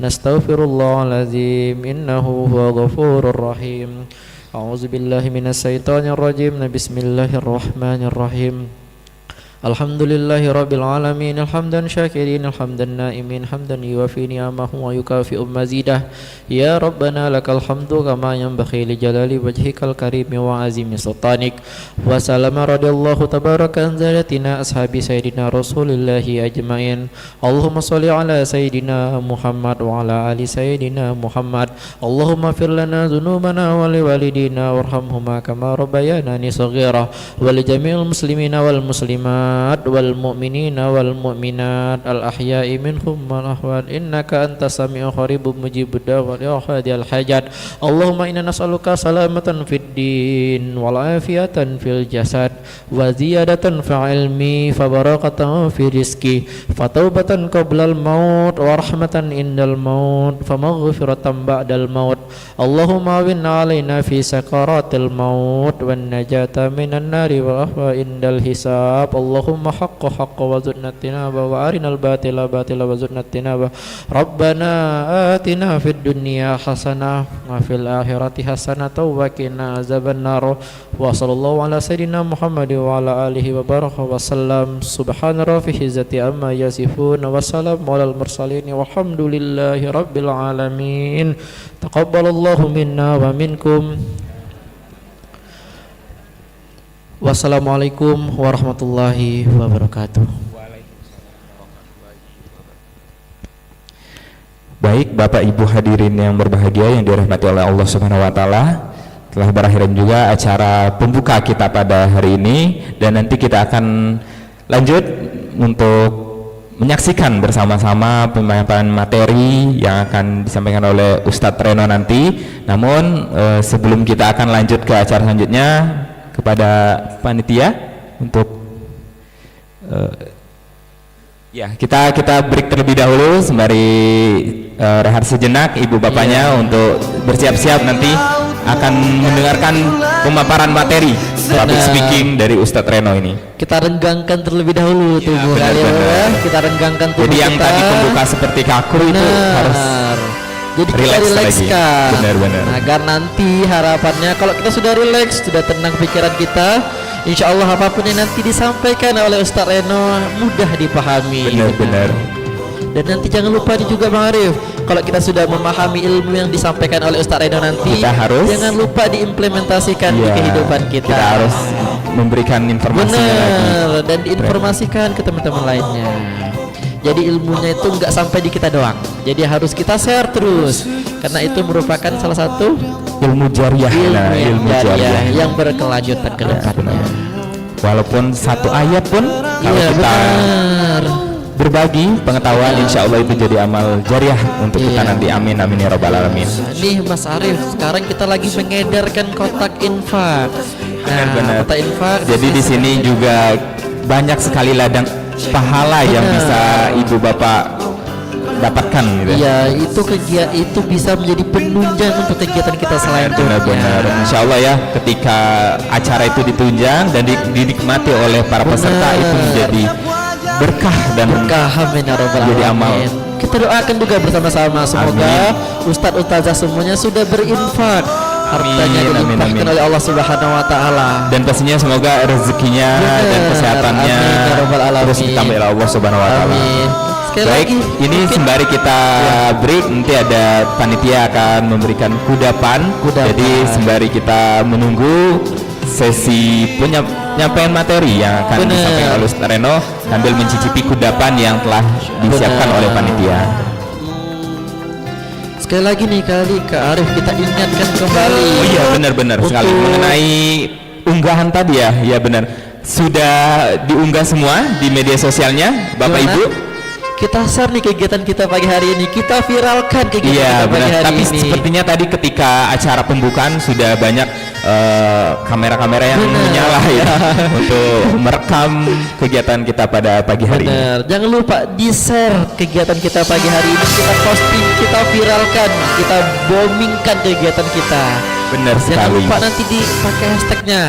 نستغفر الله العظيم إنه هو الغفور الرحيم أعوذ بالله من الشيطان الرجيم بسم الله الرحمن الرحيم الحمد لله رب العالمين الحمدا شاكرين الحمدا نائمين حمدا يوافي نعمه ويكافئ مزيده يا ربنا لك الحمد كما ينبغي لجلال وجهك الكريم وعظيم سلطانك وسلم رضي الله تبارك عن سادتنا أصحاب سيدنا رسول الله أجمعين اللهم صل على سيدنا محمد وعلى آل سيدنا محمد اللهم اغفر لنا ذنوبنا ولوالدينا وارحمهما كما ربيانا صغيرا ولجميع المسلمين والمسلمات والمؤمنين والمؤمنات الأحياء منهم والأموات إنك أنت السميع قريب مجيب الدعوات يا قاضي الحاجات اللهم إنا نسألك سلامة في الدين والعافية في الجسد وزيادة في علمي فبركة في رزقي فتوبة قبل الموت ورحمة عند الموت فمغفرة بعد الموت اللهم أعن علينا في سكرات الموت والنجاة من النار والعفو عند الحساب اللهم حق حق وزدنا التنابة وأرنا الباطل باطلا وزدنا التنابة ربنا آتنا في الدنيا حسنة وفي الآخرة حسنة وقنا عذاب النار وصلى الله على سيدنا محمد وعلى آله وبارك وسلم سبحان ربك العزة عما يصفون وسلام على المرسلين والحمد لله رب العالمين تقبل الله منا ومنكم. Wassalamualaikum warahmatullahi wabarakatuh. Baik Bapak Ibu hadirin yang berbahagia yang dirahmati oleh Allah Subhanahu wa taala, telah berakhir juga acara pembuka kita pada hari ini dan nanti kita akan lanjut untuk menyaksikan bersama-sama pemaparan materi yang akan disampaikan oleh Ustadz Reno nanti. Namun sebelum kita akan lanjut ke acara selanjutnya, kepada panitia untuk ya kita break terlebih dahulu sembari rehat sejenak ibu bapaknya untuk bersiap-siap nanti akan mendengarkan pemaparan materi public speaking dari Ustadz Reno ini. Kita renggangkan terlebih dahulu tubuh kalian ya. Kita renggangkan tubuh. Jadi yang tadi pembuka seperti kaku itu harus jadi kita rilekskan benar. agar nanti harapannya kalau kita sudah rileks, sudah tenang pikiran kita, insya Allah apapun yang nanti disampaikan oleh Ustadz Reno mudah dipahami. Benar. Dan nanti jangan lupa juga Bang Arif, kalau kita sudah memahami ilmu yang disampaikan oleh Ustadz Reno nanti, kita harus jangan lupa diimplementasikan di kehidupan kita. Kita harus memberikan informasinya lagi dan diinformasikan ke teman-teman lainnya. Jadi ilmunya itu nggak sampai di kita doang. Jadi harus kita share terus. Karena itu merupakan salah satu ilmu jariah. Ilmu jariah yang berkelanjutan ke depannya. Walaupun satu ayat pun kalau kita berbagi pengetahuan, insya Allah itu jadi amal jariah untuk kita nanti. Amin amin ya rabbal alamin. Nih Mas Arif, sekarang kita lagi mengedarkan kotak infak. Benar. Kotak infak. Jadi di sini juga banyak sekali ladang pahala yang bisa ibu bapak dapatkan gitu. Iya, itu bisa menjadi penunjang untuk kegiatan kita selanjutnya. Benar. Insya Allah ya, ketika acara itu ditunjang dan dinikmati oleh para peserta, itu menjadi berkah dan menjadi amal. Kita doakan juga bersama-sama, semoga Ustadz Ustazah semuanya sudah berinfak, hartanya dilimpahkan oleh Allah Subhanahu wa taala. Dan pastinya semoga rezekinya dan kesehatannya terus ditambah oleh Allah Subhanahu wa taala. Baik, ini sembari kita break, nanti ada panitia akan memberikan kudapan. Jadi sembari kita menunggu sesi penyampaian materi yang akan disampaikan oleh Ustadz Reno sambil mencicipi kudapan yang telah disiapkan oleh panitia. Sekali lagi nih Kak Arif, kita ingatkan kembali. Oh iya benar sekali mengenai unggahan tadi ya. Ya benar. Sudah diunggah semua di media sosialnya Bapak Ibu. Kita share nih kegiatan kita pagi hari ini, kita viralkan kegiatan kita pagi hari tapi ini. Tapi sepertinya tadi ketika acara pembukaan sudah banyak kamera-kamera yang menyala ya untuk merekam kegiatan kita pada pagi hari ini. Jangan lupa di-share kegiatan kita pagi hari ini, kita posting, kita viralkan, kita boomingkan kegiatan kita. Benar sekali. Jangan lupa nanti dipakai hashtagnya.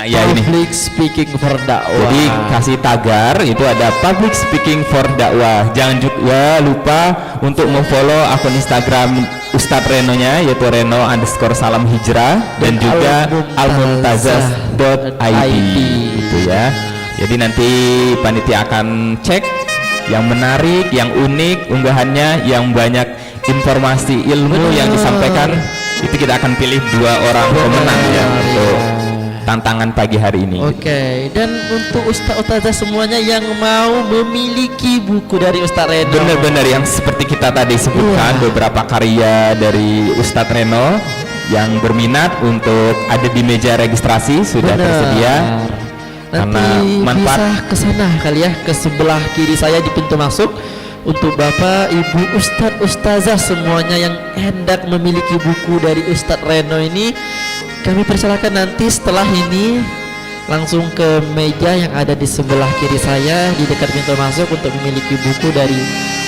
Ya ini. Public speaking for dakwah. Jadi kasih tagar itu ada public speaking for dakwah. Jangan juga lupa untuk follow akun Instagram Ustadz Reno-nya, yaitu Reno_salam_hijrah dan juga almuntazah.id gitu ya. Jadi nanti panitia akan cek yang menarik, yang unik unggahannya, yang banyak informasi ilmu yang disampaikan. Itu kita akan pilih 2 orang pemenang ya untuk tantangan pagi hari ini. Oke, dan untuk ustaz-ustazah semuanya yang mau memiliki buku dari Ustadz Reno, benar-benar yang seperti kita tadi sebutkan, beberapa karya dari Ustadz Reno yang berminat untuk ada di meja registrasi sudah tersedia. Nanti manfaat bisa ke sana kali ya, ke sebelah kiri saya di pintu masuk. Untuk Bapak, Ibu, Ustadz, Ustazah semuanya yang hendak memiliki buku dari Ustadz Reno ini, kami persilakan nanti setelah ini langsung ke meja yang ada di sebelah kiri saya di dekat pintu masuk untuk memiliki buku dari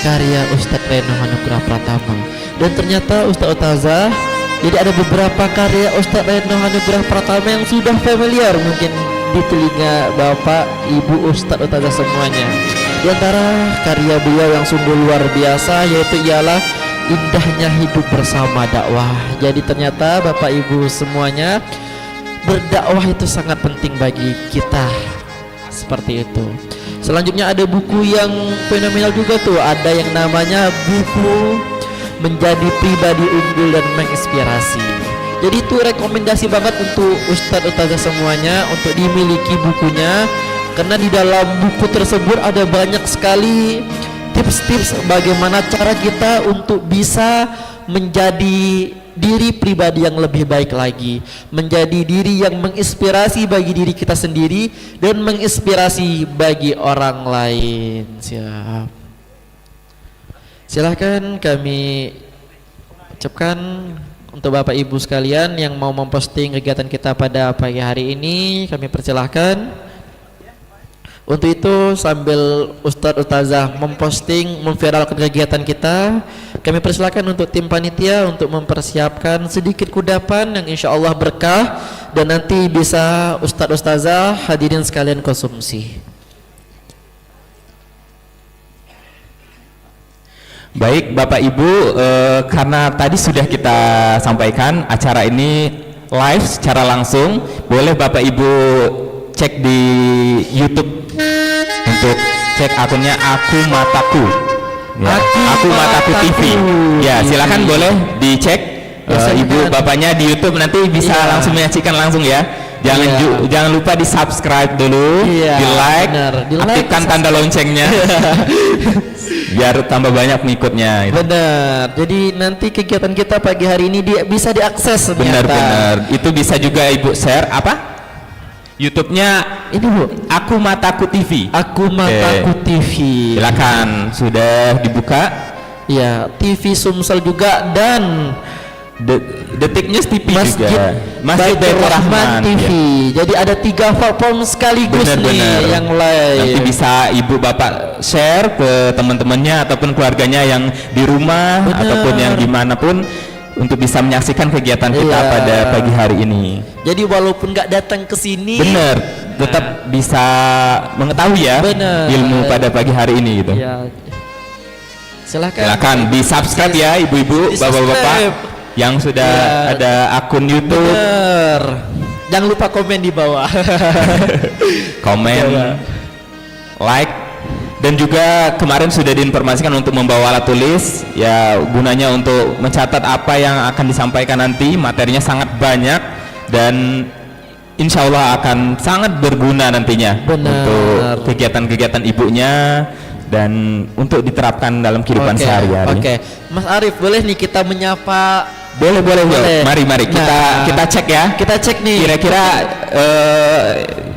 karya Ustadz Reno Hanugrah Pratama. Dan ternyata Ustadz Ustazah, jadi ada beberapa karya Ustadz Reno Hanugrah Pratama yang sudah familiar mungkin di telinga Bapak, Ibu, Ustadz Ustazah semuanya. Di antara karya beliau yang sungguh luar biasa yaitu ialah Indahnya Hidup Bersama Dakwah. Jadi ternyata Bapak Ibu semuanya, berdakwah itu sangat penting bagi kita. Seperti itu. Selanjutnya ada buku yang fenomenal juga tuh, ada yang namanya buku Menjadi Pribadi Unggul dan Menginspirasi. Jadi itu rekomendasi banget untuk Ustadz Ustazah semuanya untuk dimiliki bukunya, karena di dalam buku tersebut ada banyak sekali tips-tips bagaimana cara kita untuk bisa menjadi diri pribadi yang lebih baik lagi, menjadi diri yang menginspirasi bagi diri kita sendiri dan menginspirasi bagi orang lain. Siap. Silahkan kami ucapkan untuk Bapak Ibu sekalian yang mau memposting kegiatan kita pada pagi hari ini, kami persilahkan. Untuk itu sambil Ustadz Ustazah memposting, memviralkan kegiatan kita, kami persilakan untuk tim panitia untuk mempersiapkan sedikit kudapan yang insya Allah berkah dan nanti bisa Ustadz Ustazah hadirin sekalian konsumsi. Baik Bapak Ibu, karena tadi sudah kita sampaikan acara ini live secara langsung, boleh Bapak Ibu cek di YouTube untuk cek akunnya Aku Mataku ya, Aku Mataku TV ya, silakan boleh dicek Ibu bapaknya di YouTube, nanti bisa langsung menyaksikan langsung ya. Jangan lupa di subscribe dulu, di like, aktifkan tanda loncengnya biar tambah banyak pengikutnya. Benar. Jadi nanti kegiatan kita pagi hari ini bisa diakses. Benar-benar. Itu bisa juga Ibu share apa? YouTube-nya ini Bu, Aku Mataku TV. Aku Mataku TV. Silakan, sudah dibuka. Ya, TV Sumsel juga dan Detik News TV juga. Masjid Baitur Rahman TV. Ya. Jadi ada 3 platform sekaligus nih yang live. Nanti bisa Ibu Bapak share ke teman-temannya ataupun keluarganya yang di rumah ataupun yang dimanapun, untuk bisa menyaksikan kegiatan kita pada pagi hari ini. Jadi walaupun nggak datang ke sini, tetap bisa mengetahui ya ilmu pada pagi hari ini gitu. Ya. Silakan di subscribe ya ibu-ibu, bapak-bapak yang sudah ada akun YouTube. Jangan lupa komen di bawah. Komen, like. Dan juga kemarin sudah diinformasikan untuk membawa alat tulis ya, gunanya untuk mencatat apa yang akan disampaikan nanti. Materinya sangat banyak dan insya Allah akan sangat berguna nantinya untuk kegiatan-kegiatan ibunya dan untuk diterapkan dalam kehidupan sehari-hari. Mas Arif, boleh nih kita menyapa? Boleh. Mari kita cek ya. Kita cek nih. Kira-kira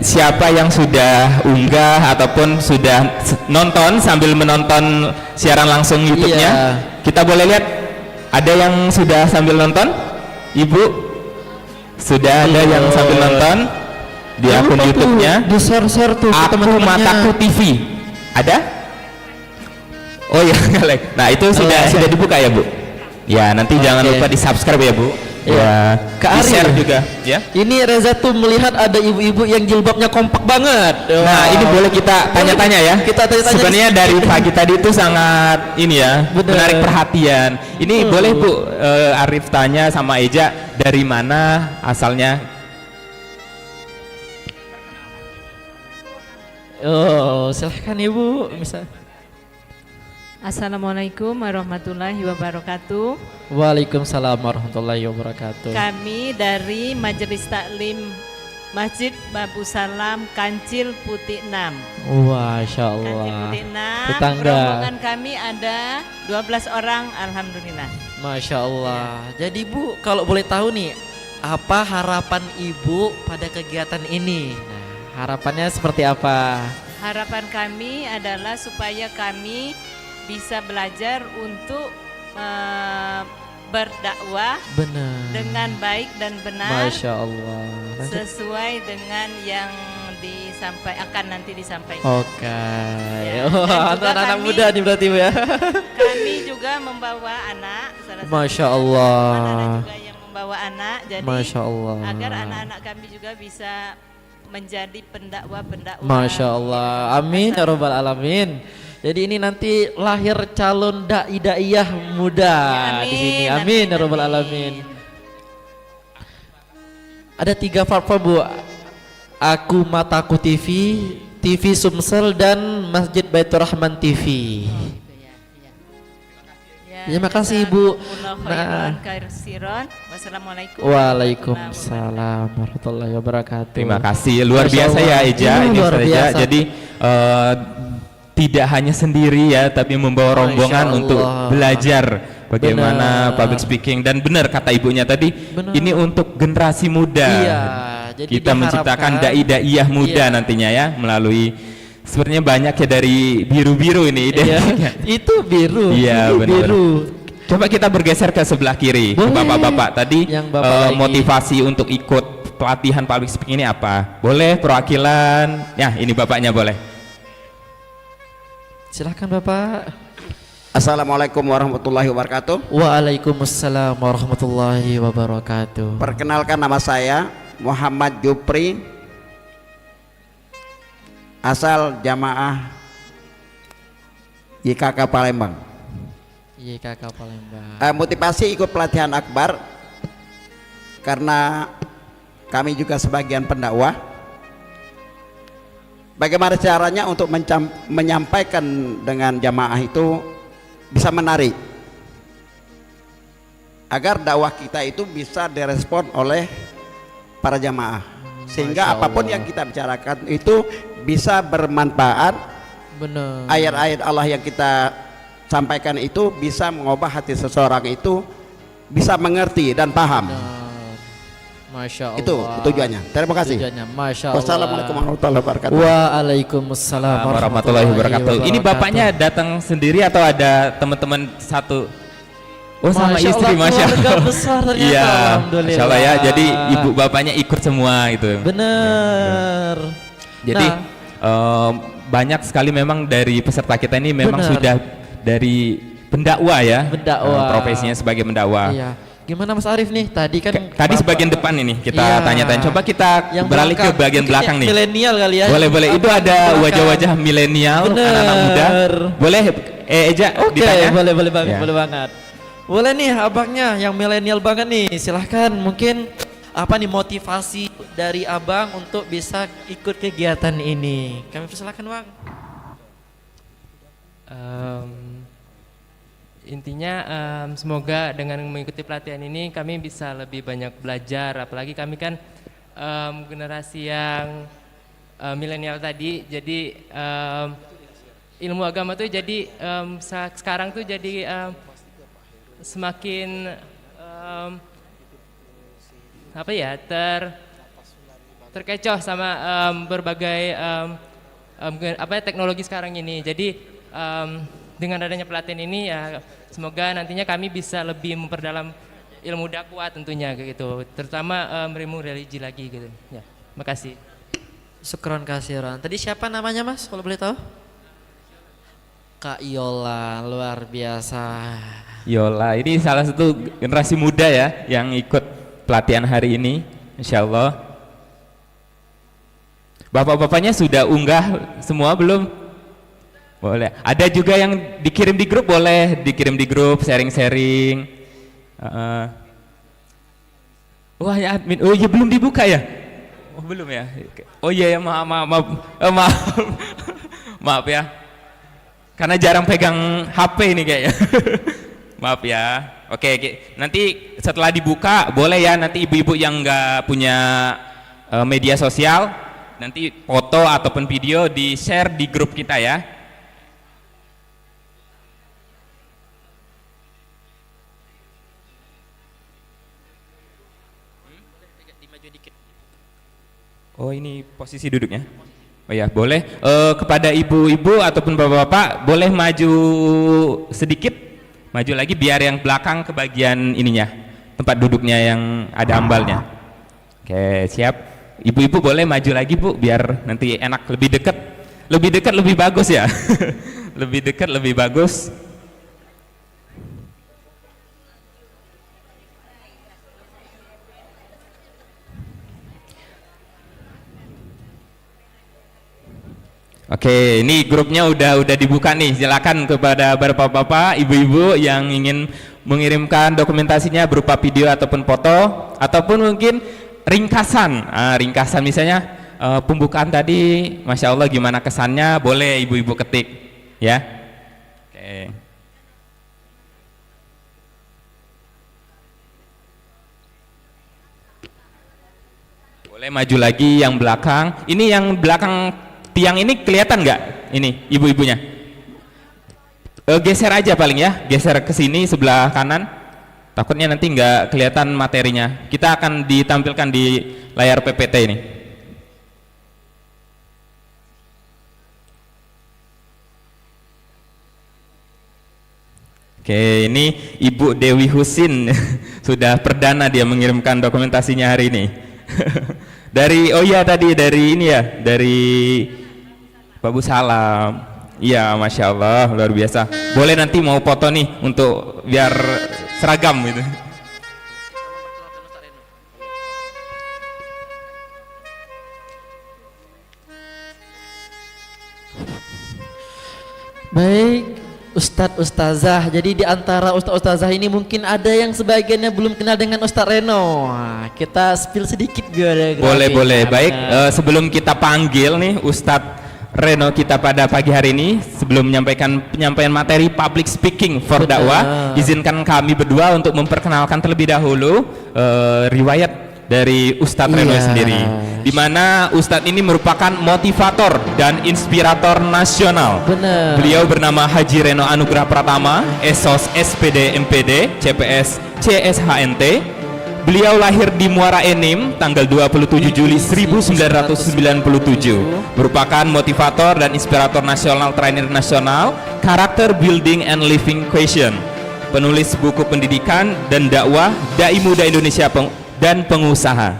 siapa yang sudah unggah ataupun sudah nonton sambil menonton siaran langsung YouTube-nya? Kita boleh lihat. Ada yang sudah sambil nonton? Ibu sudah ada yang sambil nonton di akun YouTube-nya. Di share tuh Aku Mataku TV. Ada? Oh ya, nah itu sudah dibuka ya Bu. Ya, nanti jangan lupa di subscribe ya Bu. Ya, Kak Ari di-share juga ya. Ini Reza tuh melihat ada ibu-ibu yang jilbabnya kompak banget. Nah, ini boleh kita tanya-tanya ya. Kita tanya-tanya. Sebenarnya dari pagi tadi itu sangat ini ya, Bener. menarik perhatian. Ini boleh Bu Arif tanya sama Eja dari mana asalnya? Oh, silahkan Ibu. Misal. Assalamualaikum warahmatullahi wabarakatuh. Waalaikumsalam warahmatullahi wabarakatuh. Kami dari Majelis Taklim Masjid Babu Salam Kancil Putih 6. Masya Kancil Allah. Putih 6. Tetangga. Rombongan kami ada 12 orang, alhamdulillah. Masya Allah. Jadi Bu, kalau boleh tahu nih, apa harapan Ibu pada kegiatan ini? Nah, harapannya seperti apa? Harapan kami adalah supaya kami bisa belajar untuk berdakwah Benar. dengan baik dan benar Masya Allah. sesuai dengan yang akan nanti disampaikan. Oke. Ya, Oh, dan juga anak-anak kami- muda nih berarti Bu ya. Kami juga membawa anak, salah satu Masya teman Allah. ada juga yang membawa anak, jadi Masya Allah. agar anak-anak kami juga bisa menjadi pendakwa-pendakwa. Masya Allah. Amin ya Rabbal Alamin. Jadi ini nanti lahir calon dai-daiyah muda Ya, di sini. amin, Amin ya amin, Rabbal amin. Alamin. Ada 3 platform Bu. Aku Mataku TV, TV Sumsel dan Masjid Baitur Rahman TV. Ya, Terima kasih, Ibu. Nah. Nah. Wassalamualaikum. Waalaikumsalam warahmatullahi wabarakatuh. Terima kasih, luar Masya biasa ya Allah. Eja, Ini ini luar Ustaz Eja. biasa. Jadi tidak hanya sendiri ya, tapi membawa Masya rombongan Allah. untuk belajar bagaimana Benar. public speaking, dan benar kata ibunya tadi, Benar. ini untuk generasi muda. Iya, jadi Kita menciptakan diharapkan- dai-daiyah muda Iya. nantinya ya, melalui sebenarnya banyak ya dari biru-biru ini ide. Iya, itu biru. Iya, itu benar. biru. Coba kita bergeser ke sebelah kiri, ke Boleh. bapak-bapak tadi. Yang bapak lagi. Motivasi untuk ikut pelatihan public speaking ini apa? Boleh perwakilan? Ya, ini bapaknya boleh. Silahkan Bapak. Assalamualaikum warahmatullahi wabarakatuh. Waalaikumsalam warahmatullahi wabarakatuh. Perkenalkan, nama saya Muhammad Jupri, asal jamaah YKK Palembang. Iya Kakak Palembang. Motivasi ikut pelatihan akbar karena kami juga sebagian pendakwah. Bagaimana caranya untuk menyampaikan dengan jamaah itu bisa menarik, agar dakwah kita itu bisa direspon oleh para jamaah, sehingga Masya apapun Allah. yang kita bicarakan itu bisa bermanfaat. Benar. Ayat-ayat Allah yang kita sampaikan itu bisa mengubah hati seseorang, itu bisa mengerti dan paham. Benar. Masya Allah. Itu tujuannya. Terima kasih. Tujuannya. Masya Allah. Wassalamualaikum warahmatullahi wabarakatuh. Waalaikumsalam Warahmatullahi wabarakatuh. Ini bapaknya datang sendiri atau ada teman-teman satu? Oh, sama Masya istri, Allah, Masya keluarga Allah. besar ternyata, Iya, alhamdulillah. Masya Allah ya. Jadi ibu bapaknya ikut semua itu. Benar. Jadi Nah, banyak sekali memang dari peserta kita ini memang Benar. sudah dari pendakwa ya. Pendakwa. Profesinya sebagai pendakwa. iya. Gimana Mas Arif nih? Tadi kan Tadi Bapak- sebagian depan ini kita Iya. tanya-tanya. Coba kita beralih ke belakang. bagian Mungkin belakang yang nih. Milenial kali ya. Boleh, itu Abang ada belakang. wajah-wajah milenial, Bener. anak-anak muda. Boleh Eja Oke, ditanya? boleh banget, Ya. boleh banget. Boleh nih abangnya yang milenial banget nih. Silahkan, mungkin apa nih motivasi dari abang untuk bisa ikut kegiatan ini? Kami persilakan Bang. Intinya semoga dengan mengikuti pelatihan ini kami bisa lebih banyak belajar, apalagi kami kan generasi yang milenial tadi, jadi ilmu agama tuh jadi sekarang tuh jadi semakin apa ya terkecoh sama berbagai apa ya, teknologi sekarang ini. Jadi dengan adanya pelatihan ini ya semoga nantinya kami bisa lebih memperdalam ilmu dakwah tentunya kayak gitu, terutama ilmu religi lagi gitu. Ya, makasih. Syukron kasiran. Tadi siapa namanya Mas kalau boleh tahu? Kak Yola, luar biasa. Yola, ini salah satu generasi muda ya yang ikut pelatihan hari ini, insya Allah. Bapak-bapaknya sudah unggah semua belum? Boleh. Ada juga yang dikirim di grup, boleh dikirim di grup, sharing-sharing. Wah ya admin, oh iya belum dibuka ya? Oh belum ya? Oh iya ya, maaf maaf ya. Karena jarang pegang HP ini kayaknya. Maaf ya. Oke, nanti setelah dibuka boleh ya, nanti ibu-ibu yang nggak punya media sosial, nanti foto ataupun video di share di grup kita ya. Oh ini posisi duduknya. Oh ya boleh. Kepada ibu-ibu ataupun bapak-bapak boleh maju sedikit, maju lagi biar yang belakang ke bagian ininya, tempat duduknya yang ada ambalnya. Oke siap. Ibu-ibu boleh maju lagi bu, biar nanti enak, lebih dekat lebih bagus ya. Lebih dekat lebih bagus. Oke, ini grupnya udah dibuka nih. Silakan kepada bapak-bapak, ibu-ibu yang ingin mengirimkan dokumentasinya berupa video ataupun foto, ataupun mungkin ringkasan. Ringkasan misalnya pembukaan tadi, masya Allah gimana kesannya, boleh ibu-ibu ketik, ya. Oke. Boleh maju lagi yang belakang. Ini yang belakang. Tiang ini kelihatan nggak? Ini ibu-ibunya. Geser aja paling ya, geser ke sini sebelah kanan. Takutnya nanti nggak kelihatan materinya. Kita akan ditampilkan di layar PPT ini. Oke, ini Ibu Dewi Husin sudah perdana dia mengirimkan dokumentasinya hari ini. Dari oh iya tadi dari ini ya, dari Babu Salam. Iya, masya Allah luar biasa. Boleh nanti mau foto nih untuk biar seragam gitu. Baik, Ustadz Ustazah. Jadi di antara Ustadz Ustazah ini mungkin ada yang sebagiannya belum kenal dengan Ustadz Reno. Nah, kita spill sedikit biar boleh. Baik, sebelum kita panggil nih Ustadz Reno kita pada pagi hari ini, sebelum menyampaikan penyampaian materi public speaking for dakwah, izinkan kami berdua untuk memperkenalkan terlebih dahulu riwayat dari Ustadz Reno sendiri, di mana Ustadz ini merupakan motivator dan inspirator nasional. Benar. Beliau bernama Haji Reno Anugrah Pratama, Esos SPD MPD CPS CSHNT. Beliau lahir di Muara Enim tanggal 27 Juli 1997. Merupakan motivator dan inspirator nasional, trainer nasional, karakter building and living question, penulis buku pendidikan dan dakwah, dai muda Indonesia dan pengusaha.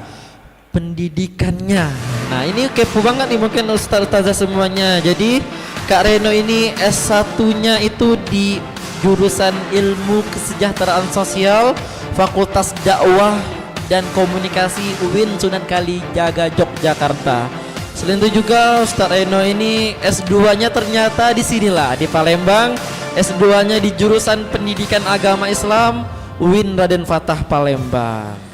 Pendidikannya, nah ini kepo banget nih mungkin Ustaz-Ustazah semuanya. Jadi Kak Reno ini S1-nya itu di jurusan Ilmu Kesejahteraan Sosial, Fakultas Dakwah dan Komunikasi UIN Sunan Kalijaga Yogyakarta. Selain itu juga Ustaz Reno ini S2-nya ternyata di sinilah di Palembang. S2-nya di jurusan Pendidikan Agama Islam UIN Raden Fatah Palembang.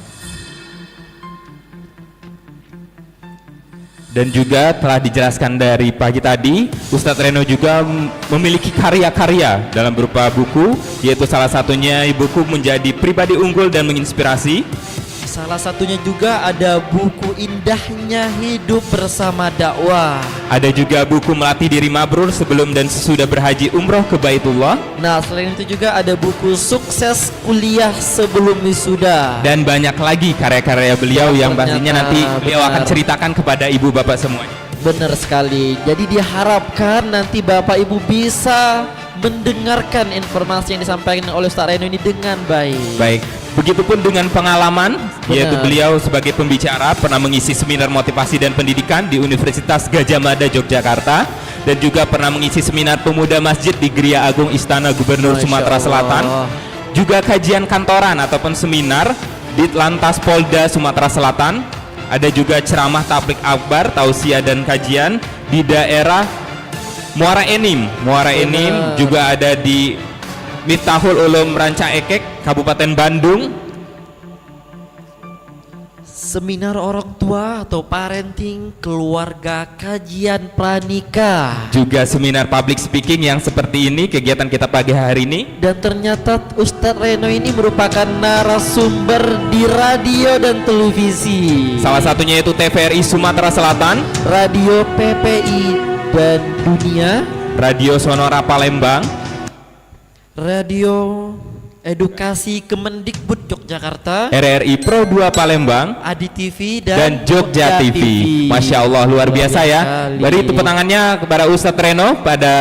Dan juga telah dijelaskan dari pagi tadi, Ustadz Reno juga memiliki karya-karya dalam berupa buku, yaitu salah satunya buku Menjadi Pribadi Unggul dan Menginspirasi. Salah satunya juga ada buku Indahnya Hidup Bersama Dakwah. Ada juga buku Melatih Diri Mabrur Sebelum dan Sesudah Berhaji Umroh ke Baitullah. Nah, selain itu juga ada buku Sukses Kuliah Sebelum Wisuda. Dan banyak lagi karya-karya beliau yang pastinya nanti beliau akan ceritakan kepada ibu bapak semuanya. Benar sekali. Jadi diharapkan nanti bapak ibu bisa mendengarkan informasi yang disampaikan oleh Ustaz Reno ini dengan baik. Baik. Begitupun dengan pengalaman, yaitu beliau sebagai pembicara pernah mengisi seminar motivasi dan pendidikan di Universitas Gadjah Mada Yogyakarta, dan juga pernah mengisi seminar pemuda masjid di Gria Agung Istana Gubernur Sumatera Selatan. juga kajian kantoran ataupun seminar di Lantas Polda Sumatera Selatan. Ada juga ceramah tablik akbar, tausiah dan kajian di daerah Muara Enim. Muara Enim juga ada di Miftahul Ulum Ranca Ekek, Kabupaten Bandung. Seminar orang tua atau parenting keluarga, kajian pranikah. Juga seminar public speaking yang seperti ini kegiatan kita pagi hari ini. Dan ternyata Ustadz Reno ini merupakan narasumber di radio dan televisi. Salah satunya yaitu TVRI Sumatera Selatan, Radio PPI dan Dunia, Radio Sonora Palembang, Radio Edukasi Kemendikbud Yogyakarta, RRI Pro 2 Palembang, Adi TV dan Jogja TV. Masya Allah, luar biasa ya. Beri tepuk tangannya kepada Ustadz Reno pada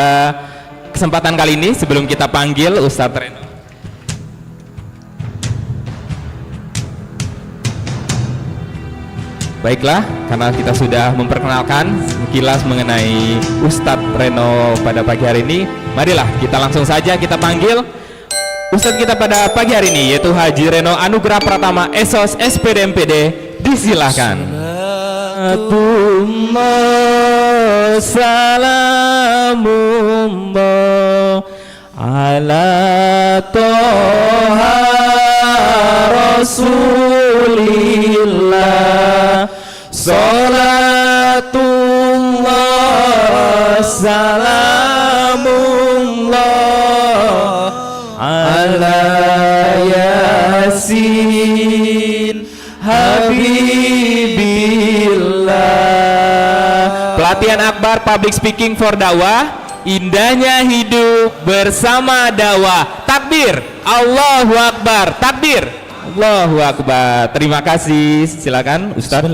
kesempatan kali ini sebelum kita panggil Ustadz Reno. Baiklah, karena kita sudah memperkenalkan sekilas mengenai Ustadz Reno pada pagi hari ini, marilah kita langsung saja kita panggil Ustadz kita pada pagi hari ini, yaitu Haji Reno Anugrah Pratama Esos SPD MPD. Disilahkan. Salamullah ala toha Rasulillah, salatullah salamullah ala Yasin Habibillah. Pelatihan akbar public speaking for dakwah, indahnya hidup bersama dakwah. Takbir, Allahu Akbar, takbir, Allahu Akbar. Terima kasih, silakan Ustaz.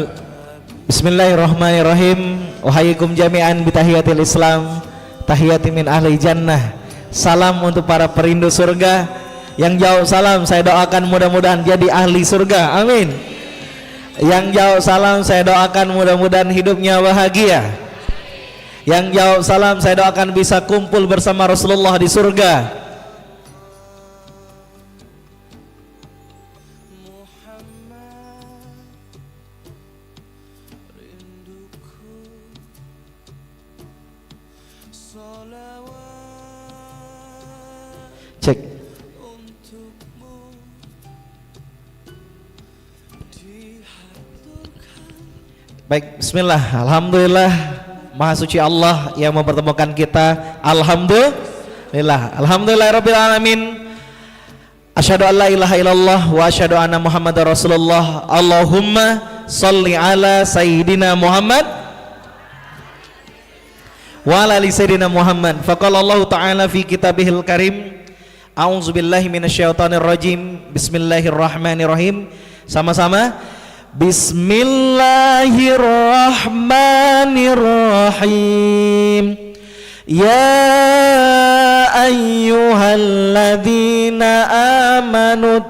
Bismillahirrahmanirrahim. Wahaikum jami'an bitahiyatil Islam, tahiyati min ahli jannah. Salam untuk para perindu surga. Yang jauh salam saya doakan mudah-mudahan jadi ahli surga, amin. Yang jauh salam saya doakan mudah-mudahan hidupnya bahagia. Yang jauh salam saya doakan bisa kumpul bersama Rasulullah di surga. Cek. Baik, bismillah. Alhamdulillah, Maha suci Allah yang mempertemukan kita. Alhamdulillah. Alhamdulillahirabbil alamin. Asyhadu an la ilaha illallah wa asyhadu anna Muhammadar Rasulullah. Allahumma shalli ala sayyidina Muhammad wa ala ali sayyidina Muhammad. Faqala Allah Ta'ala fi kitabihil karim. A'udzubillahi minasyaitonirrajim. Bismillahirrahmanirrahim. Sama-sama. Bismillahirrahmanirrahim. Ya ayyuhalladzina amanu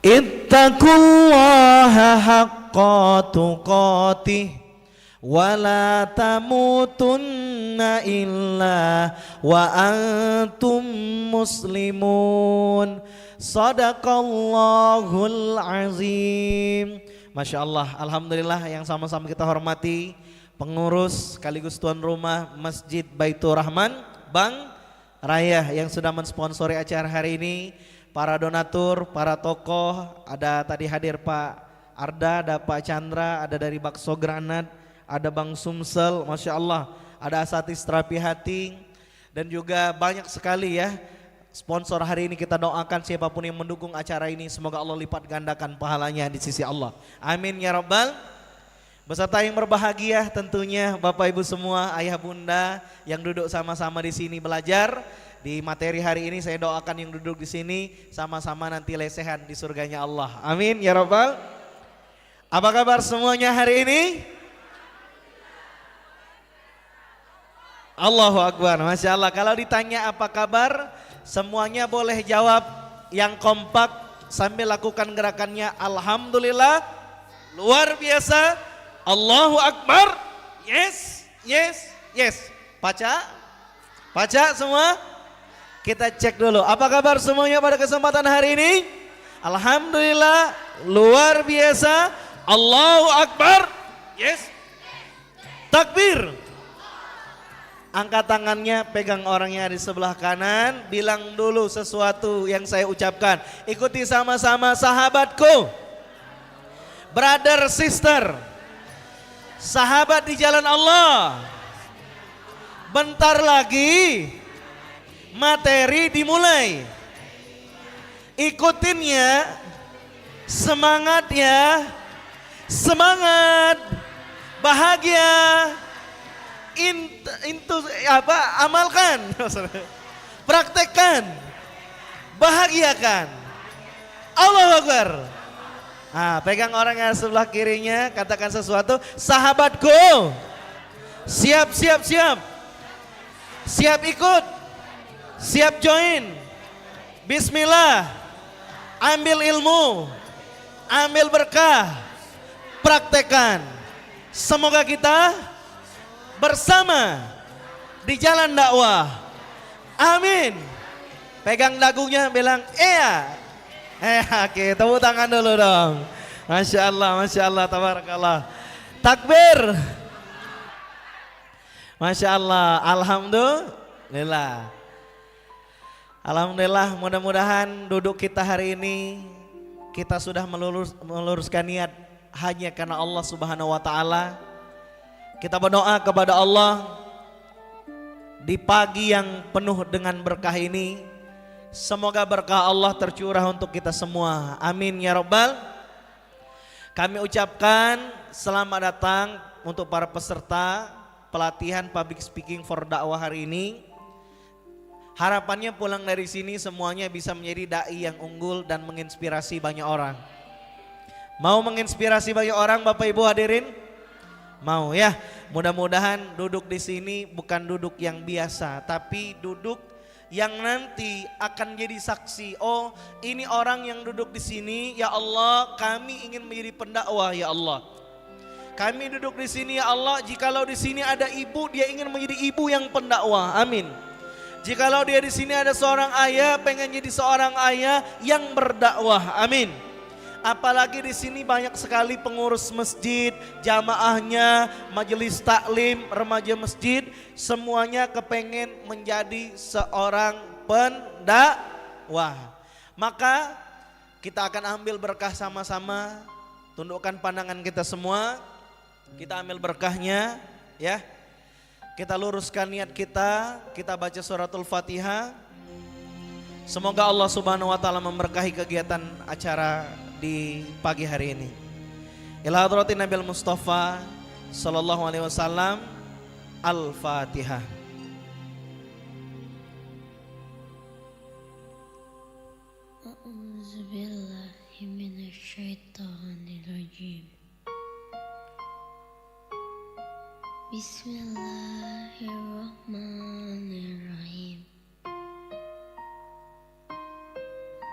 ittaqullaha haqqa tuqatih wala tamutunna illa wa antum muslimun. Sadaqallahul azim. Masya Allah, alhamdulillah yang sama-sama kita hormati pengurus sekaligus tuan rumah Masjid Baitur Rahman Bank Raya yang sudah mensponsori acara hari ini, para donatur, para tokoh, ada tadi hadir Pak Arda, ada Pak Chandra, ada dari Bakso Granat, ada Bang Sumsel, Masya Allah, ada Asatis Terapi Hati, dan juga banyak sekali ya sponsor hari ini. Kita doakan siapapun yang mendukung acara ini, semoga Allah lipat gandakan pahalanya di sisi Allah. Amin ya Rabbal. Beserta yang berbahagia tentunya Bapak Ibu semua, ayah bunda yang duduk sama-sama di sini belajar di materi hari ini. Saya doakan yang duduk di sini sama-sama nanti lesehan di surganya Allah. Amin ya Rabbal. Apa kabar semuanya hari ini? Allahu Akbar, Masya Allah. Kalau ditanya apa kabar, semuanya boleh jawab yang kompak sambil lakukan gerakannya. Alhamdulillah, luar biasa, Allahu Akbar, yes, yes, yes. Baca semua, Kita cek dulu. Apa kabar semuanya pada kesempatan hari ini? Alhamdulillah, luar biasa. Allahu Akbar. Yes. Takbir. Angkat tangannya, pegang orangnya di sebelah kanan. Bilang dulu sesuatu yang saya ucapkan. Ikuti sama-sama sahabatku. Brother, sister. Sahabat di jalan Allah. Bentar lagi materi dimulai. Ikutin ya, semangat ya, semangat, bahagia, amalkan, praktekkan, bahagiakan. Allahu Akbar. Nah, pegang orang yang sebelah kirinya, katakan sesuatu. Sahabatku, siap, siap, siap, siap ikut, siap join. Bismillah. Ambil ilmu, ambil berkah, praktekkan. Semoga kita bersama di jalan dakwah. Amin. Pegang dagunya, bilang iya. Oke, tepuk tangan dulu dong. Masya Allah, tabarakallah. Takbir. Masya Allah, alhamdulillah. Alhamdulillah, mudah-mudahan duduk kita hari ini kita sudah meluruskan niat hanya karena Allah Subhanahu wa taala. Kita berdoa kepada Allah di pagi yang penuh dengan berkah ini. Semoga berkah Allah tercurah untuk kita semua. Amin ya rabbal. Kami ucapkan selamat datang untuk para peserta pelatihan public speaking for dakwah hari ini. Harapannya pulang dari sini semuanya bisa menjadi dai yang unggul dan menginspirasi banyak orang. Mau menginspirasi banyak orang Bapak Ibu hadirin? Mau ya. Mudah-mudahan duduk di sini bukan duduk yang biasa, tapi duduk yang nanti akan jadi saksi. Oh, ini orang yang duduk di sini, ya Allah, kami ingin menjadi pendakwah ya Allah. Kami duduk di sini ya Allah, jikalau di sini ada ibu, dia ingin menjadi ibu yang pendakwah. Amin. Jikalau dia di sini ada seorang ayah, pengen jadi seorang ayah yang berdakwah. Amin. Apalagi di sini banyak sekali pengurus masjid, jamaahnya, majelis taklim, remaja masjid, semuanya kepengen menjadi seorang pendakwah. Maka kita akan ambil berkah sama-sama. Tundukkan pandangan kita semua. Kita ambil berkahnya, ya. Kita luruskan niat kita baca suratul Fatihah. Semoga Allah Subhanahu wa taala memberkahi kegiatan acara di pagi hari ini. Ila hadratin Nabil Mustafa sallallahu alaihi wasallam. Al-Fatihah. A'udzubillahi minasyaitonirrajim. Bismillahirrahmanirrahim.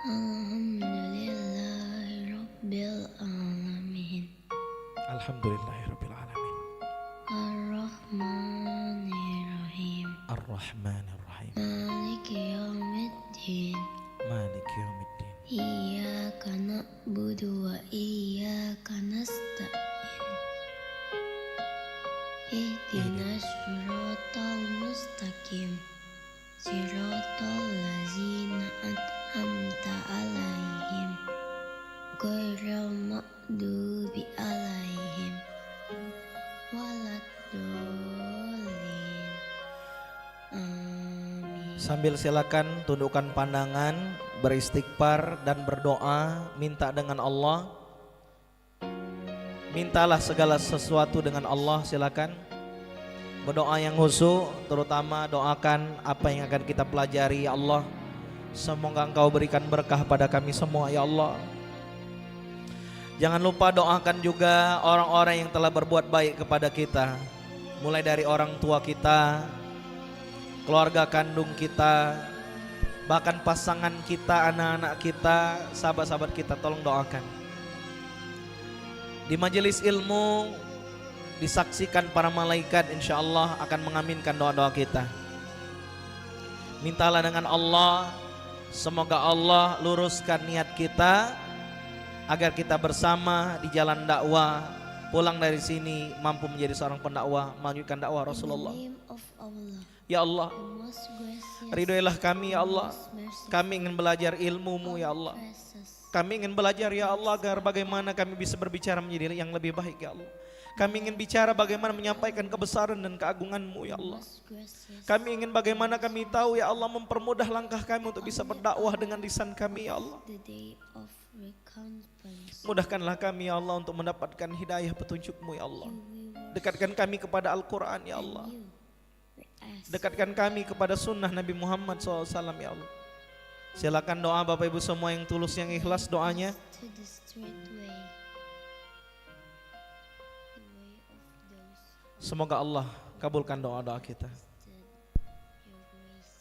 Alhamdulillahirabbil alamin. Alhamdulillahirabbil alamin. Ar-Rahmanirrahim. Ar-Rahmanirrahim. Maliki yaumiddin. Maliki yaumiddin. Iyyaka na'budu wa iyyaka nasta'in. Ihdinas siratal mustaqim. Siratal ladzina an'amta 'alaihim ghairil maghdubi 'alaihim waladdallin. Amin. Sambil silakan tundukkan pandangan, beristighfar dan berdoa, minta dengan Allah. Mintalah segala sesuatu dengan Allah, silakan. Berdoa yang khusyuk, terutama doakan apa yang akan kita pelajari ya Allah. Semoga Engkau berikan berkah pada kami semua ya Allah. Jangan lupa doakan juga orang-orang yang telah berbuat baik kepada kita. Mulai dari orang tua kita, keluarga kandung kita, bahkan pasangan kita, anak-anak kita, sahabat-sahabat kita, tolong doakan. Di majelis ilmu disaksikan para malaikat, insya Allah akan mengaminkan doa-doa kita. Mintalah dengan Allah, semoga Allah luruskan niat kita agar kita bersama di jalan dakwah, pulang dari sini mampu menjadi seorang pendakwah, melanjutkan dakwah Rasulullah. In the name of Allah, Ya Allah, the most gracious, ridhoilah kami ya Allah. most merciful, Kami ingin belajar ilmu-Mu ya Allah. precious. Kami ingin belajar ya Allah agar bagaimana kami bisa berbicara menjadi yang lebih baik ya Allah. Kami ingin bicara bagaimana menyampaikan kebesaran dan keagungan-Mu ya Allah. Most gracious, Kami ingin bagaimana kami tahu ya Allah mempermudah langkah kami untuk bisa berdakwah dengan lisan kami ya Allah. the day of recompense. Mudahkanlah kami ya Allah untuk mendapatkan hidayah petunjuk-Mu ya Allah. We will Dekatkan kami kepada Al-Quran ya Allah. you. We ask Dekatkan kami kepada sunnah Nabi Muhammad SAW ya Allah. Silakan doa Bapak Ibu semua yang tulus yang ikhlas doanya. to the straight way. The way of those Semoga Allah kabulkan doa-doa kita. that your grace.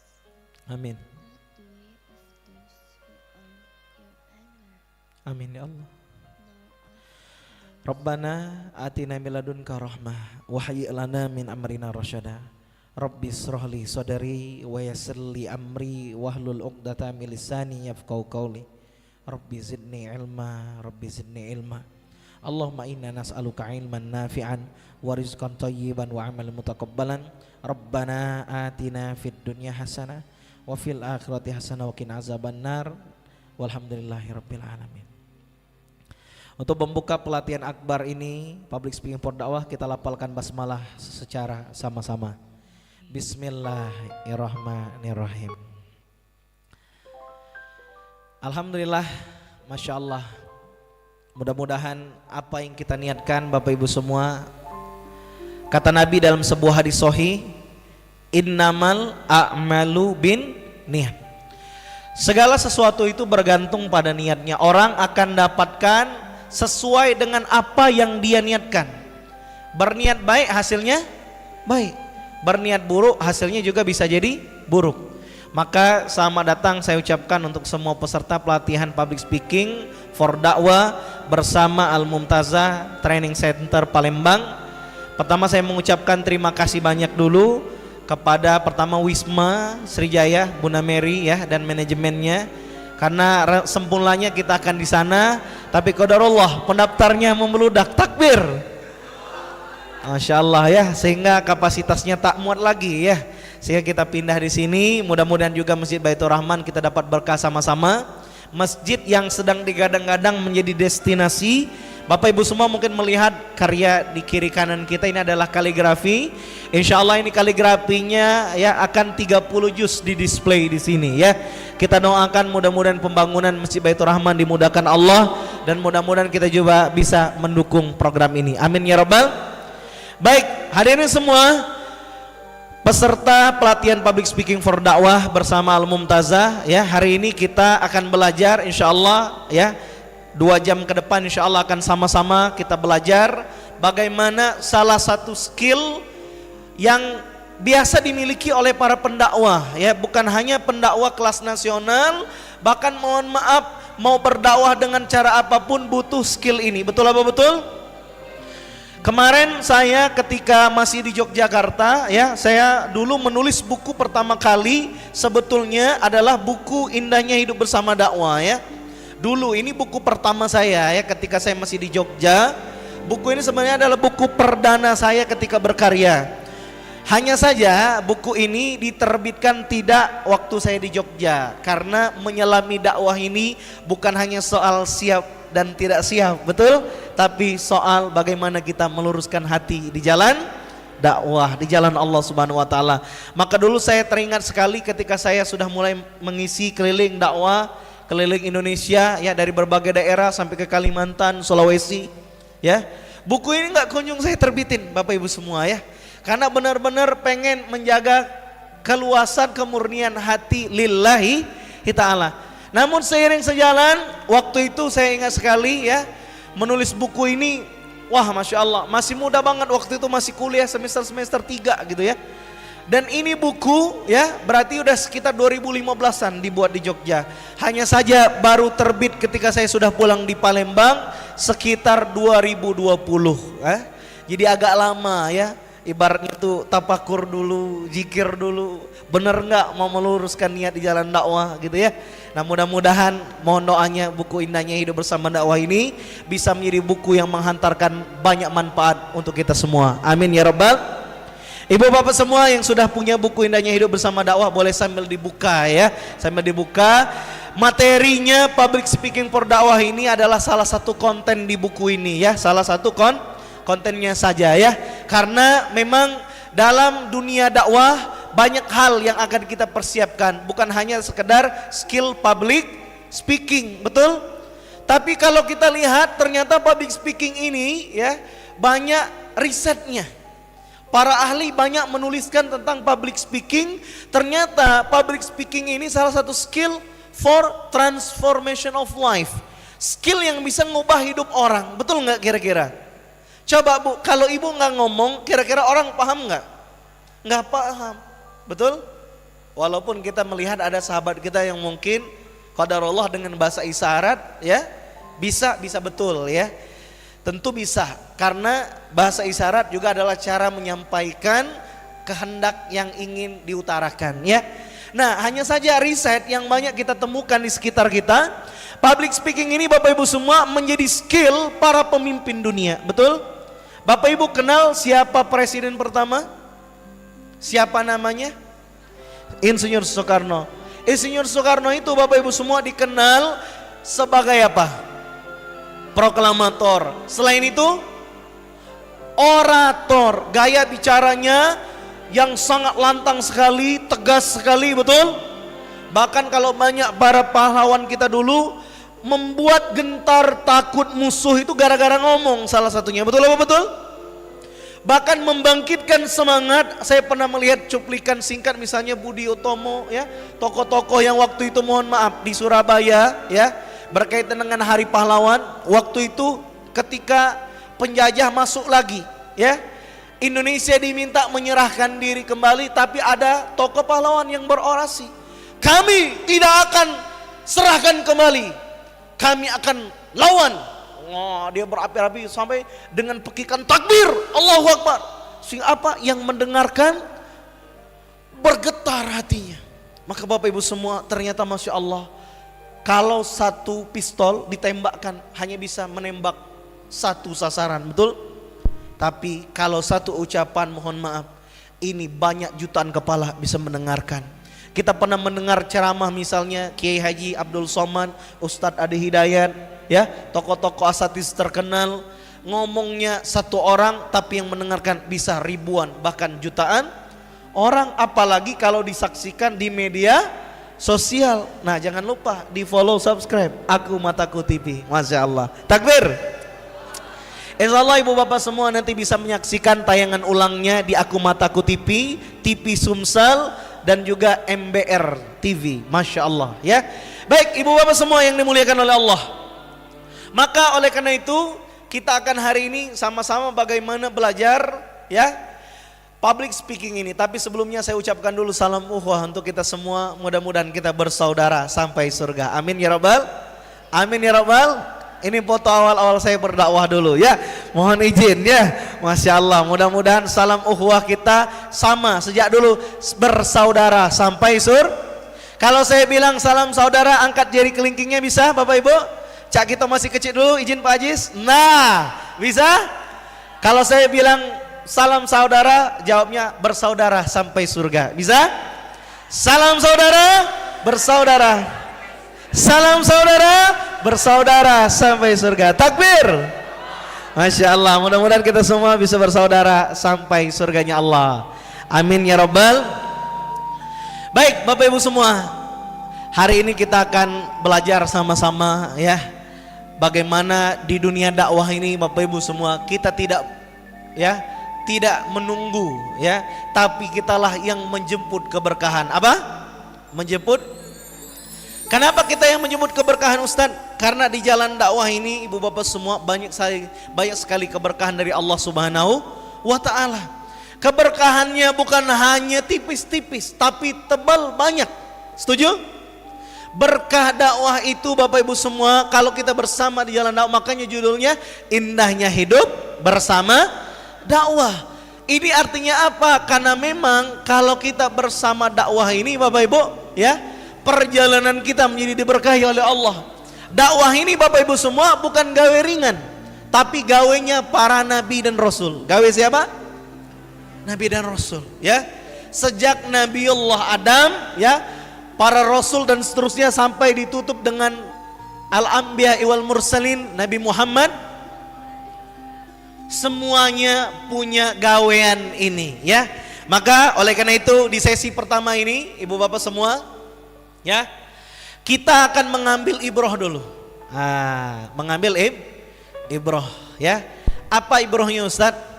Amin. Not the way of those who earn your anger. Amin ya Allah. Nor of Rabbana atina min ladunka rahmah wa hayyi' lana min amrina rasyada. Rabbi shrahli sadri wa yassir li amri wahlul 'uqdatam min lisani yafqahu qawli. Rabbi zidni ilma, Rabbi zidni ilma. Allahumma inna nas'aluka ilman nafi'an wa rizqan thayyiban wa 'amalan mutaqabbalan. Rabbana atina fid dunya hasanah wa fil akhirati hasanah wa qina azabannar. Walhamdulillahirabbil alamin. Untuk membuka pelatihan akbar ini, public speaking for dakwah, kita lafalkan basmalah secara sama-sama. Bismillahirrahmanirrahim. Alhamdulillah, Masya Allah. Mudah-mudahan apa yang kita niatkan Bapak Ibu semua, kata Nabi dalam sebuah hadis sahih, innamal a'malu bin niat. Segala sesuatu itu bergantung pada niatnya. Orang akan dapatkan sesuai dengan apa yang dia niatkan. Berniat baik hasilnya baik, berniat buruk hasilnya juga bisa jadi buruk. Maka selamat datang saya ucapkan untuk semua peserta pelatihan public speaking for dakwah bersama Al-Mumtazah Training Center Palembang. Pertama saya mengucapkan terima kasih banyak dulu kepada pertama Wisma Srijaya, Bunda Mary ya dan manajemennya, karena sempurnanya kita akan di sana, tapi qadarullah pendaftarnya membeludak. Takbir, Masya Allah ya, sehingga kapasitasnya tak muat lagi ya, sehingga kita pindah di sini. Mudah-mudahan juga Masjid Baitur Rahman kita dapat berkah sama-sama. Masjid yang sedang digadang-gadang menjadi destinasi. Bapak Ibu semua mungkin melihat karya di kiri kanan kita, ini adalah kaligrafi. Insya Allah ini kaligrafinya ya akan 30 juz di display di sini ya. Kita doakan mudah-mudahan pembangunan Masjid Baitur Rahman dimudahkan Allah, dan mudah-mudahan kita juga bisa mendukung program ini. Amin ya Rabbal. Baik, hadirin semua, peserta pelatihan public speaking for dakwah bersama Al-Mumtazah ya, hari ini kita akan belajar insyaallah ya, 2 jam ke depan insyaallah akan sama-sama kita belajar bagaimana salah satu skill yang biasa dimiliki oleh para pendakwah ya, bukan hanya pendakwah kelas nasional, bahkan mohon maaf mau berdakwah dengan cara apapun butuh skill ini. Betul apa betul? Kemarin saya ketika masih di Yogyakarta ya, saya dulu menulis buku pertama kali sebetulnya adalah buku Indahnya Hidup Bersama Dakwah ya. Dulu ini buku pertama saya ya ketika saya masih di Jogja. Buku ini sebenarnya adalah buku perdana saya ketika berkarya. Hanya saja buku ini diterbitkan tidak waktu saya di Jogja, karena menyelami dakwah ini bukan hanya soal siap dan tidak siap, betul? Tapi soal bagaimana kita meluruskan hati di jalan dakwah, di jalan Allah Subhanahu wa taala. Maka dulu saya teringat sekali ketika saya sudah mulai mengisi keliling dakwah, keliling Indonesia ya, dari berbagai daerah sampai ke Kalimantan, Sulawesi ya. Buku ini nggak kunjung saya terbitin Bapak Ibu semua ya. Karena benar-benar pengen menjaga keluasan kemurnian hati lillahi ta'ala. Namun seiring sejalan waktu itu saya ingat sekali ya, menulis buku ini, wah Masya Allah, masih muda banget waktu itu, masih kuliah semester 3 gitu ya. Dan ini buku ya berarti udah sekitar 2015an dibuat di Jogja. Hanya saja baru terbit ketika saya sudah pulang di Palembang sekitar 2020 Jadi agak lama ya. ibaratnya tuh tapakur dulu, zikir dulu, bener nggak mau meluruskan niat di jalan dakwah gitu ya. Nah mudah-mudahan mohon doanya buku Indahnya Hidup Bersama Dakwah ini bisa menjadi buku yang menghantarkan banyak manfaat untuk kita semua. Amin ya rabbal. Ibu bapak semua yang sudah punya buku Indahnya Hidup Bersama Dakwah boleh sambil dibuka ya, sambil dibuka. Materinya public speaking for dakwah ini adalah salah satu konten di buku ini ya, salah satu kontennya saja ya. Karena memang dalam dunia dakwah banyak hal yang akan kita persiapkan, bukan hanya sekedar skill public speaking, betul? Tapi kalau kita lihat ternyata public speaking ini ya banyak risetnya. Para ahli banyak menuliskan tentang public speaking. Ternyata public speaking ini salah satu skill for transformation of life. Skill yang bisa ngubah hidup orang, betul nggak kira-kira? Coba Bu, kalau ibu nggak ngomong, kira-kira orang paham nggak? Nggak paham, betul? Walaupun kita melihat ada sahabat kita yang mungkin qadarullah dengan bahasa isyarat, ya bisa betul ya. Tentu bisa, karena bahasa isyarat juga adalah cara menyampaikan kehendak yang ingin diutarakan, ya. Nah, hanya saja riset yang banyak kita temukan di sekitar kita, public speaking ini Bapak Ibu semua menjadi skill para pemimpin dunia, betul? Bapak Ibu kenal siapa presiden pertama? Siapa namanya? Insinyur Soekarno. Insinyur Soekarno itu Bapak Ibu semua dikenal sebagai apa? Proklamator. Selain itu, orator. Gaya bicaranya yang sangat lantang sekali, tegas sekali, betul? Bahkan kalau banyak para pahlawan kita dulu membuat gentar takut musuh itu gara-gara ngomong, salah satunya, betul apa betul? Bahkan membangkitkan semangat. Saya pernah melihat cuplikan singkat misalnya Budi Utomo ya, tokoh-tokoh yang waktu itu mohon maaf di Surabaya ya, berkaitan dengan Hari Pahlawan. Waktu itu ketika penjajah masuk lagi ya, Indonesia diminta menyerahkan diri kembali, tapi ada tokoh pahlawan yang berorasi, kami tidak akan serahkan kembali, kami akan lawan. Oh, dia berapi-api sampai dengan pekikan takbir, Allahu Akbar. Sehingga apa? Yang mendengarkan bergetar hatinya. Maka Bapak Ibu semua, ternyata Masya Allah, kalau satu pistol ditembakkan hanya bisa menembak satu sasaran, betul? Tapi kalau satu ucapan mohon maaf, ini banyak jutaan kepala bisa mendengarkan. Kita pernah mendengar ceramah misalnya Kiai Haji Abdul Somad, Ustadz Ade Hidayat, ya, tokoh-tokoh asatis terkenal, ngomongnya satu orang tapi yang mendengarkan bisa ribuan bahkan jutaan orang, apalagi kalau disaksikan di media sosial. Nah, jangan lupa di follow, subscribe Aku Mataku TV. Masya Allah, takbir. Insyaallah ibu bapak semua nanti bisa menyaksikan tayangan ulangnya di Aku Mataku TV, TV Sumsel dan juga MBR TV. Masya Allah ya. Baik ibu bapak semua yang dimuliakan oleh Allah, maka oleh karena itu kita akan hari ini sama-sama bagaimana belajar ya public speaking ini. Tapi sebelumnya saya ucapkan dulu salam ukhuwah untuk kita semua. Mudah-mudahan kita bersaudara sampai surga. Amin ya rabbal. Amin ya rabbal. Ini foto awal-awal saya berdakwah dulu ya. Mohon izin ya. Masya Allah, mudah-mudahan salam ukhuwah kita sama sejak dulu bersaudara sampai Kalau saya bilang salam saudara, angkat jari kelingkingnya bisa Bapak Ibu? Cak kita masih kecil dulu, izin Pak Ajis. Nah, bisa? Kalau saya bilang salam saudara, jawabnya bersaudara sampai surga. Bisa? Salam saudara, bersaudara. Salam saudara, bersaudara sampai surga. Takbir. Masya Allah, mudah-mudahan kita semua bisa bersaudara sampai surganya Allah. Amin ya rabbal. Baik Bapak Ibu semua, hari ini kita akan belajar sama-sama ya, bagaimana di dunia dakwah ini Bapak Ibu semua kita tidak menunggu ya, tapi kitalah yang menjemput keberkahan. Apa? Menjemput. Kenapa kita yang menjemput keberkahan Ustaz? Karena di jalan dakwah ini ibu bapak semua banyak sekali keberkahan dari Allah Subhanahu wa Ta'ala. Keberkahannya bukan hanya tipis-tipis tapi tebal banyak. Setuju? Berkah dakwah itu Bapak Ibu semua, kalau kita bersama di jalan dakwah, makanya judulnya Indahnya Hidup Bersama Dakwah. Ini artinya apa? Karena memang kalau kita bersama dakwah ini Bapak Ibu, ya, perjalanan kita menjadi diberkahi oleh Allah. Dakwah ini Bapak Ibu semua bukan gawe ringan, tapi gawenya para nabi dan rasul. Gawe siapa? Nabi dan rasul, ya. Sejak Nabiullah Adam, ya, para rasul dan seterusnya sampai ditutup dengan al-anbiya wal mursalin Nabi Muhammad, semuanya punya gawean ini, ya. Maka oleh karena itu di sesi pertama ini Ibu Bapak semua, ya, kita akan mengambil ibroh dulu. Mengambil ibroh, ya. Apa ibrohnya Ustadz?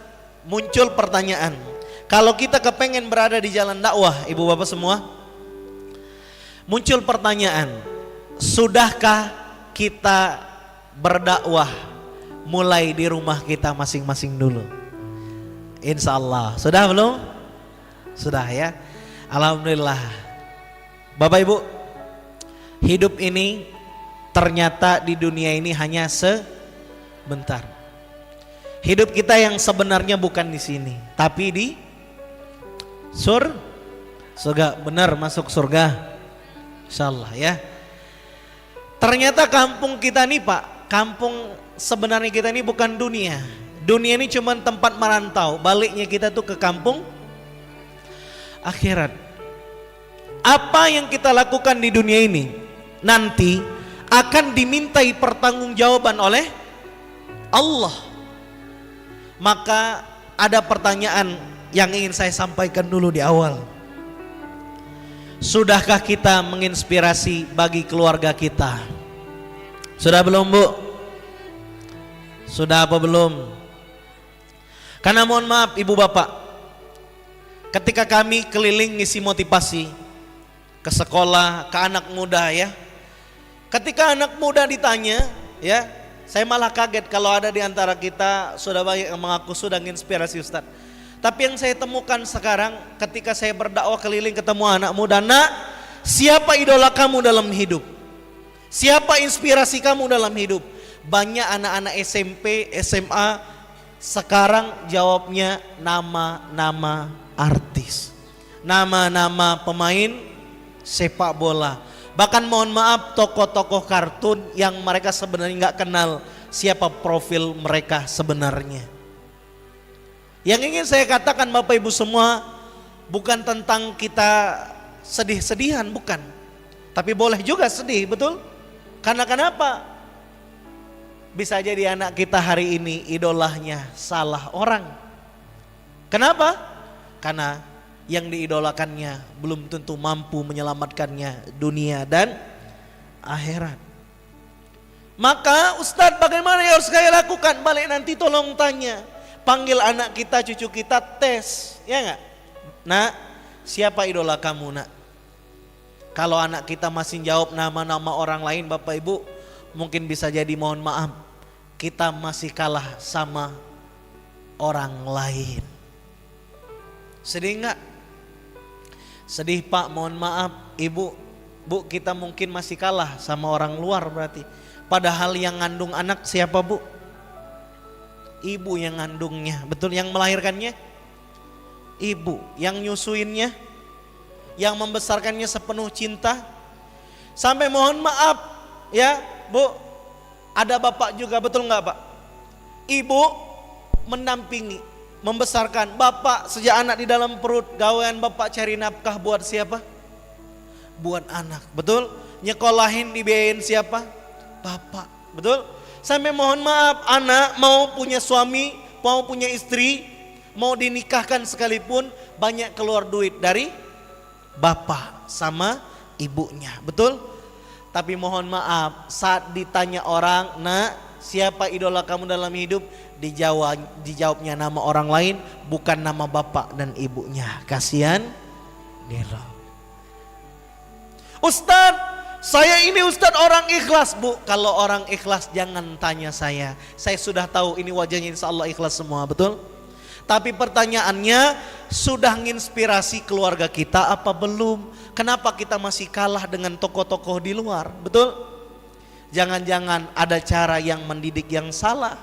Muncul pertanyaan. Kalau kita kepengen berada di jalan dakwah, Ibu Bapak semua, muncul pertanyaan, sudahkah kita berdakwah mulai di rumah kita masing-masing dulu? Insya Allah. Sudah belum? Sudah, ya. Alhamdulillah. Bapak Ibu, hidup ini ternyata di dunia ini hanya sebentar. Hidup kita yang sebenarnya bukan di sini, tapi di surga. Benar, masuk surga, insyaallah, ya. Ternyata kampung kita nih Pak, kampung sebenarnya kita ini bukan dunia. Dunia ini cuma tempat merantau, baliknya kita tuh ke kampung akhirat. Apa yang kita lakukan di dunia ini nanti akan dimintai pertanggungjawaban oleh Allah. Maka ada pertanyaan yang ingin saya sampaikan dulu di awal. Sudahkah kita menginspirasi bagi keluarga kita? Sudah belum Bu? Sudah apa belum? Karena mohon maaf Ibu Bapak, ketika kami keliling ngisi motivasi ke sekolah, ke anak muda, ya, ketika anak muda ditanya, ya, saya malah kaget kalau ada di antara kita sudah banyak yang mengaku sudah menginspirasi Ustadz. Tapi yang saya temukan sekarang ketika saya berdakwah keliling ketemu anak muda, nak, siapa idola kamu dalam hidup? Siapa inspirasi kamu dalam hidup? Banyak anak-anak SMP, SMA sekarang jawabnya nama-nama artis, nama-nama pemain sepak bola. Bahkan mohon maaf tokoh-tokoh kartun yang mereka sebenarnya nggak kenal siapa profil mereka sebenarnya. Yang ingin saya katakan Bapak Ibu semua, bukan tentang kita sedih-sedihan, bukan. Tapi boleh juga sedih, betul? Karena kenapa? Bisa jadi anak kita hari ini idolanya salah orang. Kenapa? Karena yang diidolakannya belum tentu mampu menyelamatkannya dunia dan akhirat. Maka Ustadz, bagaimana yang harus saya lakukan? Balik nanti tolong tanya, panggil anak kita, cucu kita, tes, ya enggak? Nak, siapa idola kamu, nak? Kalau anak kita masih jawab nama-nama orang lain, Bapak Ibu, mungkin bisa jadi mohon maaf, kita masih kalah sama orang lain. Sedih enggak? Sedih Pak, mohon maaf Ibu, Bu, kita mungkin masih kalah sama orang luar berarti. Padahal yang ngandung anak siapa Bu? Ibu yang ngandungnya, betul, yang melahirkannya ibu, yang nyusuinnya, yang membesarkannya sepenuh cinta. Sampai mohon maaf ya Bu, ada bapak juga, betul nggak Pak? Ibu mendampingi, membesarkan. Bapak sejak anak di dalam perut, gawean bapak cari nafkah buat siapa? Buat anak, betul? Nyekolahin, dibiayain siapa? Bapak, betul? Sampai mohon maaf, anak mau punya suami, mau punya istri, mau dinikahkan sekalipun, banyak keluar duit dari bapak sama ibunya, betul? Tapi mohon maaf, saat ditanya orang, nak, siapa idola kamu dalam hidup? Dijawabnya nama orang lain, bukan nama bapak dan ibunya. Kasihan dia. Ustadz, saya ini Ustadz orang ikhlas. Bu, kalau orang ikhlas jangan tanya saya sudah tahu ini wajahnya insya Allah ikhlas semua, betul? Tapi pertanyaannya, sudah menginspirasi keluarga kita apa belum? Kenapa kita masih kalah dengan tokoh-tokoh di luar, betul? Jangan-jangan ada cara yang mendidik yang salah.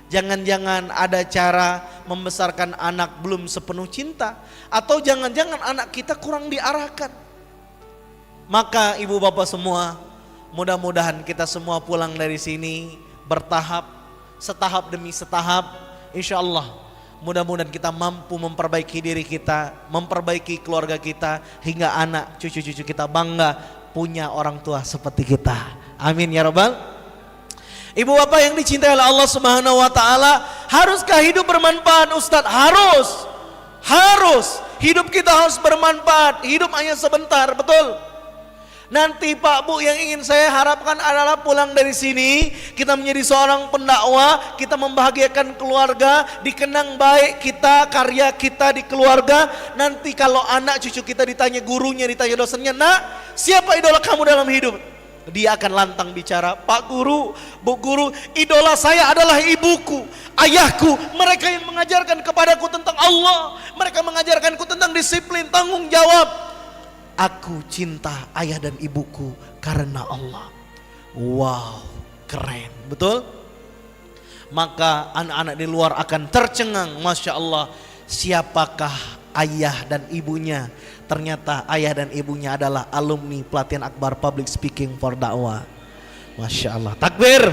Jangan-jangan ada cara membesarkan anak belum sepenuh cinta, atau jangan-jangan anak kita kurang diarahkan. Maka ibu bapak semua, mudah-mudahan kita semua pulang dari sini bertahap, setahap demi setahap, insya Allah mudah-mudahan kita mampu memperbaiki diri kita, memperbaiki keluarga kita, hingga anak cucu-cucu kita bangga punya orang tua seperti kita. Amin ya rabbal. Ibu bapak yang dicintai oleh Allah Subhanahu wa taala, haruskah hidup bermanfaat Ustadz? Harus. Hidup kita harus bermanfaat. Hidup hanya sebentar, betul? Nanti Pak Bu, yang ingin saya harapkan adalah pulang dari sini kita menjadi seorang pendakwah, kita membahagiakan keluarga, dikenang baik kita, karya kita di keluarga. Nanti kalau anak cucu kita ditanya gurunya, ditanya dosennya, "Nak, siapa idola kamu dalam hidup?" Dia akan lantang bicara, "Pak Guru, Bu Guru, idola saya adalah ibuku, ayahku. Mereka yang mengajarkan kepadaku tentang Allah, mereka mengajarkanku tentang disiplin, tanggung jawab. Aku cinta ayah dan ibuku karena Allah." Wow, keren, betul? Maka anak-anak di luar akan tercengang, Masya Allah, siapakah ayah dan ibunya? Ternyata ayah dan ibunya adalah alumni pelatihan Akbar Public Speaking for Dakwah. Masya Allah, takbir,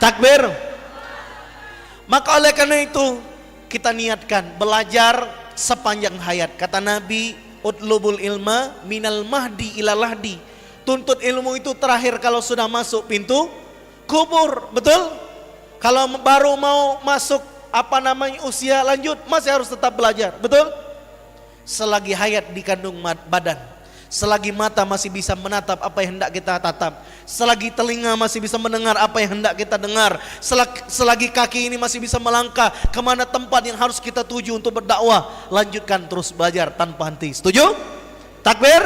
takbir. Maka oleh karena itu kita niatkan belajar sepanjang hayat. Kata Nabi, "Utlubul ilma minal mahdi ilal lahdi." Tuntut ilmu itu terakhir kalau sudah masuk pintu kubur, betul? Kalau baru mau masuk usia lanjut, masih harus tetap belajar, betul? Selagi hayat di kandung badan, selagi mata masih bisa menatap apa yang hendak kita tatap, selagi telinga masih bisa mendengar apa yang hendak kita dengar, selagi kaki ini masih bisa melangkah kemana tempat yang harus kita tuju untuk berdakwah, lanjutkan terus belajar tanpa henti. Setuju? Takbir?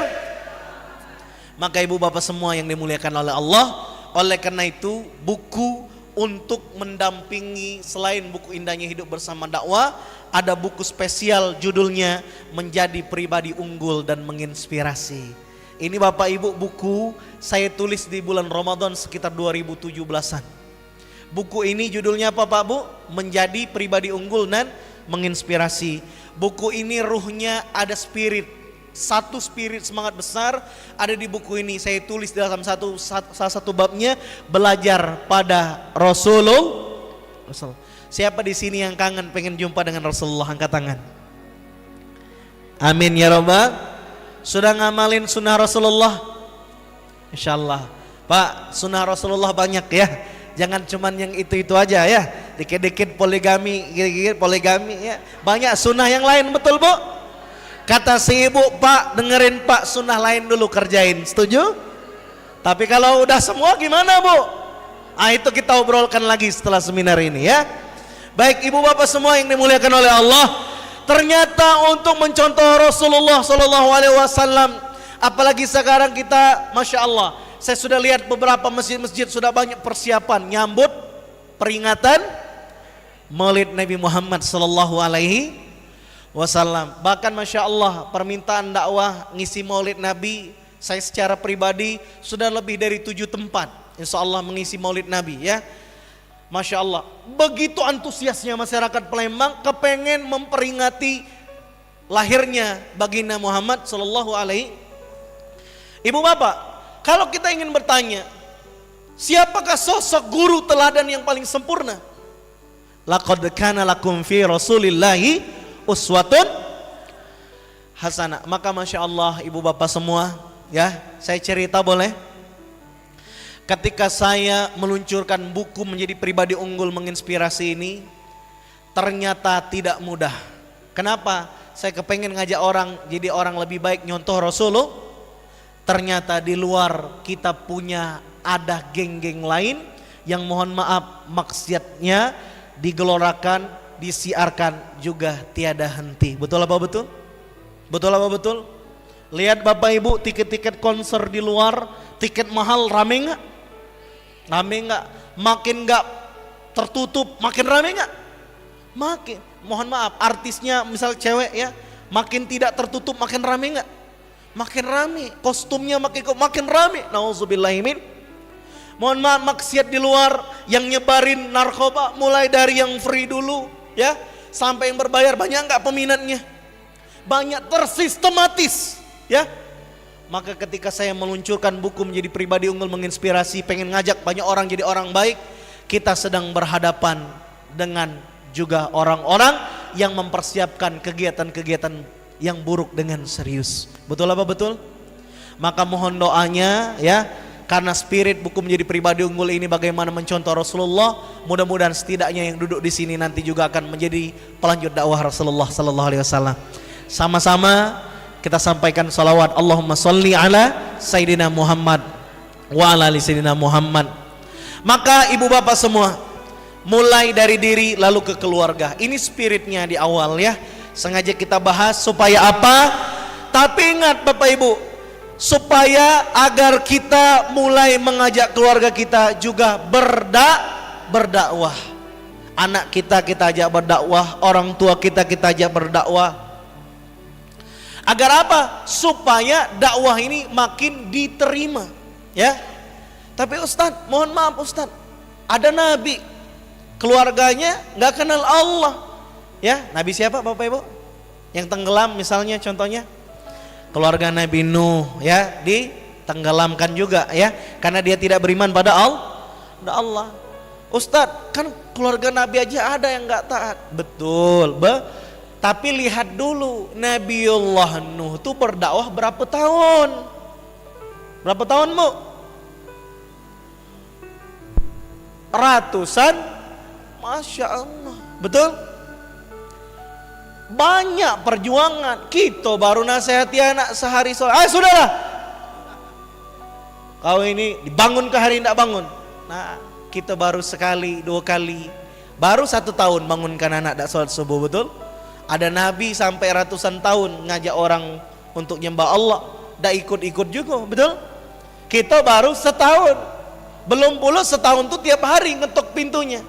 Maka ibu bapak semua yang dimuliakan oleh Allah, oleh karena itu buku untuk mendampingi, selain buku Indahnya Hidup Bersama Dakwah, ada buku spesial judulnya Menjadi Pribadi Unggul dan Menginspirasi. Ini Bapak Ibu buku saya tulis di bulan Ramadan sekitar 2017-an. Buku ini judulnya apa Pak Bu? Menjadi Pribadi Unggul dan Menginspirasi. Buku ini ruhnya ada spirit, satu spirit semangat besar ada di buku ini. Saya tulis dalam salah satu babnya, belajar pada Rasulullah. Siapa di sini yang kangen pengen jumpa dengan Rasulullah? Angkat tangan. Amin ya rabbal. Sudah ngamalin sunnah Rasulullah? Insyaallah. Pak, sunnah Rasulullah banyak ya. Jangan cuman yang itu-itu aja ya. Dikit-dikit poligami, dikit-dikit poligami ya. Banyak sunnah yang lain, betul Bu? Kata si ibu, "Pak, dengerin Pak, sunnah lain dulu kerjain." Setuju? Tapi kalau udah semua gimana Bu? Itu kita obrolkan lagi setelah seminar ini ya. Baik ibu bapak semua yang dimuliakan oleh Allah, ternyata untuk mencontoh Rasulullah SAW, apalagi sekarang kita, Masya Allah, saya sudah lihat beberapa masjid-masjid sudah banyak persiapan nyambut peringatan Maulid Nabi Muhammad SAW. Bahkan Masya Allah, permintaan dakwah ngisi Maulid Nabi, saya secara pribadi sudah lebih dari 7 tempat Insya Allah mengisi Maulid Nabi ya. Masya Allah, begitu antusiasnya masyarakat Palembang kepengen memperingati lahirnya baginda Muhammad Sallallahu Alaihi. Ibu bapak, kalau kita ingin bertanya, siapakah sosok guru teladan yang paling sempurna? Laqad kana lakum fi Rasulillahi uswatun hasanah. Maka Masya Allah ibu bapak semua ya, saya cerita boleh? Ketika saya meluncurkan buku Menjadi Pribadi Unggul Menginspirasi ini, ternyata tidak mudah. Kenapa? Saya kepengen ngajak orang jadi orang lebih baik, nyontoh Rasulullah. Ternyata di luar kita punya ada geng-geng lain yang mohon maaf maksiatnya digelorakan, disiarkan juga tiada henti. Betul apa betul? Betul apa betul? Lihat Bapak Ibu, tiket-tiket konser di luar, tiket mahal, rame nggak? Rame nggak? Makin nggak tertutup, makin rame nggak? Makin. Mohon maaf, artisnya misal cewek ya, makin tidak tertutup, makin rame nggak? Makin rame. Kostumnya makin rame. Nauzubillahimin. Mohon maaf, maksiat di luar, yang nyebarin narkoba mulai dari yang free dulu ya sampai yang berbayar, banyak nggak peminatnya? Banyak, tersistematis ya. Maka ketika saya meluncurkan buku Menjadi Pribadi Unggul menginspirasi, pengen ngajak banyak orang jadi orang baik, kita sedang berhadapan dengan juga orang-orang yang mempersiapkan kegiatan-kegiatan yang buruk dengan serius. Betul apa betul? Maka mohon doanya ya, karena spirit buku Menjadi Pribadi Unggul ini bagaimana mencontoh Rasulullah, mudah-mudahan setidaknya yang duduk di sini nanti juga akan menjadi pelanjut dakwah Rasulullah sallallahu alaihi wasallam. Sama-sama kita sampaikan salawat, Allahumma sholli ala Sayyidina Muhammad wa ala ali Sayyidina Muhammad. Maka ibu bapak semua, mulai dari diri lalu ke keluarga. Ini spiritnya di awal ya. Sengaja kita bahas supaya apa? Tapi ingat Bapak Ibu, supaya agar kita mulai mengajak keluarga kita juga berdakwah. Anak kita ajak berdakwah, orang tua kita ajak berdakwah. Agar apa? Supaya dakwah ini makin diterima ya. Tapi Ustadz, mohon maaf Ustadz, ada nabi keluarganya nggak kenal Allah ya. Nabi siapa Bapak Ibu? Yang tenggelam misalnya, contohnya keluarga Nabi Nuh ya, ditenggelamkan juga ya, karena dia tidak beriman pada Allah. Ustadz, kan keluarga Nabi aja ada yang nggak taat. Betul, tapi lihat dulu Nabiullah Nuh itu berdakwah berapa tahun? Berapa tahun Bu? Ratusan, Masya Allah. Betul? Banyak perjuangan. Kita baru nasihati anak sehari sholat, sudahlah, kau ini dibangun ke hari tidak bangun. Nah, kita baru sekali, 2 kali, baru 1 tahun bangunkan anak tidak sholat subuh. Betul? Ada nabi sampai ratusan tahun ngajak orang untuk nyembah Allah, dah ikut-ikut juga. Betul? Kita baru setahun, belum puluh setahun tuh tiap hari ngetok pintunya.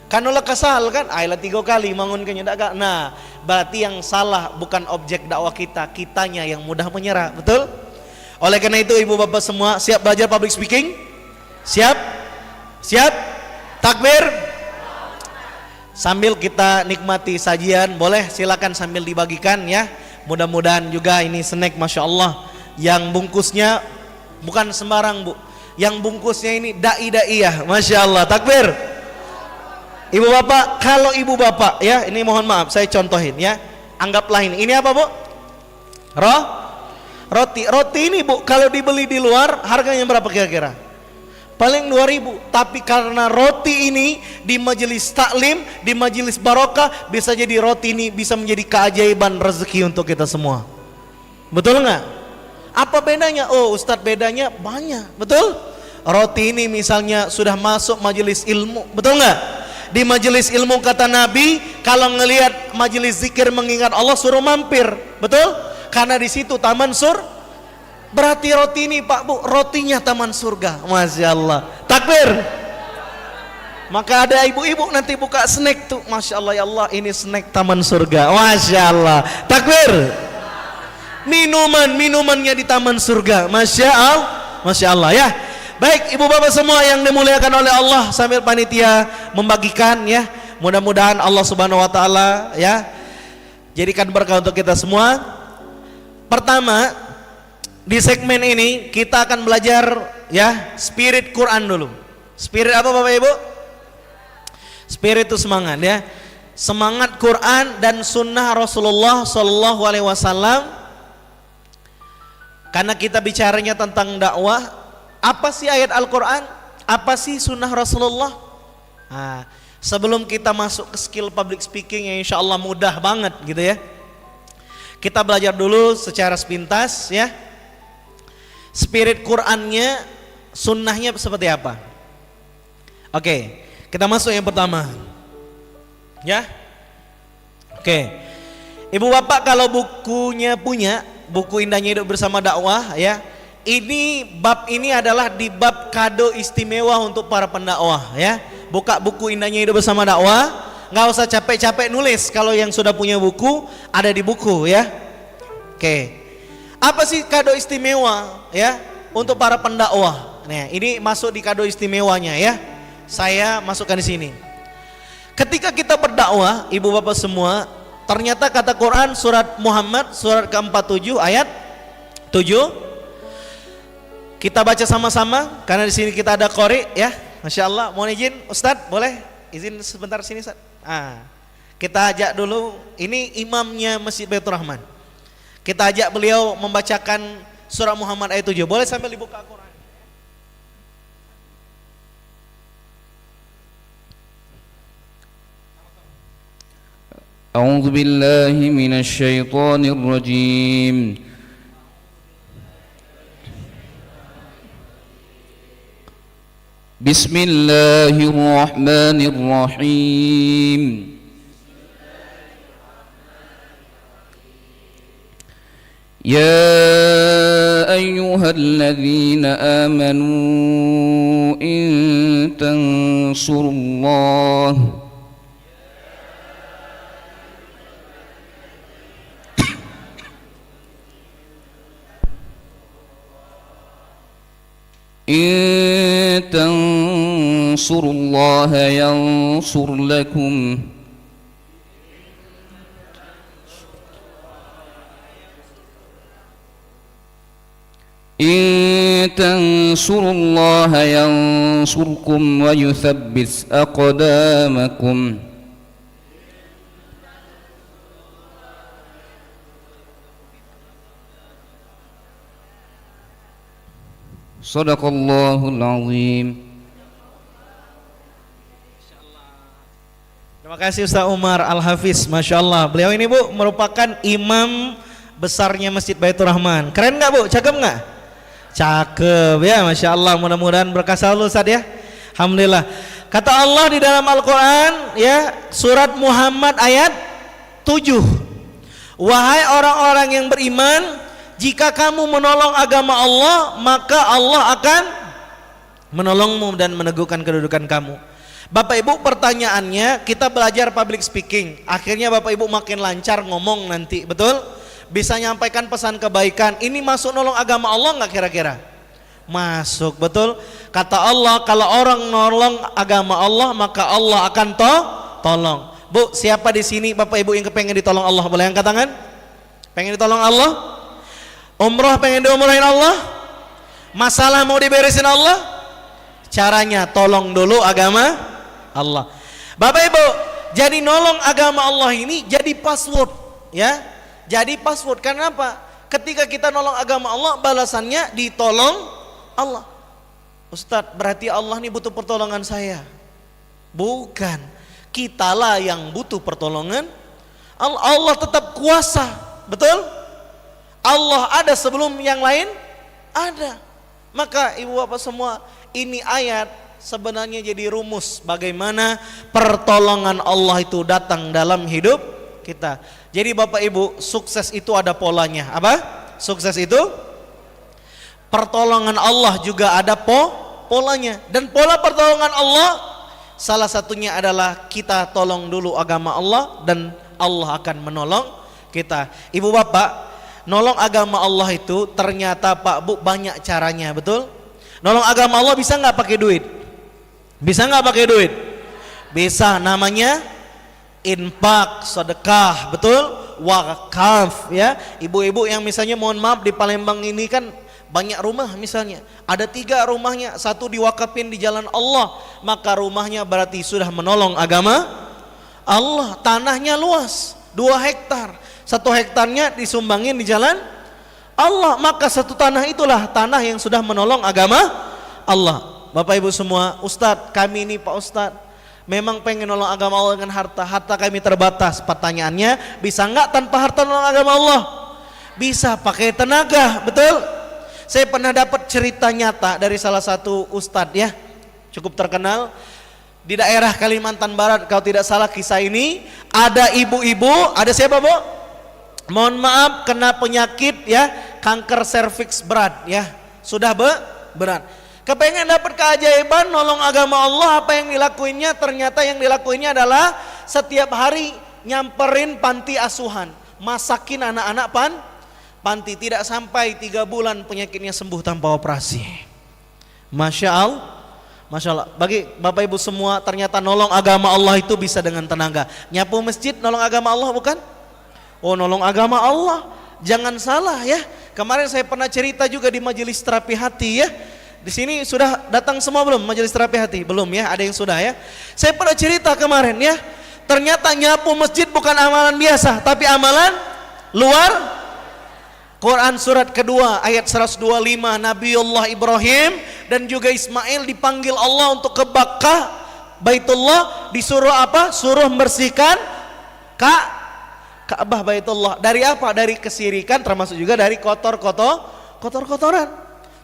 Kanulah kesal kan, ayolah 3 kali bangunkannya dak gak. Nah, berarti yang salah bukan objek dakwah kita, kitanya yang mudah menyerah. Betul? Oleh karena itu ibu bapak semua, siap belajar public speaking? Siap? Siap? Takbir? Sambil kita nikmati sajian, boleh silakan sambil dibagikan ya. Mudah-mudahan juga ini snack, Masya Allah. Yang bungkusnya bukan sembarang Bu, yang bungkusnya ini dai-daiyah, Masya Allah. Takbir. Ibu bapak, kalau ibu bapak ya, ini mohon maaf saya contohin ya, anggaplah ini apa Bu? Roti ini Bu, kalau dibeli di luar harganya berapa kira-kira? Paling 2.000, tapi karena roti ini di majelis taklim, di majelis barokah, bisa jadi roti ini bisa menjadi keajaiban rezeki untuk kita semua. Betul nggak? Apa bedanya? Oh Ustadz, bedanya banyak. Betul? Roti ini misalnya sudah masuk majelis ilmu, betul nggak? Di majelis ilmu kata Nabi, kalau ngelihat majelis zikir mengingat Allah suruh mampir, betul? Karena di situ taman berarti roti ini Pak Bu, rotinya taman surga, Masya Allah. Takbir. Maka ada ibu-ibu nanti buka snack tuh, Masya Allah, ya Allah ini snack taman surga, Masya Allah. Takbir. Minumannya di taman surga, Masya Allah ya. Baik ibu bapak semua yang dimuliakan oleh Allah, sambil panitia membagikan ya, mudah-mudahan Allah Subhanahu Wa Taala ya jadikan berkah untuk kita semua. Pertama, di segmen ini kita akan belajar ya spirit Quran dulu. Spirit apa Bapak Ibu? Spirit itu semangat ya. Semangat Quran dan sunnah Rasulullah Sallallahu Alaihi Wasallam. Karena kita bicaranya tentang dakwah, apa sih ayat Al-Quran? Apa sih sunnah Rasulullah? Nah, sebelum kita masuk ke skill public speaking yang insya Allah mudah banget gitu ya, kita belajar dulu secara sepintas ya. Spirit Qurannya, sunnahnya seperti apa? Oke, kita masuk yang pertama ya. Oke, ibu bapak kalau bukunya punya buku Indahnya Hidup Bersama Dakwah ya, ini bab ini adalah di bab kado istimewa untuk para pendakwah ya. Buka buku Indahnya Hidup Bersama Dakwah, nggak usah capek-capek nulis, kalau yang sudah punya buku ada di buku ya. Oke, apa sih kado istimewa ya untuk para pendakwah? Nah, ini masuk di kado istimewanya ya. Saya masukkan di sini. Ketika kita berdakwah, ibu bapak semua, ternyata kata Quran surat Muhammad surat ke-47 ayat 7. Kita baca sama-sama karena di sini kita ada qori ya. Masya Allah. Mohon izin Ustadz, boleh izin sebentar sini Ustadz. Kita ajak dulu, ini imamnya Masjid Baitur Rahman. Kita ajak beliau membacakan surah Muhammad ayat 7. Boleh sambil dibuka Al-Quran. أعوذ بالله من الشيطان الرجيم بسم الله الرحمن الرحيم يا أيها الذين آمنوا إن تنصروا الله إن تنصروا الله ينصر لكم إن تنصروا الله ينصركم ويثبت أقدامكم Sadaqallahul azim. Terima kasih Ustaz Umar Al-Hafiz. Masya Allah. Beliau ini Bu merupakan imam besarnya Masjid Baitur Rahman. Keren nggak Bu? Cakep nggak? Cakep ya, Masya Allah. Mudah-mudahan berkah selalu Ustaz ya. Alhamdulillah. Kata Allah di dalam Al-Quran ya, surat Muhammad ayat 7. Wahai orang-orang yang beriman, jika kamu menolong agama Allah, maka Allah akan menolongmu dan meneguhkan kedudukan kamu. Bapak Ibu, pertanyaannya, kita belajar public speaking, akhirnya Bapak Ibu makin lancar ngomong nanti, betul? Bisa nyampaikan pesan kebaikan. Ini masuk nolong agama Allah nggak kira-kira? Masuk, betul? Kata Allah, kalau orang nolong agama Allah, maka Allah akan tolong. Bu, siapa di sini Bapak Ibu yang kepengen ditolong Allah? Boleh angkat tangan? Pengen ditolong Allah? Umroh pengen diumrohin Allah? Masalah mau diberesin Allah? Caranya tolong dulu agama Allah. Bapak Ibu, jadi nolong agama Allah ini jadi password ya. Jadi password, karena apa? Ketika kita nolong agama Allah, balasannya ditolong Allah. Ustadz, berarti Allah ini butuh pertolongan saya? Bukan, kitalah yang butuh pertolongan Allah. Allah tetap kuasa, betul? Allah ada sebelum yang lain ada. Maka ibu bapak semua, ini ayat sebenarnya jadi rumus bagaimana pertolongan Allah itu datang dalam hidup kita. Jadi bapak ibu, sukses itu ada polanya. Apa? Sukses itu pertolongan Allah juga ada polanya. Dan pola pertolongan Allah salah satunya adalah kita tolong dulu agama Allah dan Allah akan menolong kita. Ibu bapak, nolong agama Allah itu ternyata Pak Bu banyak caranya, betul? Nolong agama Allah bisa nggak pakai duit? Bisa nggak pakai duit? Bisa, namanya infak, sedekah, betul? Wakaf ya. Ibu-ibu yang misalnya mohon maaf di Palembang ini kan banyak rumah misalnya. Ada 3 rumahnya, 1 diwakafin di jalan Allah, maka rumahnya berarti sudah menolong agama Allah. Tanahnya luas, 2 hektar. 1 hektarnya disumbangin di jalan Allah, maka 1 tanah itulah tanah yang sudah menolong agama Allah. Bapak Ibu semua, Ustadz kami ini Pak Ustadz memang pengen nolong agama Allah dengan harta kami terbatas. Pertanyaannya, bisa nggak tanpa harta nolong agama Allah? Bisa, pakai tenaga, betul? Saya pernah dapat cerita nyata dari salah satu Ustadz ya, cukup terkenal di daerah Kalimantan Barat. Kalau tidak salah kisah ini, ada ibu-ibu, ada siapa Bu? Mohon maaf, kena penyakit ya, kanker serviks berat ya, sudah berat. Kepengen dapat keajaiban nolong agama Allah, apa yang dilakuinnya? Ternyata yang dilakuinnya adalah setiap hari nyamperin panti asuhan, masakin anak-anak panti. Tidak sampai 3 bulan penyakitnya sembuh tanpa operasi. Masya Allah. Masya Allah. Bagi Bapak Ibu semua, ternyata nolong agama Allah itu bisa dengan tenaga. Nyapu masjid nolong agama Allah bukan? Oh, nolong agama Allah. Jangan salah ya. Kemarin saya pernah cerita juga di majelis terapi hati ya. Di sini sudah datang semua belum majelis terapi hati? Belum ya, ada yang sudah ya. Saya pernah cerita kemarin ya. Ternyata nyapu masjid bukan amalan biasa, tapi amalan luar. Quran surat kedua ayat 125, Nabiullah Ibrahim dan juga Ismail dipanggil Allah untuk ke Bakkah, Baitullah, disuruh apa? Suruh membersihkan Ka'bah Baitullah. Dari apa? Dari kesirikan, termasuk juga dari kotor-kotoran.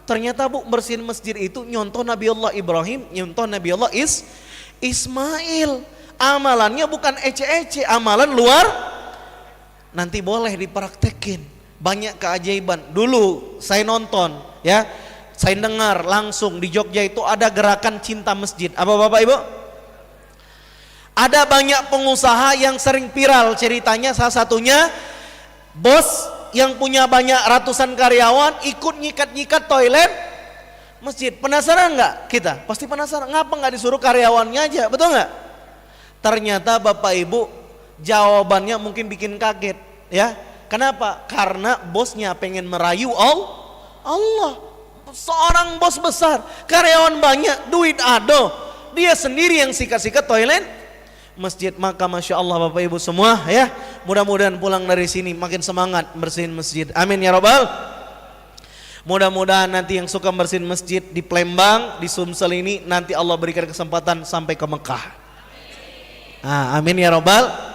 Ternyata Bu, bersihin masjid itu nyontoh Nabiullah Ibrahim, nyontoh Nabiullah Ismail. Amalannya bukan ece-ece, amalan luar. Nanti boleh dipraktekin. Banyak keajaiban. Dulu saya nonton ya, saya dengar langsung di Jogja itu ada gerakan cinta masjid. Apa Bapak Ibu? Ada banyak pengusaha yang sering viral ceritanya, salah satunya bos yang punya banyak ratusan karyawan ikut nyikat-nyikat toilet masjid. Penasaran nggak kita? Pasti penasaran. Ngapa nggak disuruh karyawannya aja, betul nggak? Ternyata Bapak Ibu jawabannya mungkin bikin kaget ya. Kenapa? Karena bosnya pengen merayu Allah. Seorang bos besar, karyawan banyak, duit ado, dia sendiri yang sikat-sikat toilet masjid. Maka Masya Allah Bapak Ibu semua ya, mudah-mudahan pulang dari sini makin semangat bersihin masjid. Amin ya Rabbal. Mudah-mudahan nanti yang suka bersihin masjid di Palembang, di Sumsel ini, nanti Allah berikan kesempatan sampai ke Mekah. Amin ya Rabbal.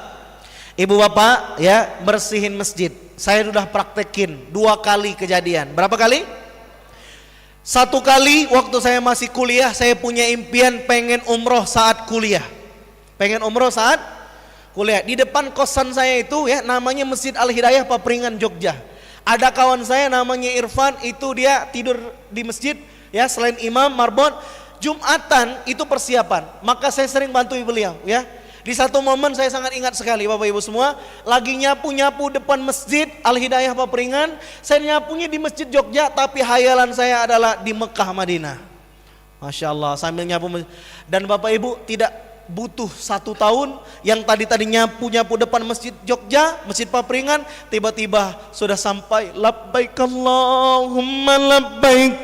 Ibu bapak ya, bersihin masjid. Saya sudah praktekin 2 kali kejadian. Berapa kali? 1 kali waktu saya masih kuliah, saya punya impian pengen umroh saat kuliah. Pengen umroh saat kuliah. Di depan kosan saya itu ya, namanya Masjid Al-Hidayah Papringan Jogja. Ada kawan saya namanya Irfan, itu dia tidur di masjid ya, selain imam marbot. Jumatan itu persiapan. Maka saya sering bantu beliau ya. Di satu momen saya sangat ingat sekali Bapak Ibu semua, lagi nyapu-nyapu depan Masjid Al-Hidayah Papringan. Saya nyapunya di Masjid Jogja, tapi hayalan saya adalah di Mekah Madinah. Masya Allah, sambil nyapu. Dan Bapak Ibu tidak butuh 1 tahun, yang tadi nyapu-nyapu depan Masjid Jogja, Masjid Papringan, tiba-tiba sudah sampai. Labbaik Allahumma labbaik,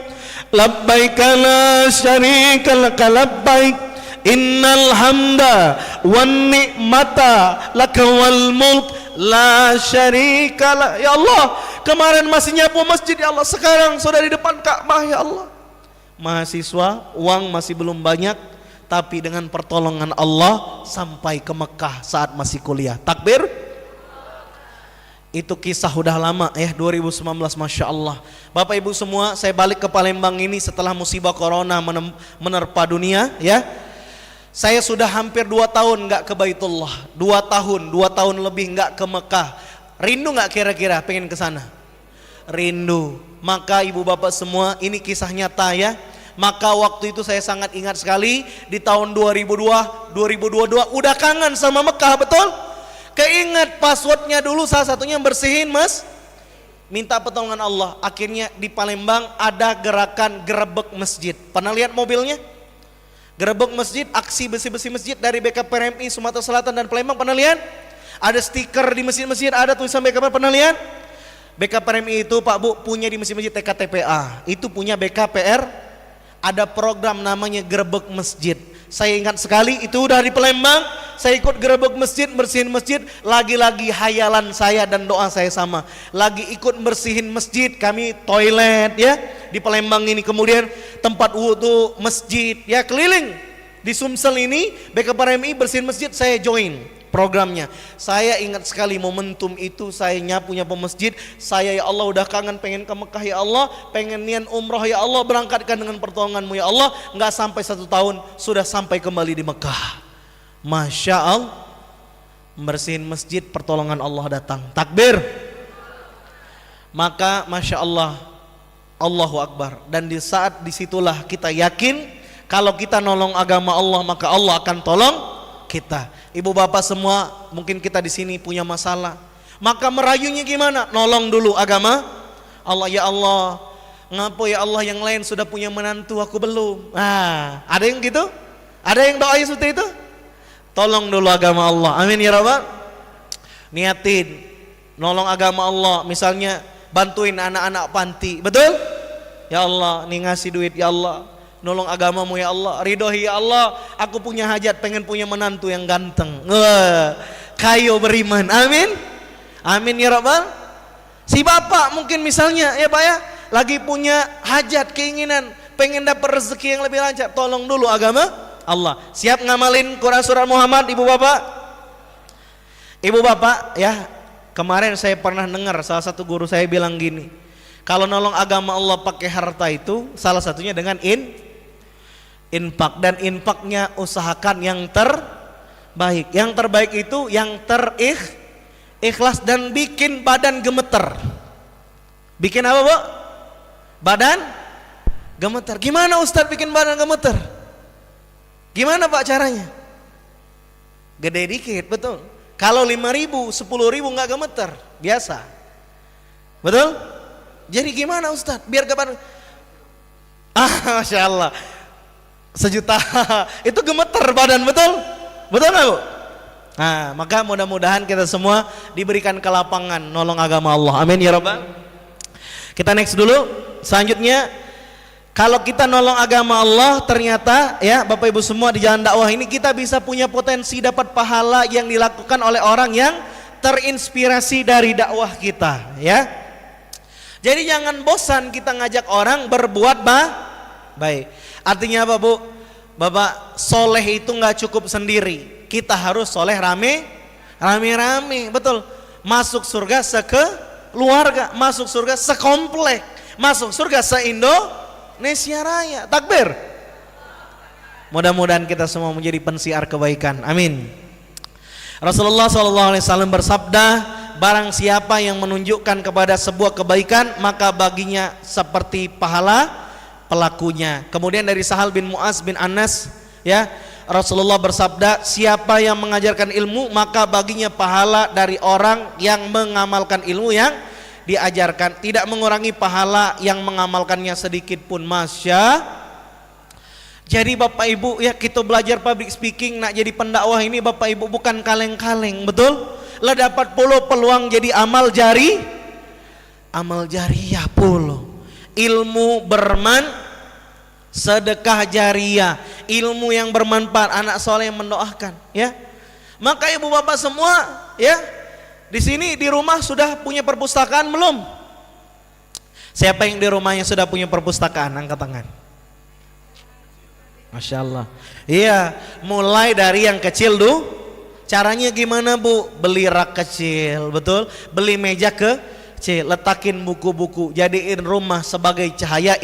labbaik la syarika laka labbaik, innal hamda wan ni'mata laka wal mulk la syarika la. Ya Allah, kemarin masih nyapu masjid ya Allah, sekarang sudah di depan Ka'bah ya Allah. Mahasiswa, uang masih belum banyak, tapi dengan pertolongan Allah sampai ke Mekah saat masih kuliah. Takbir. Itu kisah udah lama ya, 2019. Masya Allah. Bapak Ibu semua, saya balik ke Palembang ini setelah musibah corona menerpa dunia ya. Saya sudah hampir 2 tahun nggak ke Baitullah, 2 tahun lebih nggak ke Mekah. Rindu nggak kira-kira pengen ke sana? Rindu. Maka ibu bapak semua, ini kisah nyata ya. Maka waktu itu saya sangat ingat sekali, di tahun 2022 udah kangen sama Mekah, betul? Keinget passwordnya dulu, salah satunya bersihin minta pertolongan Allah. Akhirnya di Palembang ada gerakan gerebek masjid. Pernah lihat mobilnya? Gerebek masjid, aksi bersih-bersih masjid dari BKPRMI Sumatera Selatan dan Palembang. Pernah lihat? Ada stiker di masjid-masjid, ada tulisan BKPRMI. Pernah lihat? BKPRMI itu Pak Bu punya di masjid-masjid TKTPA, itu punya BKPR. Ada program namanya gerebek masjid. Saya ingat sekali itu udah di Palembang, saya ikut gerebek masjid, bersihin masjid. Lagi-lagi hayalan saya dan doa saya sama, lagi ikut bersihin masjid. Kami toilet ya di Palembang ini, kemudian tempat wudhu, masjid ya, keliling di Sumsel ini. BKPRMI bersihin masjid, saya join programnya. Saya ingat sekali momentum itu, saya nyapu-nyapu masjid. Saya ya Allah udah kangen pengen ke Mekah ya Allah, pengen niat umroh ya Allah, berangkatkan dengan pertolonganmu ya Allah. Nggak sampai 1 tahun sudah sampai kembali di Mekah. Masya Allah, bersihin masjid, pertolongan Allah datang. Takbir. Maka Masya Allah, Allahu Akbar. Dan di saat disitulah kita yakin kalau kita nolong agama Allah, maka Allah akan tolong kita. Ibu bapak semua, mungkin kita di sini punya masalah, maka merayunya gimana? Nolong dulu agama Allah. Ya Allah, ngapa ya Allah yang lain sudah punya menantu aku belum? Nah, ada yang gitu? Ada yang doanya seperti itu? Tolong dulu agama Allah. Amin ya rabbal. Niatin nolong agama Allah, misalnya bantuin anak-anak panti, betul? Ya Allah, nih ngasih duit ya Allah, nolong agamamu ya Allah, ridhoi ya Allah, aku punya hajat pengen punya menantu yang ganteng. Wah, kayo beriman. Amin. Amin ya rabbal. Si bapak mungkin misalnya ya Pak ya, lagi punya hajat, keinginan, pengen dapat rezeki yang lebih lancar, tolong dulu agama Allah. Siap ngamalin Quran surat Muhammad ibu bapak? Ibu bapak ya, kemarin saya pernah dengar salah satu guru saya bilang gini, kalau nolong agama Allah pakai harta itu salah satunya dengan infak, dan infaknya usahakan yang terbaik. Yang terbaik itu yang ikhlas dan bikin badan gemeter. Bikin apa Bu? Badan gemeter. Gimana Ustadz bikin badan gemeter? Gimana Pak caranya? Gede dikit, betul. Kalau 5.000, 10.000 nggak gemeter, biasa. Betul? Jadi gimana Ustadz? Biar kapan? Masya Allah, 1 juta itu gemeter badan, betul? Betul nggak Bu? Nah, maka mudah-mudahan kita semua diberikan kelapangan nolong agama Allah. Amin ya rabbal. Kita next dulu. Selanjutnya, kalau kita nolong agama Allah, ternyata ya Bapak Ibu semua di jalan dakwah ini kita bisa punya potensi dapat pahala yang dilakukan oleh orang yang terinspirasi dari dakwah kita, ya. Jadi jangan bosan kita ngajak orang berbuat baik. Artinya apa Bu? Bapak, soleh itu nggak cukup sendiri. Kita harus soleh rame, betul. Masuk surga sekeluarga, masuk surga sekomplek, masuk surga se-Indonesia Raya. Takbir. Mudah-mudahan kita semua menjadi pensiar kebaikan. Amin. Rasulullah SAW bersabda, barang siapa yang menunjukkan kepada sebuah kebaikan, maka baginya seperti pahala pelakunya. Kemudian dari Sahal bin Mu'az bin Anas, ya, Rasulullah bersabda, siapa yang mengajarkan ilmu maka baginya pahala dari orang yang mengamalkan ilmu yang diajarkan, tidak mengurangi pahala yang mengamalkannya sedikit pun. Jadi Bapak Ibu ya, kita belajar public speaking, nak jadi pendakwah ini Bapak Ibu bukan kaleng-kaleng, betul? Lah dapat peluang jadi amal jariyah puluh. Ilmu sedekah jariyah, ilmu yang bermanfaat, anak soleh yang mendoakan, ya. Maka ibu bapak semua, ya, di sini di rumah sudah punya perpustakaan belum? Siapa yang di rumahnya sudah punya perpustakaan? Angkat tangan. Masya Allah. Iya, mulai dari yang kecil dulu. Caranya gimana Bu? Beli rak kecil, betul? Beli meja kecil, letakin buku-buku, jadiin rumah sebagai cahaya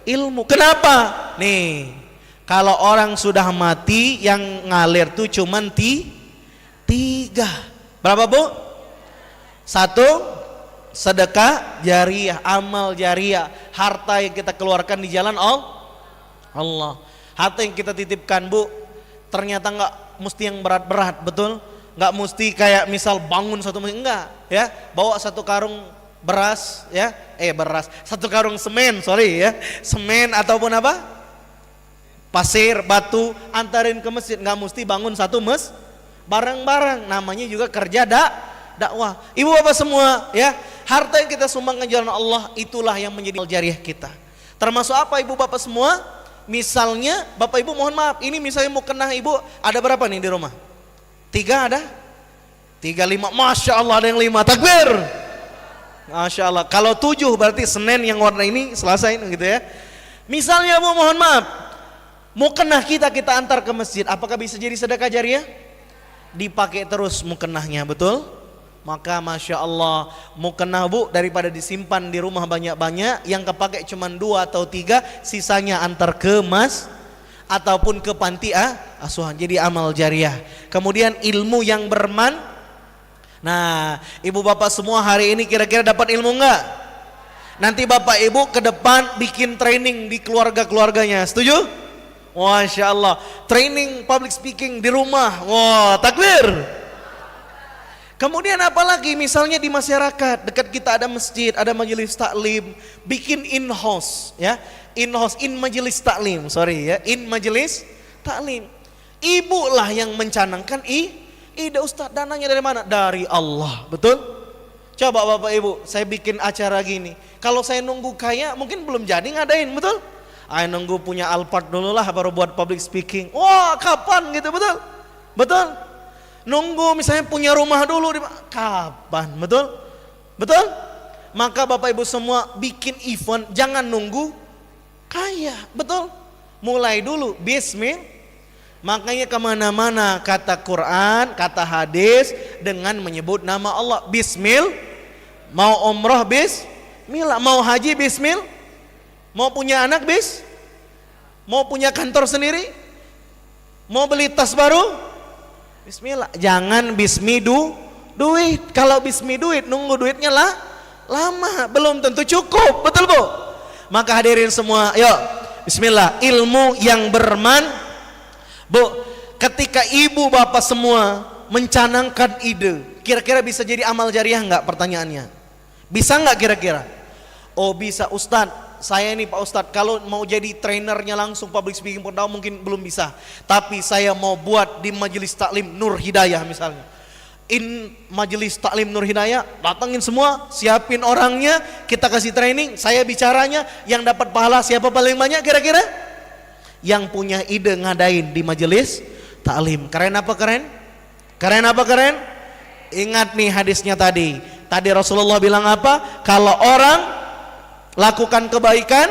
ilmu. Kenapa? Nih, kalau orang sudah mati yang ngalir tuh cuman 3. Berapa Bu? 1, sedekah jariyah, amal jariyah, harta yang kita keluarkan di jalan Allah. Harta yang kita titipkan Bu, ternyata nggak mesti yang berat-berat, betul? Nggak mesti kayak misal bangun satu masjid, enggak, ya. Bawa 1 karung beras, ya, 1 karung semen, semen ataupun apa, pasir, batu, antarin ke masjid. Nggak mesti bangun 1 bareng-bareng, namanya juga kerja dakwah. Ibu bapak semua, ya, harta yang kita sumbangkan jalan Allah itulah yang menjadi jariyah kita. Termasuk apa ibu bapak semua? Misalnya bapak ibu mohon maaf, ini misalnya mau kena ibu, ada berapa nih di rumah? 3 ada? 3, 5, Masya Allah ada yang 5, takbir. Masya Allah. Kalau 7 berarti Senin yang warna ini, Selasa ini gitu ya. Misalnya Bu mohon maaf, mau kena kita antar ke masjid, apakah bisa jadi sedekah jariyah? Dipakai terus mukenahnya, betul? Maka Masya Allah, mukenah Bu daripada disimpan di rumah banyak-banyak, yang kepake cuma 2 atau 3, sisanya antar ke ataupun ke panti asuhan, jadi amal jariyah. Kemudian ilmu yang Nah, ibu bapak semua hari ini kira-kira dapat ilmu enggak? Nanti bapak ibu ke depan bikin training di keluarga-keluarganya, setuju? Masya Allah, training public speaking di rumah. Wah, takbir. Kemudian apalagi misalnya di masyarakat dekat kita ada masjid, ada majelis taklim, bikin in-house ya. In-house, in majelis taklim, sorry ya, in majelis taklim. Ibu lah yang mencanangkan ide Ustaz, dananya dari mana? Dari Allah, betul? Coba Bapak Ibu, saya bikin acara gini. Kalau saya nunggu kaya mungkin belum jadi ngadain, betul? Ayo nunggu punya Alphard dulu lah baru buat public speaking. Wah, kapan gitu, betul? Betul? Nunggu misalnya punya rumah dulu, kapan, betul? Betul? Maka Bapak Ibu semua bikin event, jangan nunggu kaya, betul? Mulai dulu, bismillah. Makanya kemana-mana kata Quran, kata hadis dengan menyebut nama Allah. Bismillah. Mau umroh bismillah, mau haji bismillah, mau punya anak mau punya kantor sendiri, mau beli tas baru bismillah. Jangan duit. Kalau bismi duit, nunggu duitnya lama, belum tentu cukup, betul Bu? Maka hadirin semua, yuk bismillah. Ilmu yang Bu, ketika ibu bapak semua mencanangkan ide, kira-kira bisa jadi amal jariah nggak? Pertanyaannya, bisa nggak kira-kira? Oh bisa Ustadz. Saya nih Pak Ustadz, kalau mau jadi trainernya langsung public speaking pun mungkin belum bisa. Tapi saya mau buat di majelis taklim Nur Hidayah misalnya. In majelis taklim Nur Hidayah, datangin semua, siapin orangnya, kita kasih training, saya bicaranya, yang dapat pahala siapa paling banyak kira-kira? Yang punya ide ngadain di majelis taklim. Keren apa keren? Keren apa keren? Ingat nih hadisnya tadi. Tadi Rasulullah bilang apa? Kalau orang lakukan kebaikan,